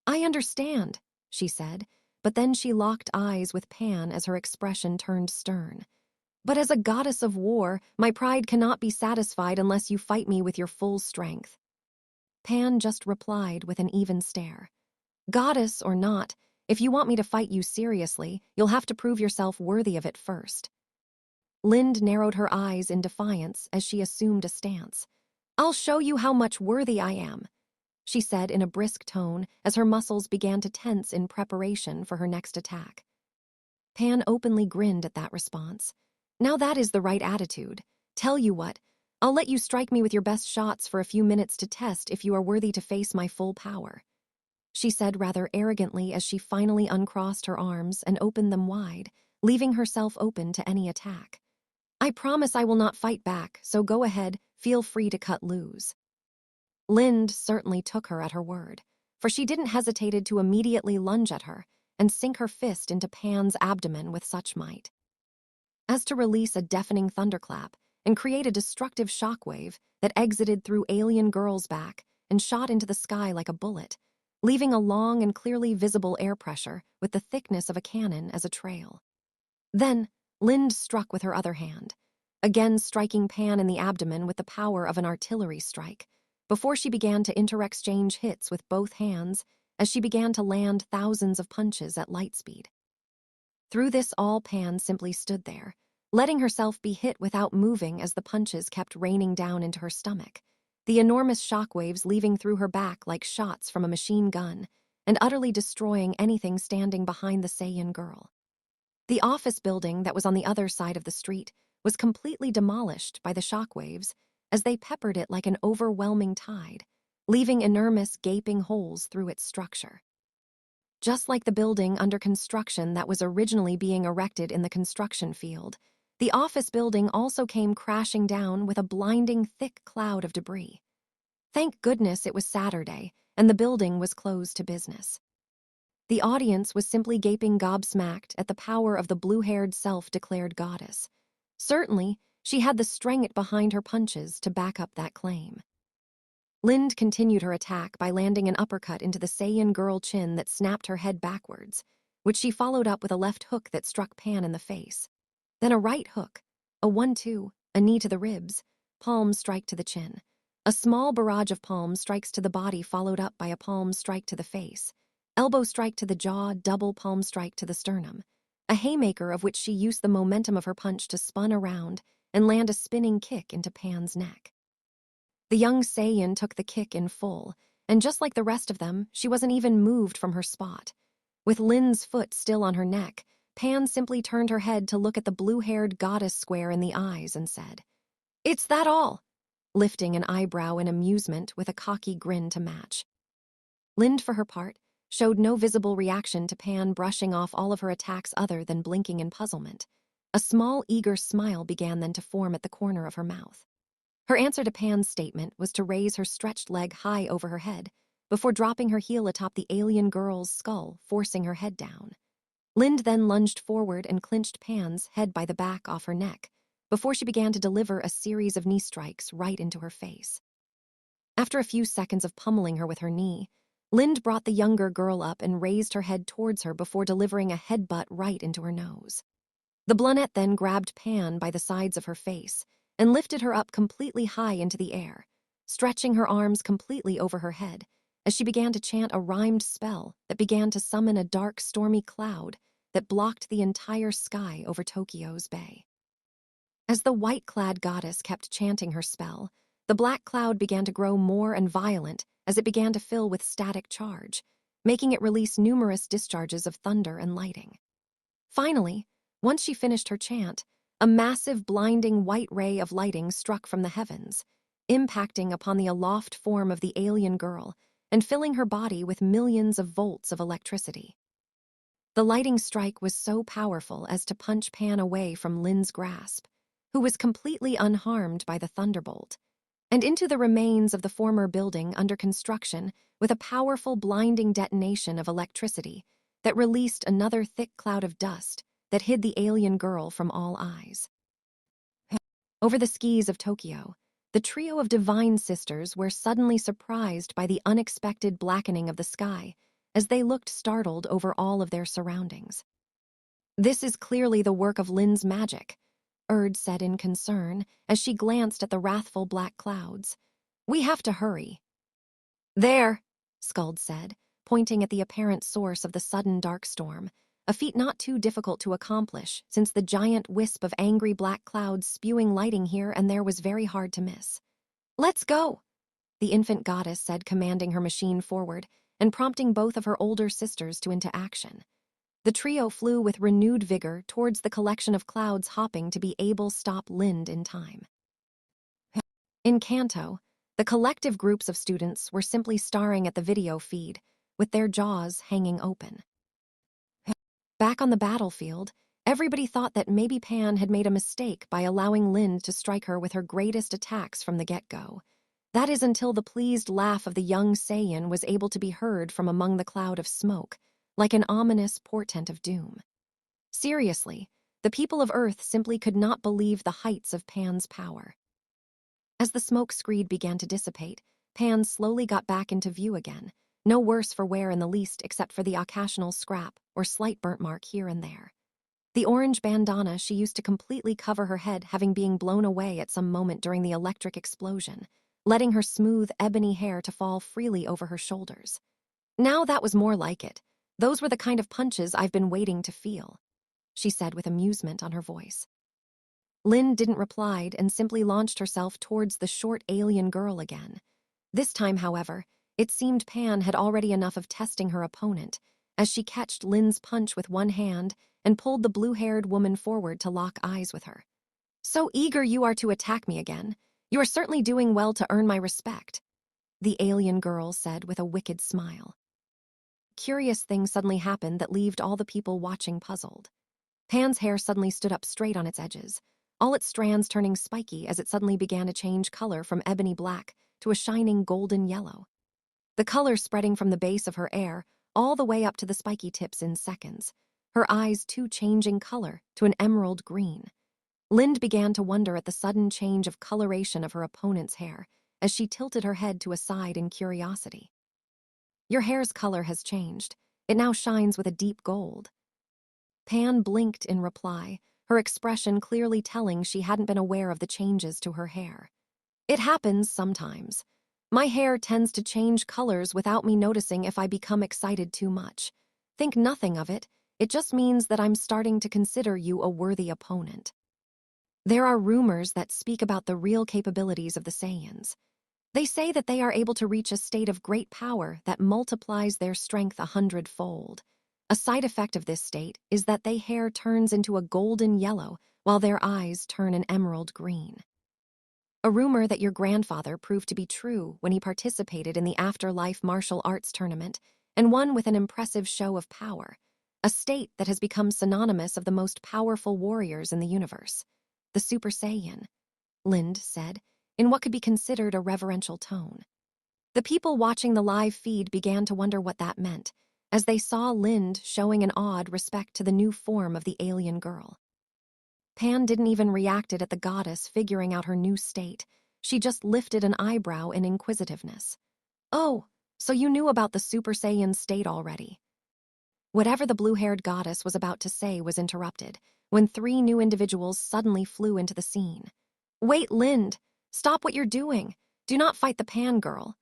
Speaker 1: "I understand," she said, but then she locked eyes with Pan as her expression turned stern. "But as a goddess of war, my pride cannot be satisfied unless you fight me with your full strength." Pan just replied with an even stare. "Goddess or not, if you want me to fight you seriously, you'll have to prove yourself worthy of it first." Lind narrowed her eyes in defiance as she assumed a stance. "I'll show you how much worthy I am," she said in a brisk tone as her muscles began to tense in preparation for her next attack. Pan openly grinned at that response. "Now that is the right attitude. Tell you what, I'll let you strike me with your best shots for a few minutes to test if you are worthy to face my full power," she said rather arrogantly as she finally uncrossed her arms and opened them wide, leaving herself open to any attack. "I promise I will not fight back, so go ahead, feel free to cut loose." Lind certainly took her at her word, for she didn't hesitate to immediately lunge at her and sink her fist into Pan's abdomen with such might as to release a deafening thunderclap and create a destructive shockwave that exited through alien girl's back and shot into the sky like a bullet, leaving a long and clearly visible air pressure with the thickness of a cannon as a trail. Then, Lind struck with her other hand, again striking Pan in the abdomen with the power of an artillery strike, before she began to interexchange hits with both hands as she began to land thousands of punches at light speed. Through this all, Pan simply stood there, letting herself be hit without moving as the punches kept raining down into her stomach, the enormous shockwaves leaving through her back like shots from a machine gun and utterly destroying anything standing behind the Saiyan girl. The office building that was on the other side of the street was completely demolished by the shockwaves as they peppered it like an overwhelming tide, leaving enormous gaping holes through its structure. Just like the building under construction that was originally being erected in the construction field, the office building also came crashing down with a blinding thick cloud of debris. Thank goodness it was Saturday and the building was closed to business. The audience was simply gaping gobsmacked at the power of the blue-haired self-declared goddess. Certainly, she had the strength behind her punches to back up that claim. Lind continued her attack by landing an uppercut into the Saiyan girl chin that snapped her head backwards, which she followed up with a left hook that struck Pan in the face. Then a right hook, a 1-2, a knee to the ribs, palm strike to the chin. A small barrage of palm strikes to the body followed up by a palm strike to the face, elbow strike to the jaw, double palm strike to the sternum. A haymaker of which she used the momentum of her punch to spun around and land a spinning kick into Pan's neck. The young Saiyan took the kick in full, and just like the rest of them, she wasn't even moved from her spot. With Lin's foot still on her neck, Pan simply turned her head to look at the blue-haired goddess square in the eyes and said, "It's that all?" lifting an eyebrow in amusement with a cocky grin to match. Lind, for her part, showed no visible reaction to Pan brushing off all of her attacks other than blinking in puzzlement. A small, eager smile began then to form at the corner of her mouth. Her answer to Pan's statement was to raise her stretched leg high over her head before dropping her heel atop the alien girl's skull, forcing her head down. Lind then lunged forward and clinched Pan's head by the back off her neck before she began to deliver a series of knee strikes right into her face. After a few seconds of pummeling her with her knee, Lind brought the younger girl up and raised her head towards her before delivering a headbutt right into her nose. The blunette then grabbed Pan by the sides of her face and lifted her up completely high into the air, stretching her arms completely over her head as she began to chant a rhymed spell that began to summon a dark, stormy cloud that blocked the entire sky over Tokyo's bay. As the white-clad goddess kept chanting her spell, the black cloud began to grow more and violent as it began to fill with static charge, making it release numerous discharges of thunder and lightning. Finally, once she finished her chant, a massive, blinding white ray of lighting struck from the heavens, impacting upon the aloft form of the alien girl and filling her body with millions of volts of electricity. The lighting strike was so powerful as to punch Pan away from Lin's grasp, who was completely unharmed by the thunderbolt, and into the remains of the former building under construction with a powerful, blinding detonation of electricity that released another thick cloud of dust that hid the alien girl from all eyes. Over the skis of Tokyo, the trio of divine sisters were suddenly surprised by the unexpected blackening of the sky as they looked startled over all of their surroundings. "This is clearly the work of Lin's magic," Erd said in concern as she glanced at the wrathful black clouds. "We have to hurry." "There," Skuld said, pointing at the apparent source of the sudden dark storm, a feat not too difficult to accomplish since the giant wisp of angry black clouds spewing lighting here and there was very hard to miss. "Let's go," the infant goddess said, commanding her machine forward and prompting both of her older sisters to into action. The trio flew with renewed vigor towards the collection of clouds, hoping to be able to stop Lind in time. In Kanto, the collective groups of students were simply staring at the video feed, with their jaws hanging open. Back on the battlefield, everybody thought that maybe Pan had made a mistake by allowing Lind to strike her with her greatest attacks from the get-go. That is until the pleased laugh of the young Saiyan was able to be heard from among the cloud of smoke, like an ominous portent of doom. Seriously, the people of Earth simply could not believe the heights of Pan's power. As the smoke screed began to dissipate, Pan slowly got back into view again, no worse for wear in the least except for the occasional scrap or slight burnt mark here and there. The orange bandana she used to completely cover her head having been blown away at some moment during the electric explosion, letting her smooth ebony hair to fall freely over her shoulders. "Now that was more like it. Those were the kind of punches I've been waiting to feel," she said with amusement on her voice. Lynn didn't reply and simply launched herself towards the short alien girl again. This time, however, it seemed Pan had already enough of testing her opponent, as she catched Lynn's punch with one hand and pulled the blue-haired woman forward to lock eyes with her. "So eager you are to attack me again. You are certainly doing well to earn my respect," the alien girl said with a wicked smile. Curious things suddenly happened that left all the people watching puzzled. Pan's hair suddenly stood up straight on its edges, all its strands turning spiky as it suddenly began to change color from ebony black to a shining golden yellow. The color spreading from the base of her hair all the way up to the spiky tips in seconds, her eyes too changing color to an emerald green. Lind began to wonder at the sudden change of coloration of her opponent's hair as she tilted her head to a side in curiosity. Your hair's color has changed. It now shines with a deep gold. Pan blinked in reply, her expression clearly telling she hadn't been aware of the changes to her hair. It happens sometimes. My hair tends to change colors without me noticing if I become excited too much. Think nothing of it. It just means that I'm starting to consider you a worthy opponent. There are rumors that speak about the real capabilities of the Saiyans. They say that they are able to reach a state of great power that multiplies their strength 100-fold. A side effect of this state is that their hair turns into a golden yellow while their eyes turn an emerald green. A rumor that your grandfather proved to be true when he participated in the afterlife martial arts tournament and won with an impressive show of power, a state that has become synonymous of the most powerful warriors in the universe. The Super Saiyan, Lind said, in what could be considered a reverential tone. The people watching the live feed began to wonder what that meant, as they saw Lind showing an awed respect to the new form of the alien girl. Pan didn't even react at the goddess figuring out her new state. She just lifted an eyebrow in inquisitiveness. Oh, so you knew about the Super Saiyan state already. Whatever the blue-haired goddess was about to say was interrupted, when 3 new individuals suddenly flew into the scene. Wait, Lind! Stop what you're doing! Do not fight the Pan girl!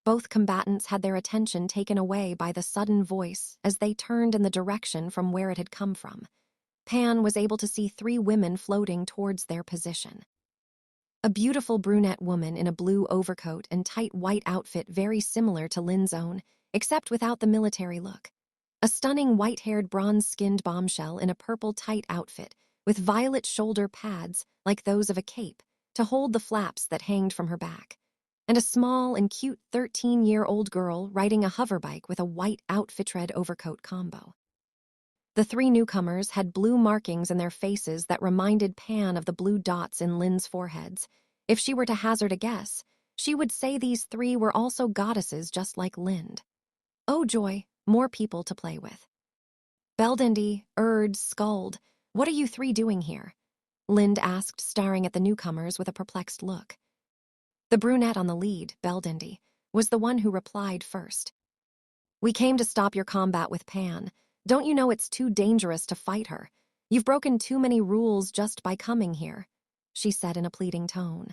Speaker 1: Both combatants had their attention taken away by the sudden voice as they turned in the direction from where it had come from. Pan was able to see 3 women floating towards their position. A beautiful brunette woman in a blue overcoat and tight white outfit very similar to Lind's own, except without the military look. A stunning white-haired bronze-skinned bombshell in a purple tight outfit with violet shoulder pads like those of a cape to hold the flaps that hanged from her back. And a small and cute 13-year-old girl riding a hoverbike with a white outfitted overcoat combo. The 3 newcomers had blue markings in their faces that reminded Pan of the blue dots in Lind's foreheads. If she were to hazard a guess, she would say these 3 were also goddesses just like Lind. Oh joy, more people to play with. Beldendi, Erd, Skuld, what are you 3 doing here? Lind asked, staring at the newcomers with a perplexed look. The brunette on the lead, Beldendi, was the one who replied first. We came to stop your combat with Pan. Don't you know it's too dangerous to fight her? You've broken too many rules just by coming here, she said in a pleading tone.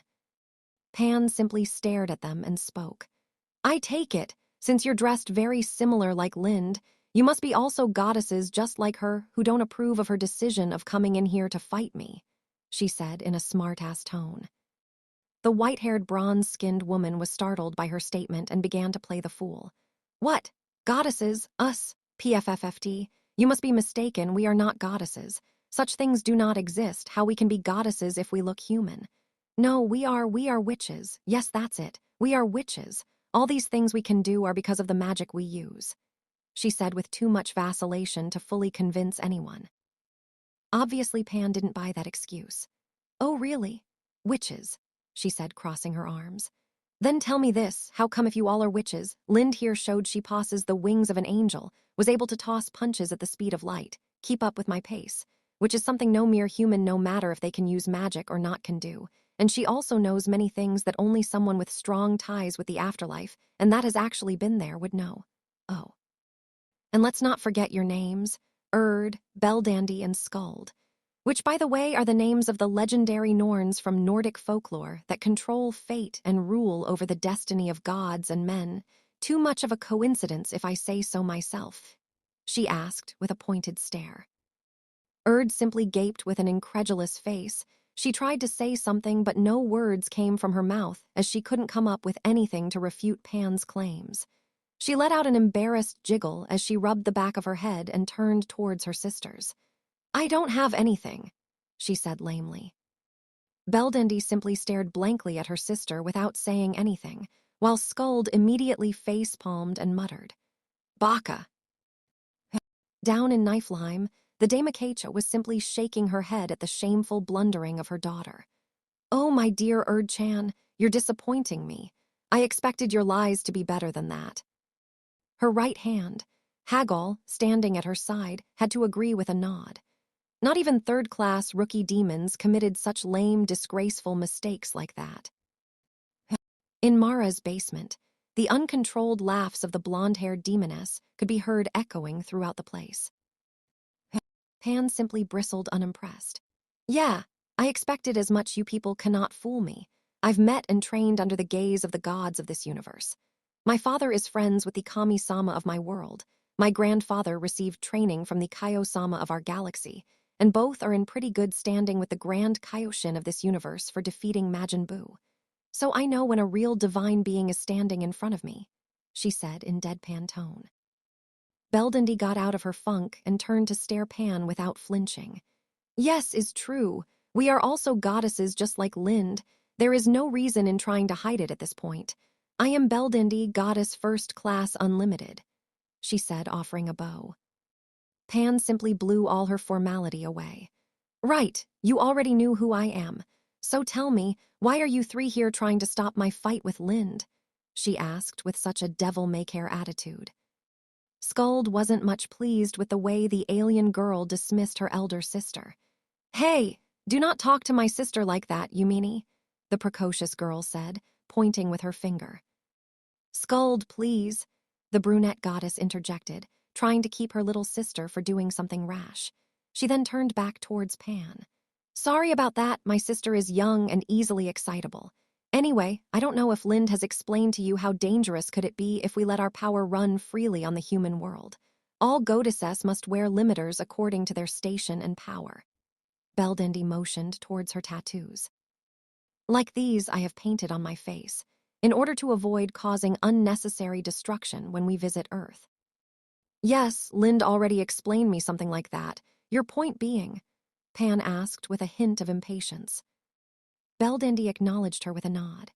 Speaker 1: Pan simply stared at them and spoke. I take it, since you're dressed very similar like Lind, you must be also goddesses just like her who don't approve of her decision of coming in here to fight me, she said in a smart-ass tone. The white-haired bronze-skinned woman was startled by her statement and began to play the fool. What? Goddesses? Us? PFFFD? You must be mistaken, we are not goddesses. Such things do not exist. How we can be goddesses if we look human? No, we are witches. Yes, that's it. We are witches. All these things we can do are because of the magic we use, she said with too much vacillation to fully convince anyone. Obviously, Pan didn't buy that excuse. Oh, really? Witches, she said, crossing her arms. Then tell me this, how come if you all are witches, Lind here showed she possesses the wings of an angel, was able to toss punches at the speed of light, keep up with my pace, which is something no mere human, no matter if they can use magic or not, can do. And she also knows many things that only someone with strong ties with the afterlife, and that has actually been there, would know. Oh. And let's not forget your names, Erd, Beldandy, and Skuld, which, by the way, are the names of the legendary Norns from Nordic folklore that control fate and rule over the destiny of gods and men. Too much of a coincidence if I say so myself, she asked with a pointed stare. Erd simply gaped with an incredulous face. She tried to say something, but no words came from her mouth as she couldn't come up with anything to refute Pan's claims. She let out an embarrassed jiggle as she rubbed the back of her head and turned towards her sisters. I don't have anything, she said lamely. Beldandy simply stared blankly at her sister without saying anything, while Skuld immediately face-palmed and muttered, Baka. Down in Niflheim, the Damakecha was simply shaking her head at the shameful blundering of her daughter. Oh, my dear Erd-chan, you're disappointing me. I expected your lies to be better than that. Her right hand, Hagal, standing at her side, had to agree with a nod. Not even third-class rookie demons committed such lame, disgraceful mistakes like that. In Mara's basement, the uncontrolled laughs of the blonde-haired demoness could be heard echoing throughout the place. Pan simply bristled unimpressed. Yeah, I expected as much. You people cannot fool me. I've met and trained under the gaze of the gods of this universe. My father is friends with the Kami-sama of my world. My grandfather received training from the Kaio-sama of our galaxy, and both are in pretty good standing with the Grand Kaioshin of this universe for defeating Majin Buu. So I know when a real divine being is standing in front of me, she said in deadpan tone. Beldandi got out of her funk and turned to stare Pan without flinching. Yes, is true. We are also goddesses just like Lind. There is no reason in trying to hide it at this point. I am Beldandi, goddess first class unlimited, she said, offering a bow. Pan simply blew all her formality away. Right, you already knew who I am. So tell me, why are you three here trying to stop my fight with Lind? She asked with such a devil-may-care attitude. Skuld wasn't much pleased with the way the alien girl dismissed her elder sister. Hey, do not talk to my sister like that, Yumini, the precocious girl said, pointing with her finger. Skuld, please, the brunette goddess interjected, trying to keep her little sister from doing something rash. She then turned back towards Pan. Sorry about that, my sister is young and easily excitable. Anyway, I don't know if Lind has explained to you how dangerous could it be if we let our power run freely on the human world. All goddesses must wear limiters according to their station and power. Beldandi motioned towards her tattoos. Like these I have painted on my face, in order to avoid causing unnecessary destruction when we visit Earth. Yes, Lind already explained me something like that. Your point being, Pan asked with a hint of impatience. Beldandi acknowledged her with a nod.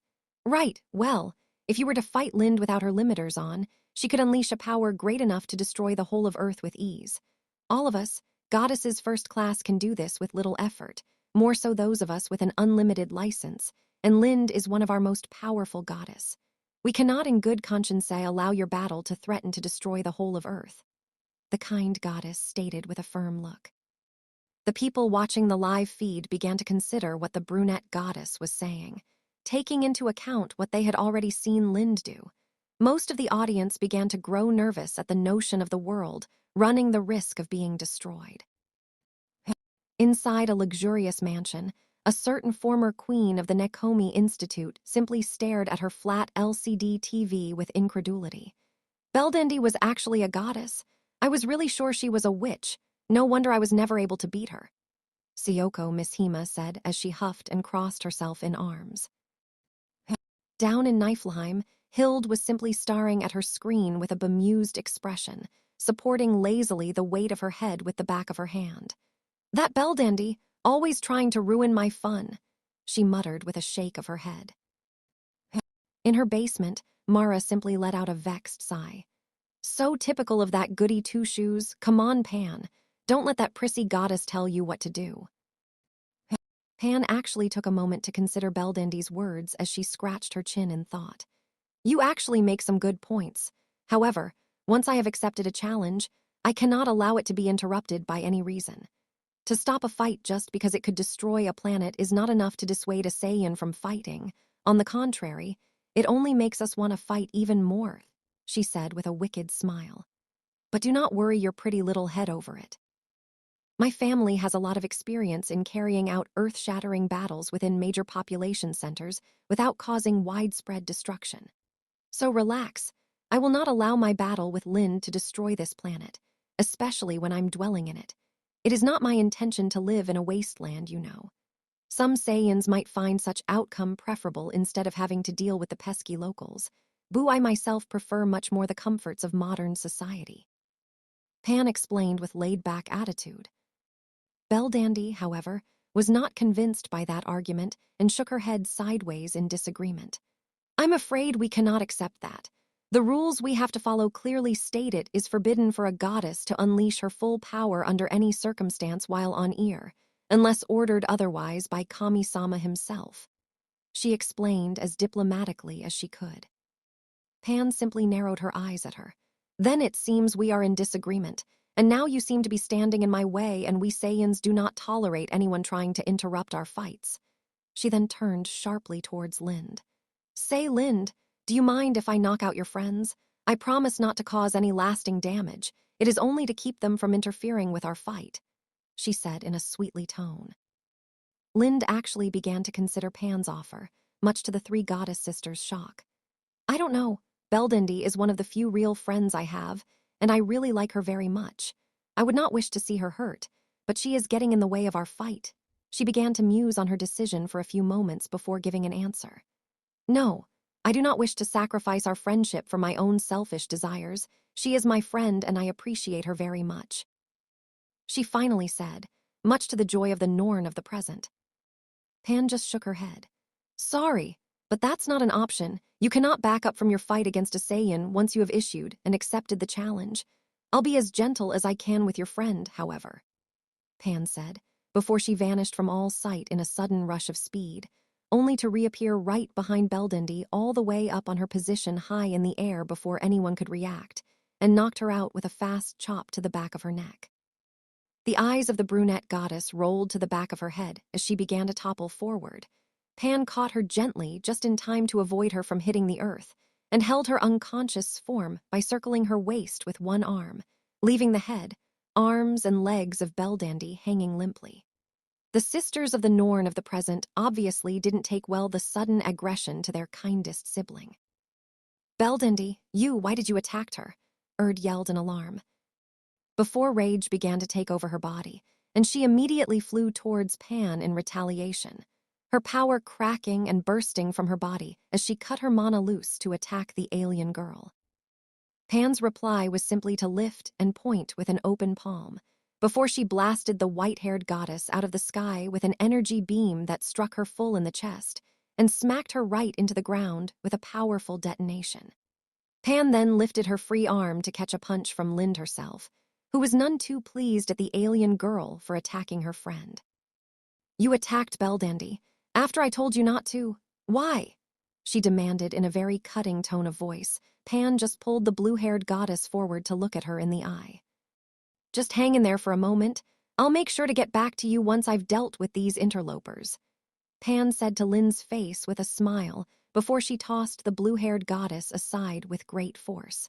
Speaker 1: Right, well, if you were to fight Lind without her limiters on, she could unleash a power great enough to destroy the whole of Earth with ease. All of us, goddesses first class, can do this with little effort, more so those of us with an unlimited license, and Lind is one of our most powerful goddess. We cannot in good conscience say allow your battle to threaten to destroy the whole of Earth, the kind goddess stated with a firm look. The people watching the live feed began to consider what the brunette goddess was saying, taking into account what they had already seen Lind do. Most of the audience began to grow nervous at the notion of the world running the risk of being destroyed. Inside a luxurious mansion, a certain former queen of the Nekomi Institute simply stared at her flat LCD TV with incredulity. Beldandi was actually a goddess. I was really sure she was a witch. No wonder I was never able to beat her, Syoko Mishima said as she huffed and crossed herself in arms. Down in Niflheim, Hild was simply staring at her screen with a bemused expression, supporting lazily the weight of her head with the back of her hand. That Beldandi, always trying to ruin my fun, she muttered with a shake of her head. In her basement, Mara simply let out a vexed sigh. So typical of that goody two-shoes. Come on, Pan. Don't let that prissy goddess tell you what to do. Pan actually took a moment to consider Beldandi's words as she scratched her chin in thought. You actually make some good points. However, once I have accepted a challenge, I cannot allow it to be interrupted by any reason. To stop a fight just because it could destroy a planet is not enough to dissuade a Saiyan from fighting. On the contrary, it only makes us want to fight even more, she said with a wicked smile. But do not worry your pretty little head over it. My family has a lot of experience in carrying out earth-shattering battles within major population centers without causing widespread destruction. So relax. I will not allow my battle with Lind to destroy this planet, especially when I'm dwelling in it. It is not my intention to live in a wasteland, you know. Some Saiyans might find such outcome preferable instead of having to deal with the pesky locals. I myself prefer much more the comforts of modern society. Pan explained with laid-back attitude. Beldandi, however, was not convinced by that argument and shook her head sideways in disagreement. I'm afraid we cannot accept that. The rules we have to follow clearly state it is forbidden for a goddess to unleash her full power under any circumstance while on ear, unless ordered otherwise by Kami-sama himself. She explained as diplomatically as she could. Pan simply narrowed her eyes at her. Then it seems we are in disagreement. and now you seem to be standing in my way, and we Saiyans do not tolerate anyone trying to interrupt our fights." She then turned sharply towards Lind. "Say, Lind, do you mind if I knock out your friends? I promise not to cause any lasting damage. It is only to keep them from interfering with our fight," she said in a sweetly tone. Lind actually began to consider Pan's offer, much to the three goddess sisters' shock. "I don't know. Beldindi is one of the few real friends I have, and I really like her very much. I would not wish to see her hurt, but she is getting in the way of our fight." She began to muse on her decision for a few moments before giving an answer. "No, I do not wish to sacrifice our friendship for my own selfish desires. She is my friend, and I appreciate her very much," she finally said, much to the joy of the Norn of the present. Pan just shook her head. "Sorry, but that's not an option. You cannot back up from your fight against a Saiyan once you have issued and accepted the challenge. I'll be as gentle as I can with your friend, however," Pan said, before she vanished from all sight in a sudden rush of speed, only to reappear right behind Beldindi all the way up on her position high in the air before anyone could react, and knocked her out with a fast chop to the back of her neck. The eyes of the brunette goddess rolled to the back of her head as she began to topple forward. Pan caught her gently just in time to avoid her from hitting the earth, and held her unconscious form by circling her waist with one arm, leaving the head, arms, and legs of Beldandi hanging limply. The sisters of the Norn of the present obviously didn't take well the sudden aggression to their kindest sibling. "Beldandi, why did you attack her?" Erd yelled in alarm, before rage began to take over her body, and she immediately flew towards Pan in retaliation, her power cracking and bursting from her body as she cut her mana loose to attack the alien girl. Pan's reply was simply to lift and point with an open palm, before she blasted the white-haired goddess out of the sky with an energy beam that struck her full in the chest and smacked her right into the ground with a powerful detonation. Pan then lifted her free arm to catch a punch from Lind herself, who was none too pleased at the alien girl for attacking her friend. "You attacked Beldandi, after I told you not to. Why?" she demanded in a very cutting tone of voice. Pan just pulled the blue-haired goddess forward to look at her in the eye. "Just hang in there for a moment. I'll make sure to get back to you once I've dealt with these interlopers," Pan said to Lin's face with a smile before she tossed the blue-haired goddess aside with great force.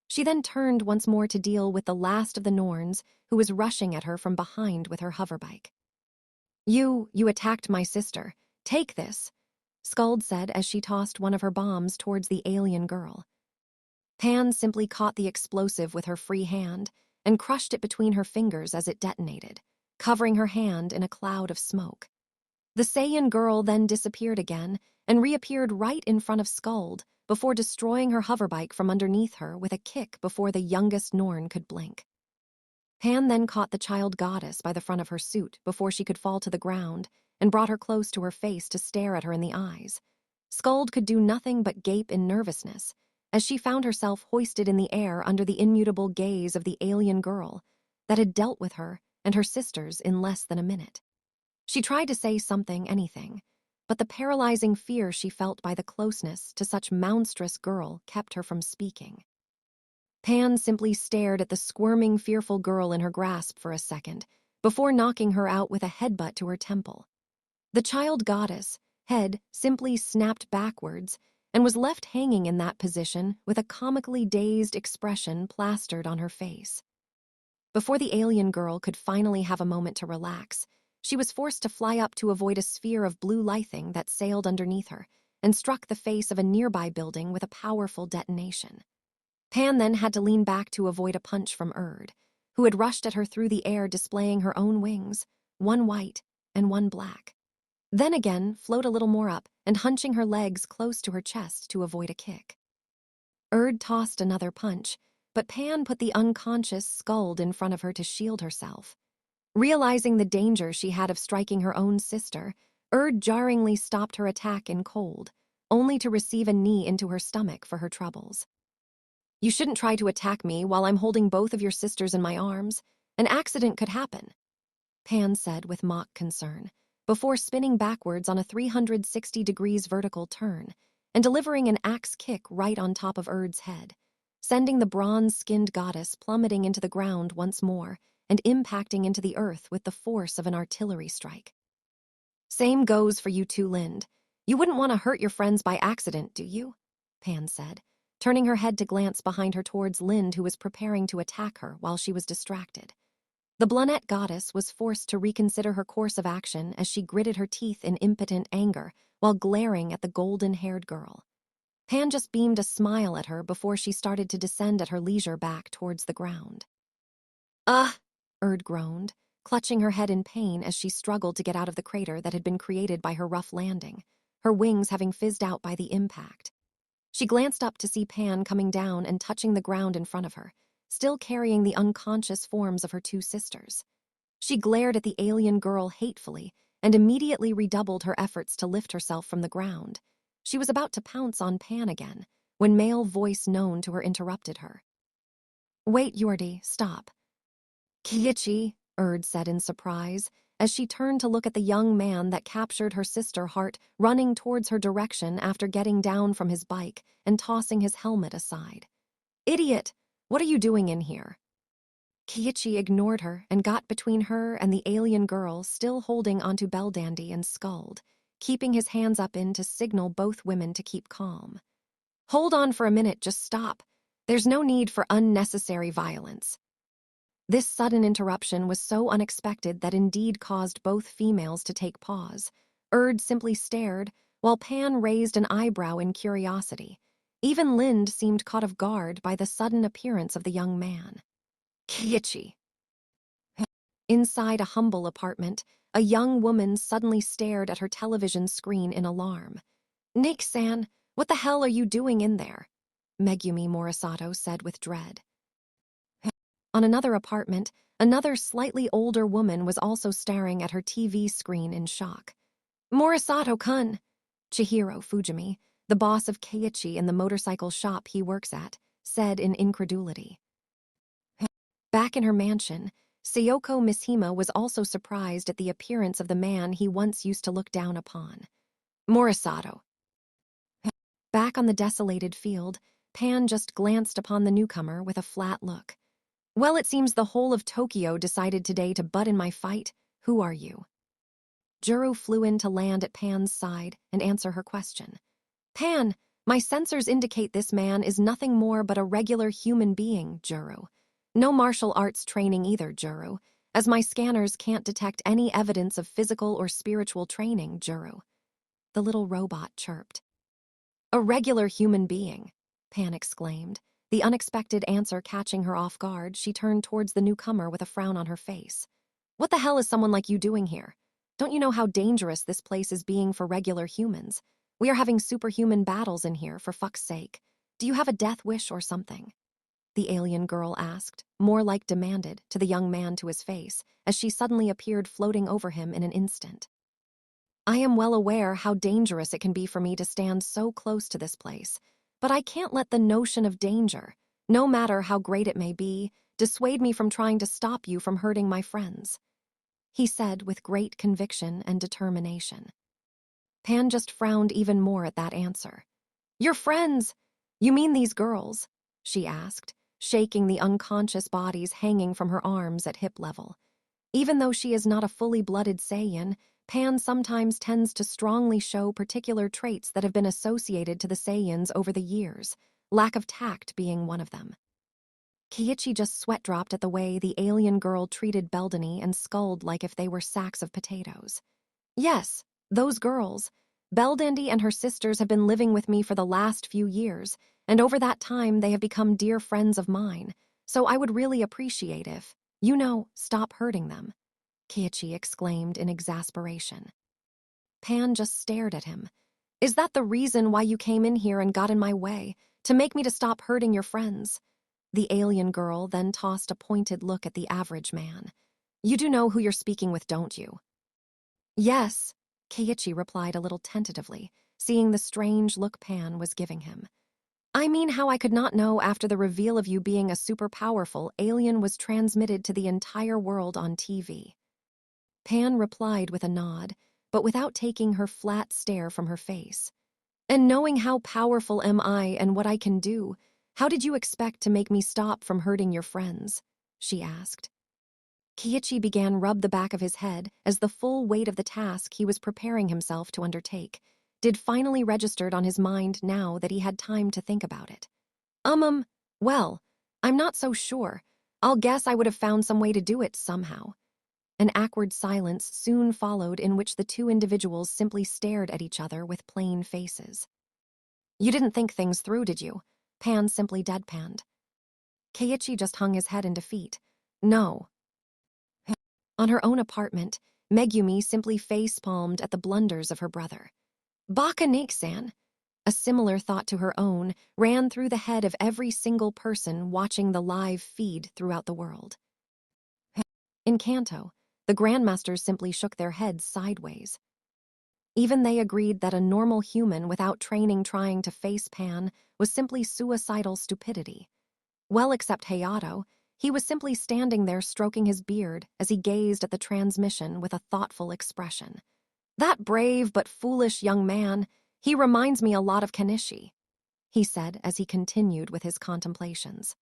Speaker 1: She then turned once more to deal with the last of the Norns, who was rushing at her from behind with her hoverbike. You attacked my sister. Take this," Skuld said as she tossed one of her bombs towards the alien girl. Pan simply caught the explosive with her free hand and crushed it between her fingers as it detonated, covering her hand in a cloud of smoke. The Saiyan girl then disappeared again and reappeared right in front of Skuld, before destroying her hoverbike from underneath her with a kick before the youngest Norn could blink. Pan then caught the child goddess by the front of her suit before she could fall to the ground and brought her close to her face to stare at her in the eyes. Skuld could do nothing but gape in nervousness as she found herself hoisted in the air under the immutable gaze of the alien girl that had dealt with her and her sisters in less than a minute. She tried to say something, anything, but the paralyzing fear she felt by the closeness to such monstrous girl kept her from speaking. Pan simply stared at the squirming, fearful girl in her grasp for a second, before knocking her out with a headbutt to her temple. The child goddess' head simply snapped backwards and was left hanging in that position with a comically dazed expression plastered on her face. Before the alien girl could finally have a moment to relax, she was forced to fly up to avoid a sphere of blue lightning that sailed underneath her and struck the face of a nearby building with a powerful detonation. Pan then had to lean back to avoid a punch from Erd, who had rushed at her through the air displaying her own wings, one white and one black. Then again float a little more up and hunching her legs close to her chest to avoid a kick. Erd tossed another punch, but Pan put the unconscious Skuld in front of her to shield herself. Realizing the danger she had of striking her own sister, Erd jarringly stopped her attack in cold, only to receive a knee into her stomach for her troubles. "You shouldn't try to attack me while I'm holding both of your sisters in my arms. An accident could happen," Pan said with mock concern, before spinning backwards on a 360 degrees vertical turn and delivering an axe kick right on top of Erd's head, sending the bronze-skinned goddess plummeting into the ground once more and impacting into the earth with the force of an artillery strike. "Same goes for you too, Lind. You wouldn't want to hurt your friends by accident, do you?" Pan said, turning her head to glance behind her towards Lind, who was preparing to attack her while she was distracted. The Blunette goddess was forced to reconsider her course of action as she gritted her teeth in impotent anger while glaring at the golden-haired girl. Pan just beamed a smile at her before she started to descend at her leisure back towards the ground. "Ugh," Erd groaned, clutching her head in pain as she struggled to get out of the crater that had been created by her rough landing, her wings having fizzed out by the impact. She glanced up to see Pan coming down and touching the ground in front of her, still carrying the unconscious forms of her two sisters. She glared at the alien girl hatefully and immediately redoubled her efforts to lift herself from the ground. She was about to pounce on Pan again when male voice known to her interrupted her. "Wait, Yordi, stop." "Kiichi," Erd said in surprise, as she turned to look at the young man that captured her sister heart running towards her direction after getting down from his bike and tossing his helmet aside. "Idiot! What are you doing in here?" Kiichi ignored her and got between her and the alien girl still holding onto Belldandy and sculled, keeping his hands up to signal both women to keep calm. "Hold on for a minute, just stop. There's no need for unnecessary violence." This sudden interruption was so unexpected that indeed caused both females to take pause. Erd simply stared, while Pan raised an eyebrow in curiosity. Even Lind seemed caught off guard by the sudden appearance of the young man. "Kiichi." Inside a humble apartment, a young woman suddenly stared at her television screen in alarm. "Nick-san, what the hell are you doing in there?" Megumi Morisato said with dread. On another apartment, another slightly older woman was also staring at her TV screen in shock. "Morisato-kun," Chihiro Fujimi, the boss of Keiichi in the motorcycle shop he works at, said in incredulity. Back in her mansion, Sayoko Mishima was also surprised at the appearance of the man he once used to look down upon. "Morisato." Back on the desolated field, Pan just glanced upon the newcomer with a flat look. "Well, it seems the whole of Tokyo decided today to butt in my fight. Who are you?" Juro flew in to land at Pan's side and answer her question. "Pan, my sensors indicate this man is nothing more but a regular human being, Juro. No martial arts training either, Juro, as my scanners can't detect any evidence of physical or spiritual training, Juro." The little robot chirped. "A regular human being," Pan exclaimed. The unexpected answer catching her off guard, she turned towards the newcomer with a frown on her face. "What the hell is someone like you doing here? Don't you know how dangerous this place is being for regular humans? We are having superhuman battles in here, for fuck's sake. Do you have a death wish or something?" The alien girl asked, more like demanded, to the young man to his face, as she suddenly appeared floating over him in an instant. "I am well aware how dangerous it can be for me to stand so close to this place, but I can't let the notion of danger, no matter how great it may be, dissuade me from trying to stop you from hurting my friends," he said with great conviction and determination. Pan just frowned even more at that answer. "Your friends? You mean these girls?" she asked, shaking the unconscious bodies hanging from her arms at hip level. Even though she is not a fully blooded Saiyan, Pan sometimes tends to strongly show particular traits that have been associated to the Saiyans over the years, lack of tact being one of them. Kiichi just sweat-dropped at the way the alien girl treated Beldany and sculled like if they were sacks of potatoes. "Yes, those girls. Beldandy and her sisters have been living with me for the last few years, and over that time they have become dear friends of mine, so I would really appreciate if, stop hurting them," Kiichi exclaimed in exasperation. Pan just stared at him. "Is that the reason why you came in here and got in my way, to make me to stop hurting your friends?" The alien girl then tossed a pointed look at the average man. "You do know who you're speaking with, don't you?" "Yes," Keiichi replied a little tentatively, seeing the strange look Pan was giving him. "I mean how I could not know after the reveal of you being a super powerful alien was transmitted to the entire world on TV." Pan replied with a nod, but without taking her flat stare from her face. "And knowing how powerful am I and what I can do, How did you expect to make me stop from hurting your friends? She asked. Kiichi began rub the back of his head as the full weight of the task he was preparing himself to undertake did finally registered on his mind now that he had time to think about it. Well, I'm not so sure. I'll guess I would have found some way to do it somehow. An awkward silence soon followed in which the two individuals simply stared at each other with plain faces. You didn't think things through, did you? Pan simply deadpanned. Keiichi just hung his head in defeat. No. On her own apartment, Megumi simply face-palmed at the blunders of her brother. Baka Nake-san. A similar thought to her own ran through the head of every single person watching the live feed throughout the world. In Kanto, the Grandmasters simply shook their heads sideways. Even they agreed that a normal human without training trying to face Pan was simply suicidal stupidity. Well, except Hayato, he was simply standing there stroking his beard as he gazed at the transmission with a thoughtful expression. That brave but foolish young man, he reminds me a lot of Kenichi, he said as he continued with his contemplations.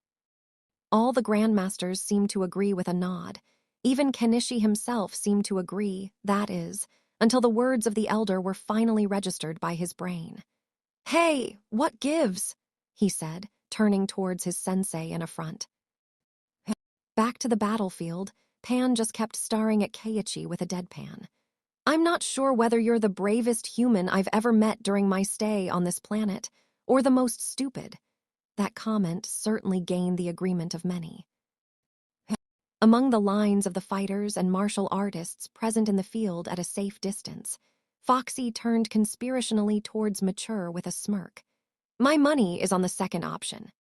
Speaker 1: All the Grandmasters seemed to agree with a nod. Even Kenichi himself seemed to agree, that is, until the words of the elder were finally registered by his brain. Hey, what gives? He said, turning towards his sensei in affront. Back to the battlefield, Pan just kept staring at Keiichi with a deadpan. I'm not sure whether you're the bravest human I've ever met during my stay on this planet, or the most stupid. That comment certainly gained the agreement of many. Among the lines of the fighters and martial artists present in the field at a safe distance, Foxy turned conspirationally towards Mature with a smirk. My money is on the second option.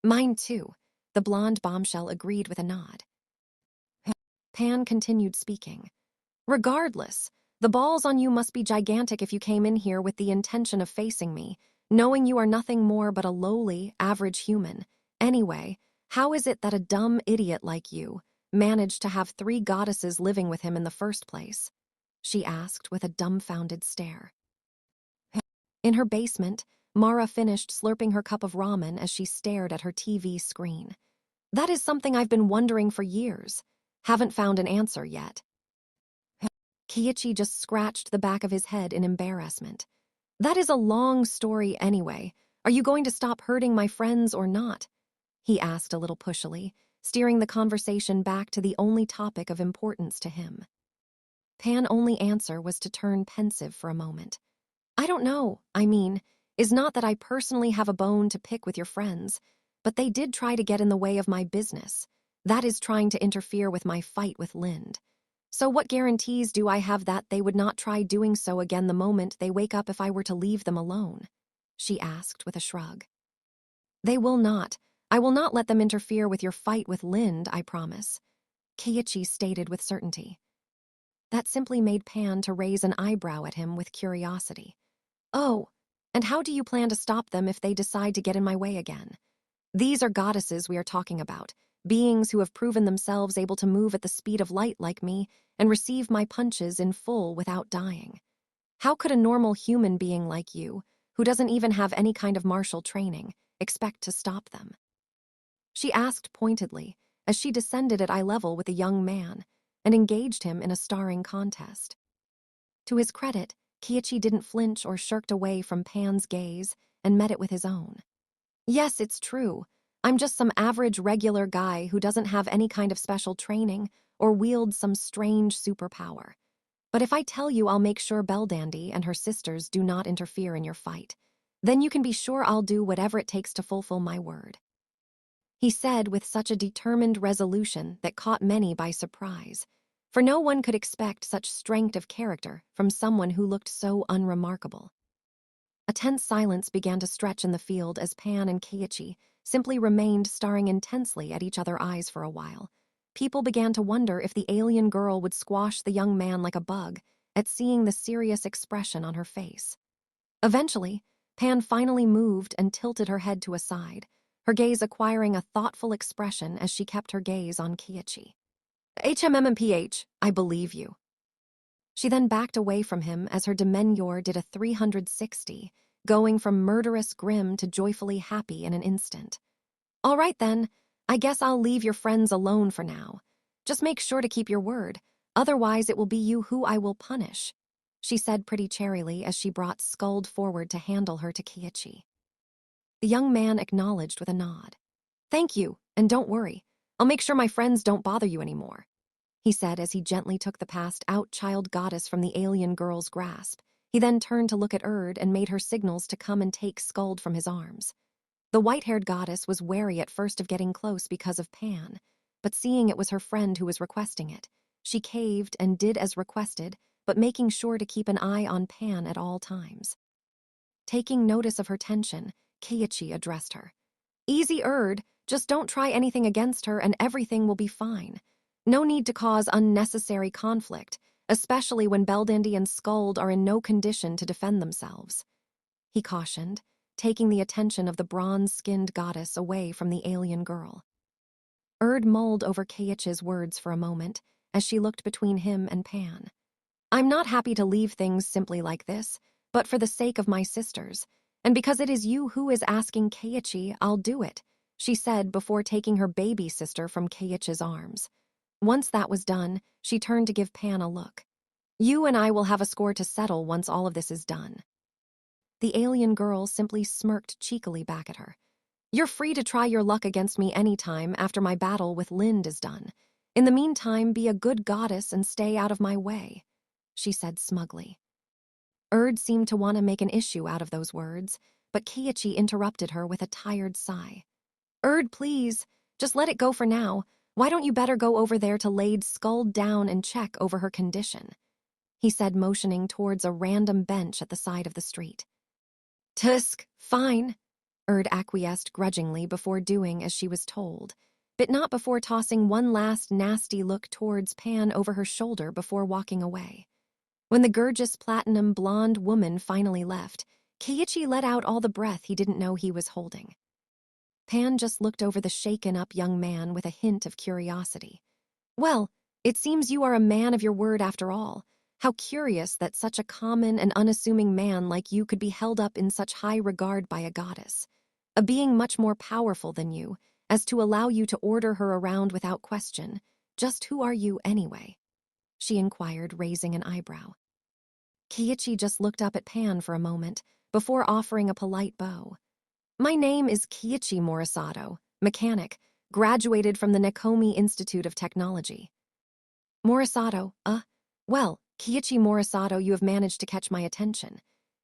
Speaker 1: Mine too, the blonde bombshell agreed with a nod. Pan continued speaking. Regardless, the balls on you must be gigantic if you came in here with the intention of facing me, knowing you are nothing more but a lowly, average human. Anyway, how is it that a dumb idiot like you managed to have 3 goddesses living with him in the first place? She asked with a dumbfounded stare. In her basement, Mara finished slurping her cup of ramen as she stared at her TV screen. That is something I've been wondering for years. Haven't found an answer yet. Kiichi just scratched the back of his head in embarrassment. That is a long story anyway. Are you going to stop hurting my friends or not? He asked a little pushily, steering the conversation back to the only topic of importance to him. Pan's only answer was to turn pensive for a moment. I don't know, is not that I personally have a bone to pick with your friends, but they did try to get in the way of my business. That is trying to interfere with my fight with Lind. So what guarantees do I have that they would not try doing so again the moment they wake up if I were to leave them alone? She asked with a shrug. They will not. I will not let them interfere with your fight with Lind, I promise, Keiichi stated with certainty. That simply made Pan to raise an eyebrow at him with curiosity. Oh, and how do you plan to stop them if they decide to get in my way again? These are goddesses we are talking about, beings who have proven themselves able to move at the speed of light like me and receive my punches in full without dying. How could a normal human being like you, who doesn't even have any kind of martial training, expect to stop them? She asked pointedly as she descended at eye level with the young man and engaged him in a starring contest. To his credit, Keiichi didn't flinch or shirked away from Pan's gaze and met it with his own. Yes, it's true. I'm just some average regular guy who doesn't have any kind of special training or wields some strange superpower. But if I tell you I'll make sure Belldandy and her sisters do not interfere in your fight, then you can be sure I'll do whatever it takes to fulfill my word. He said with such a determined resolution that caught many by surprise, for no one could expect such strength of character from someone who looked so unremarkable. A tense silence began to stretch in the field as Pan and Keiichi simply remained staring intensely at each other's eyes for a while. People began to wonder if the alien girl would squash the young man like a bug at seeing the serious expression on her face. Eventually, Pan finally moved and tilted her head to a side, her gaze acquiring a thoughtful expression as she kept her gaze on Keiichi. HMMPH, I believe you. She then backed away from him as her demeanor did a 360, going from murderous grim to joyfully happy in an instant. All right then, I guess I'll leave your friends alone for now. Just make sure to keep your word, otherwise it will be you who I will punish, she said pretty charily as she brought Skuld forward to handle her to Keiichi. The young man acknowledged with a nod. Thank you, and don't worry. I'll make sure my friends don't bother you anymore, he said as he gently took the passed-out child goddess from the alien girl's grasp. He then turned to look at Erd and made her signals to come and take Skuld from his arms. The white-haired goddess was wary at first of getting close because of Pan, but seeing it was her friend who was requesting it, she caved and did as requested, but making sure to keep an eye on Pan at all times. Taking notice of her tension, Keiichi addressed her. Easy, Erd, just don't try anything against her and everything will be fine. No need to cause unnecessary conflict, especially when Belldandy and Skuld are in no condition to defend themselves, he cautioned, taking the attention of the bronze-skinned goddess away from the alien girl. Erd mulled over Keiichi's words for a moment as she looked between him and Pan. I'm not happy to leave things simply like this, but for the sake of my sisters, and because it is you who is asking Keiichi, I'll do it, she said before taking her baby sister from Keiichi's arms. Once that was done, she turned to give Pan a look. You and I will have a score to settle once all of this is done. The alien girl simply smirked cheekily back at her. You're free to try your luck against me anytime after my battle with Lind is done. In the meantime, be a good goddess and stay out of my way, she said smugly. Erd seemed to want to make an issue out of those words, but Keiichi interrupted her with a tired sigh. Erd, please, just let it go for now. Why don't you better go over there to lay Skuld down and check over her condition, he said, motioning towards a random bench at the side of the street. Tusk, fine, Erd acquiesced grudgingly before doing as she was told, but not before tossing one last nasty look towards Pan over her shoulder before walking away. When the gorgeous platinum blonde woman finally left, Keiichi let out all the breath he didn't know he was holding. Pan just looked over the shaken-up young man with a hint of curiosity. Well, it seems you are a man of your word after all. How curious that such a common and unassuming man like you could be held up in such high regard by a goddess, a being much more powerful than you, as to allow you to order her around without question. Just who are you anyway? She inquired, raising an eyebrow. Keiichi just looked up at Pan for a moment, before offering a polite bow. My name is Keiichi Morisato, mechanic, graduated from the Nekomi Institute of Technology. Morisato, well, Keiichi Morisato, you have managed to catch my attention.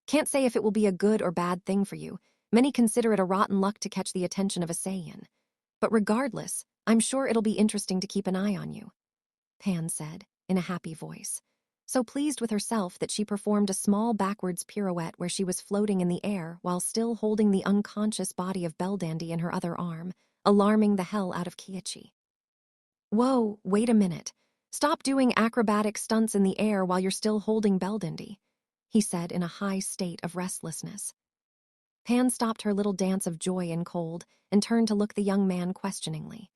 Speaker 1: Can't say if it will be a good or bad thing for you. Many consider it a rotten luck to catch the attention of a Saiyan. But regardless, I'm sure it'll be interesting to keep an eye on you, Pan said, in a happy voice, so pleased with herself that she performed a small backwards pirouette where she was floating in the air while still holding the unconscious body of Belldandy in her other arm, alarming the hell out of Keiichi. Whoa, wait a minute. Stop doing acrobatic stunts in the air while you're still holding Belldandy, he said in a high state of restlessness. Pan stopped her little dance of joy and cold and turned to look the young man questioningly.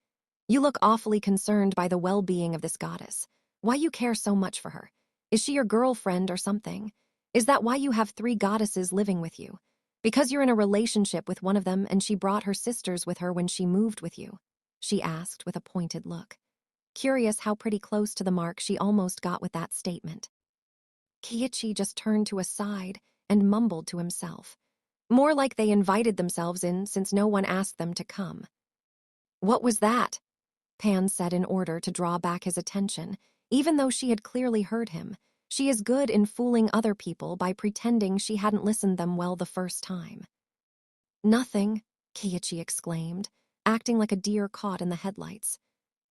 Speaker 1: You look awfully concerned by the well-being of this goddess. Why you care so much for her? Is she your girlfriend or something? Is that why you have 3 goddesses living with you? Because you're in a relationship with one of them and she brought her sisters with her when she moved with you? She asked with a pointed look. Curious how pretty close to the mark she almost got with that statement. Keiichi just turned to a side and mumbled to himself. More like they invited themselves in since no one asked them to come. What was that? Pan said in order to draw back his attention, even though she had clearly heard him. She is good in fooling other people by pretending she hadn't listened them well the first time. Nothing, Keiichi exclaimed, acting like a deer caught in the headlights.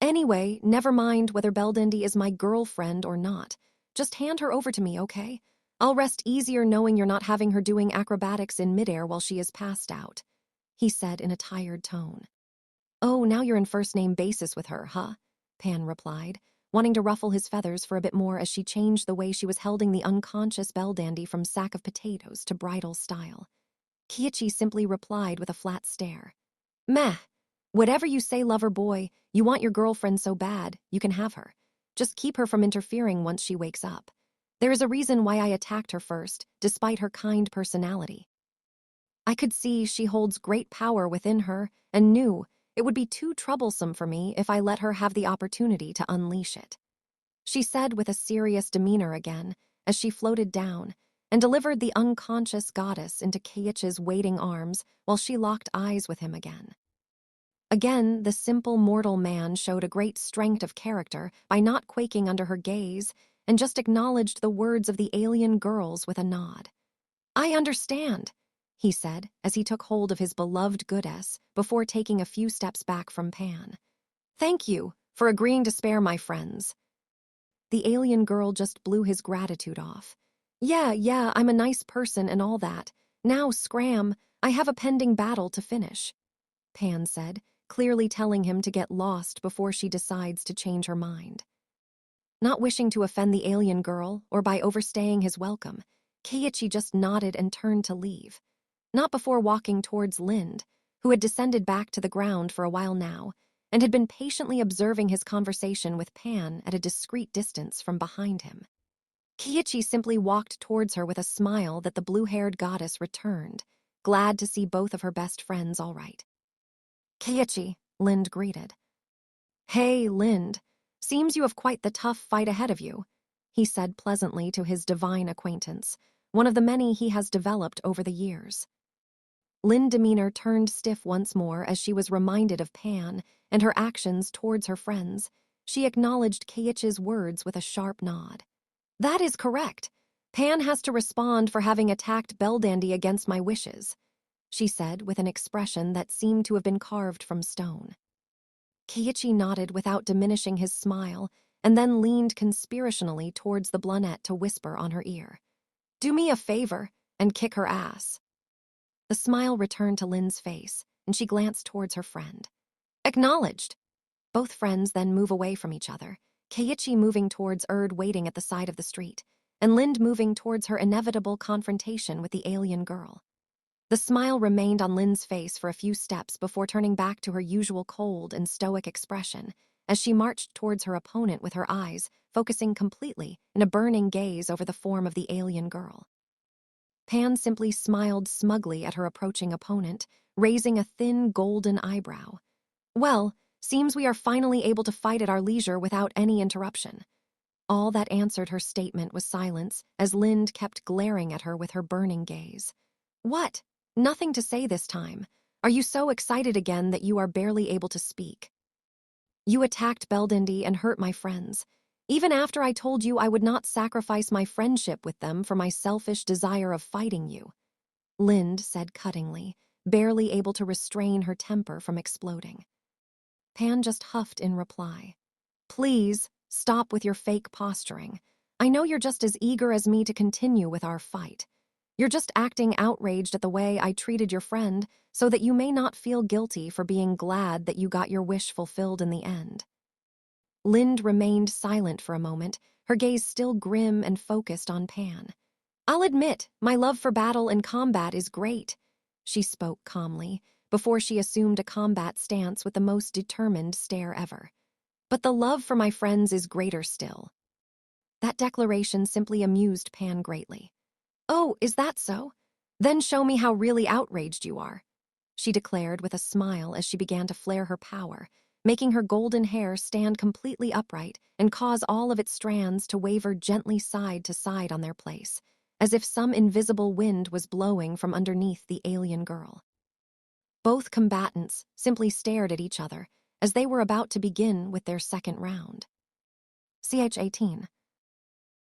Speaker 1: Anyway, never mind whether Belldandy is my girlfriend or not. Just hand her over to me, okay? I'll rest easier knowing you're not having her doing acrobatics in midair while she is passed out, he said in a tired tone. Oh, now you're in first-name basis with her, huh? Pan replied, wanting to ruffle his feathers for a bit more as she changed the way she was holding the unconscious Belldandy from sack of potatoes to bridal style. Keiichi simply replied with a flat stare. Meh. Whatever you say, lover boy, you want your girlfriend so bad, you can have her. Just keep her from interfering once she wakes up. There is a reason why I attacked her first, despite her kind personality. I could see she holds great power within her and knew it would be too troublesome for me if I let her have the opportunity to unleash it. She said with a serious demeanor again as she floated down and delivered the unconscious goddess into Keiichi's waiting arms while she locked eyes with him again. Again, the simple mortal man showed a great strength of character by not quaking under her gaze and just acknowledged the words of the alien girls with a nod. "I understand," he said as he took hold of his beloved goddess before taking a few steps back from Pan. "Thank you for agreeing to spare my friends." The alien girl just blew his gratitude off. Yeah, I'm a nice person and all that. Now, scram, I have a pending battle to finish," Pan said, clearly telling him to get lost before she decides to change her mind. Not wishing to offend the alien girl or by overstaying his welcome, Keiichi just nodded and turned to leave. Not before walking towards Lind, who had descended back to the ground for a while now, and had been patiently observing his conversation with Pan at a discreet distance from behind him. Keiichi simply walked towards her with a smile that the blue-haired goddess returned, glad to see both of her best friends all right. "Keiichi," Lind greeted. "Hey, Lind, seems you have quite the tough fight ahead of you," he said pleasantly to his divine acquaintance, one of the many he has developed over the years. Lind's demeanor turned stiff once more as she was reminded of Pan and her actions towards her friends. She acknowledged Keiichi's words with a sharp nod. "That is correct. Pan has to respond for having attacked Belldandy against my wishes," she said with an expression that seemed to have been carved from stone. Keiichi nodded without diminishing his smile and then leaned conspirationally towards the blunette to whisper on her ear. "Do me a favor and kick her ass." The smile returned to Lind's face, and she glanced towards her friend. "Acknowledged." Both friends then move away from each other, Keiichi moving towards Erd waiting at the side of the street, and Lind moving towards her inevitable confrontation with the alien girl. The smile remained on Lind's face for a few steps before turning back to her usual cold and stoic expression as she marched towards her opponent with her eyes focusing completely in a burning gaze over the form of the alien girl. Pan simply smiled smugly at her approaching opponent, raising a thin golden eyebrow. "Well, seems we are finally able to fight at our leisure without any interruption." All that answered her statement was silence as Lind kept glaring at her with her burning gaze. "What? Nothing to say this time. Are you so excited again that you are barely able to speak? You attacked Belldandy and hurt my friends, even after I told you I would not sacrifice my friendship with them for my selfish desire of fighting you," Lind said cuttingly, barely able to restrain her temper from exploding. Pan just huffed in reply. "Please, stop with your fake posturing. I know you're just as eager as me to continue with our fight. You're just acting outraged at the way I treated your friend so that you may not feel guilty for being glad that you got your wish fulfilled in the end." Lind remained silent for a moment, her gaze still grim and focused on Pan. "I'll admit, my love for battle and combat is great," she spoke calmly, before she assumed a combat stance with the most determined stare ever. "But the love for my friends is greater still." That declaration simply amused Pan greatly. "Oh, is that so? Then show me how really outraged you are," she declared with a smile as she began to flare her power, making her golden hair stand completely upright and cause all of its strands to waver gently side to side on their place, as if some invisible wind was blowing from underneath the alien girl. Both combatants simply stared at each other as they were about to begin with their second round. CH18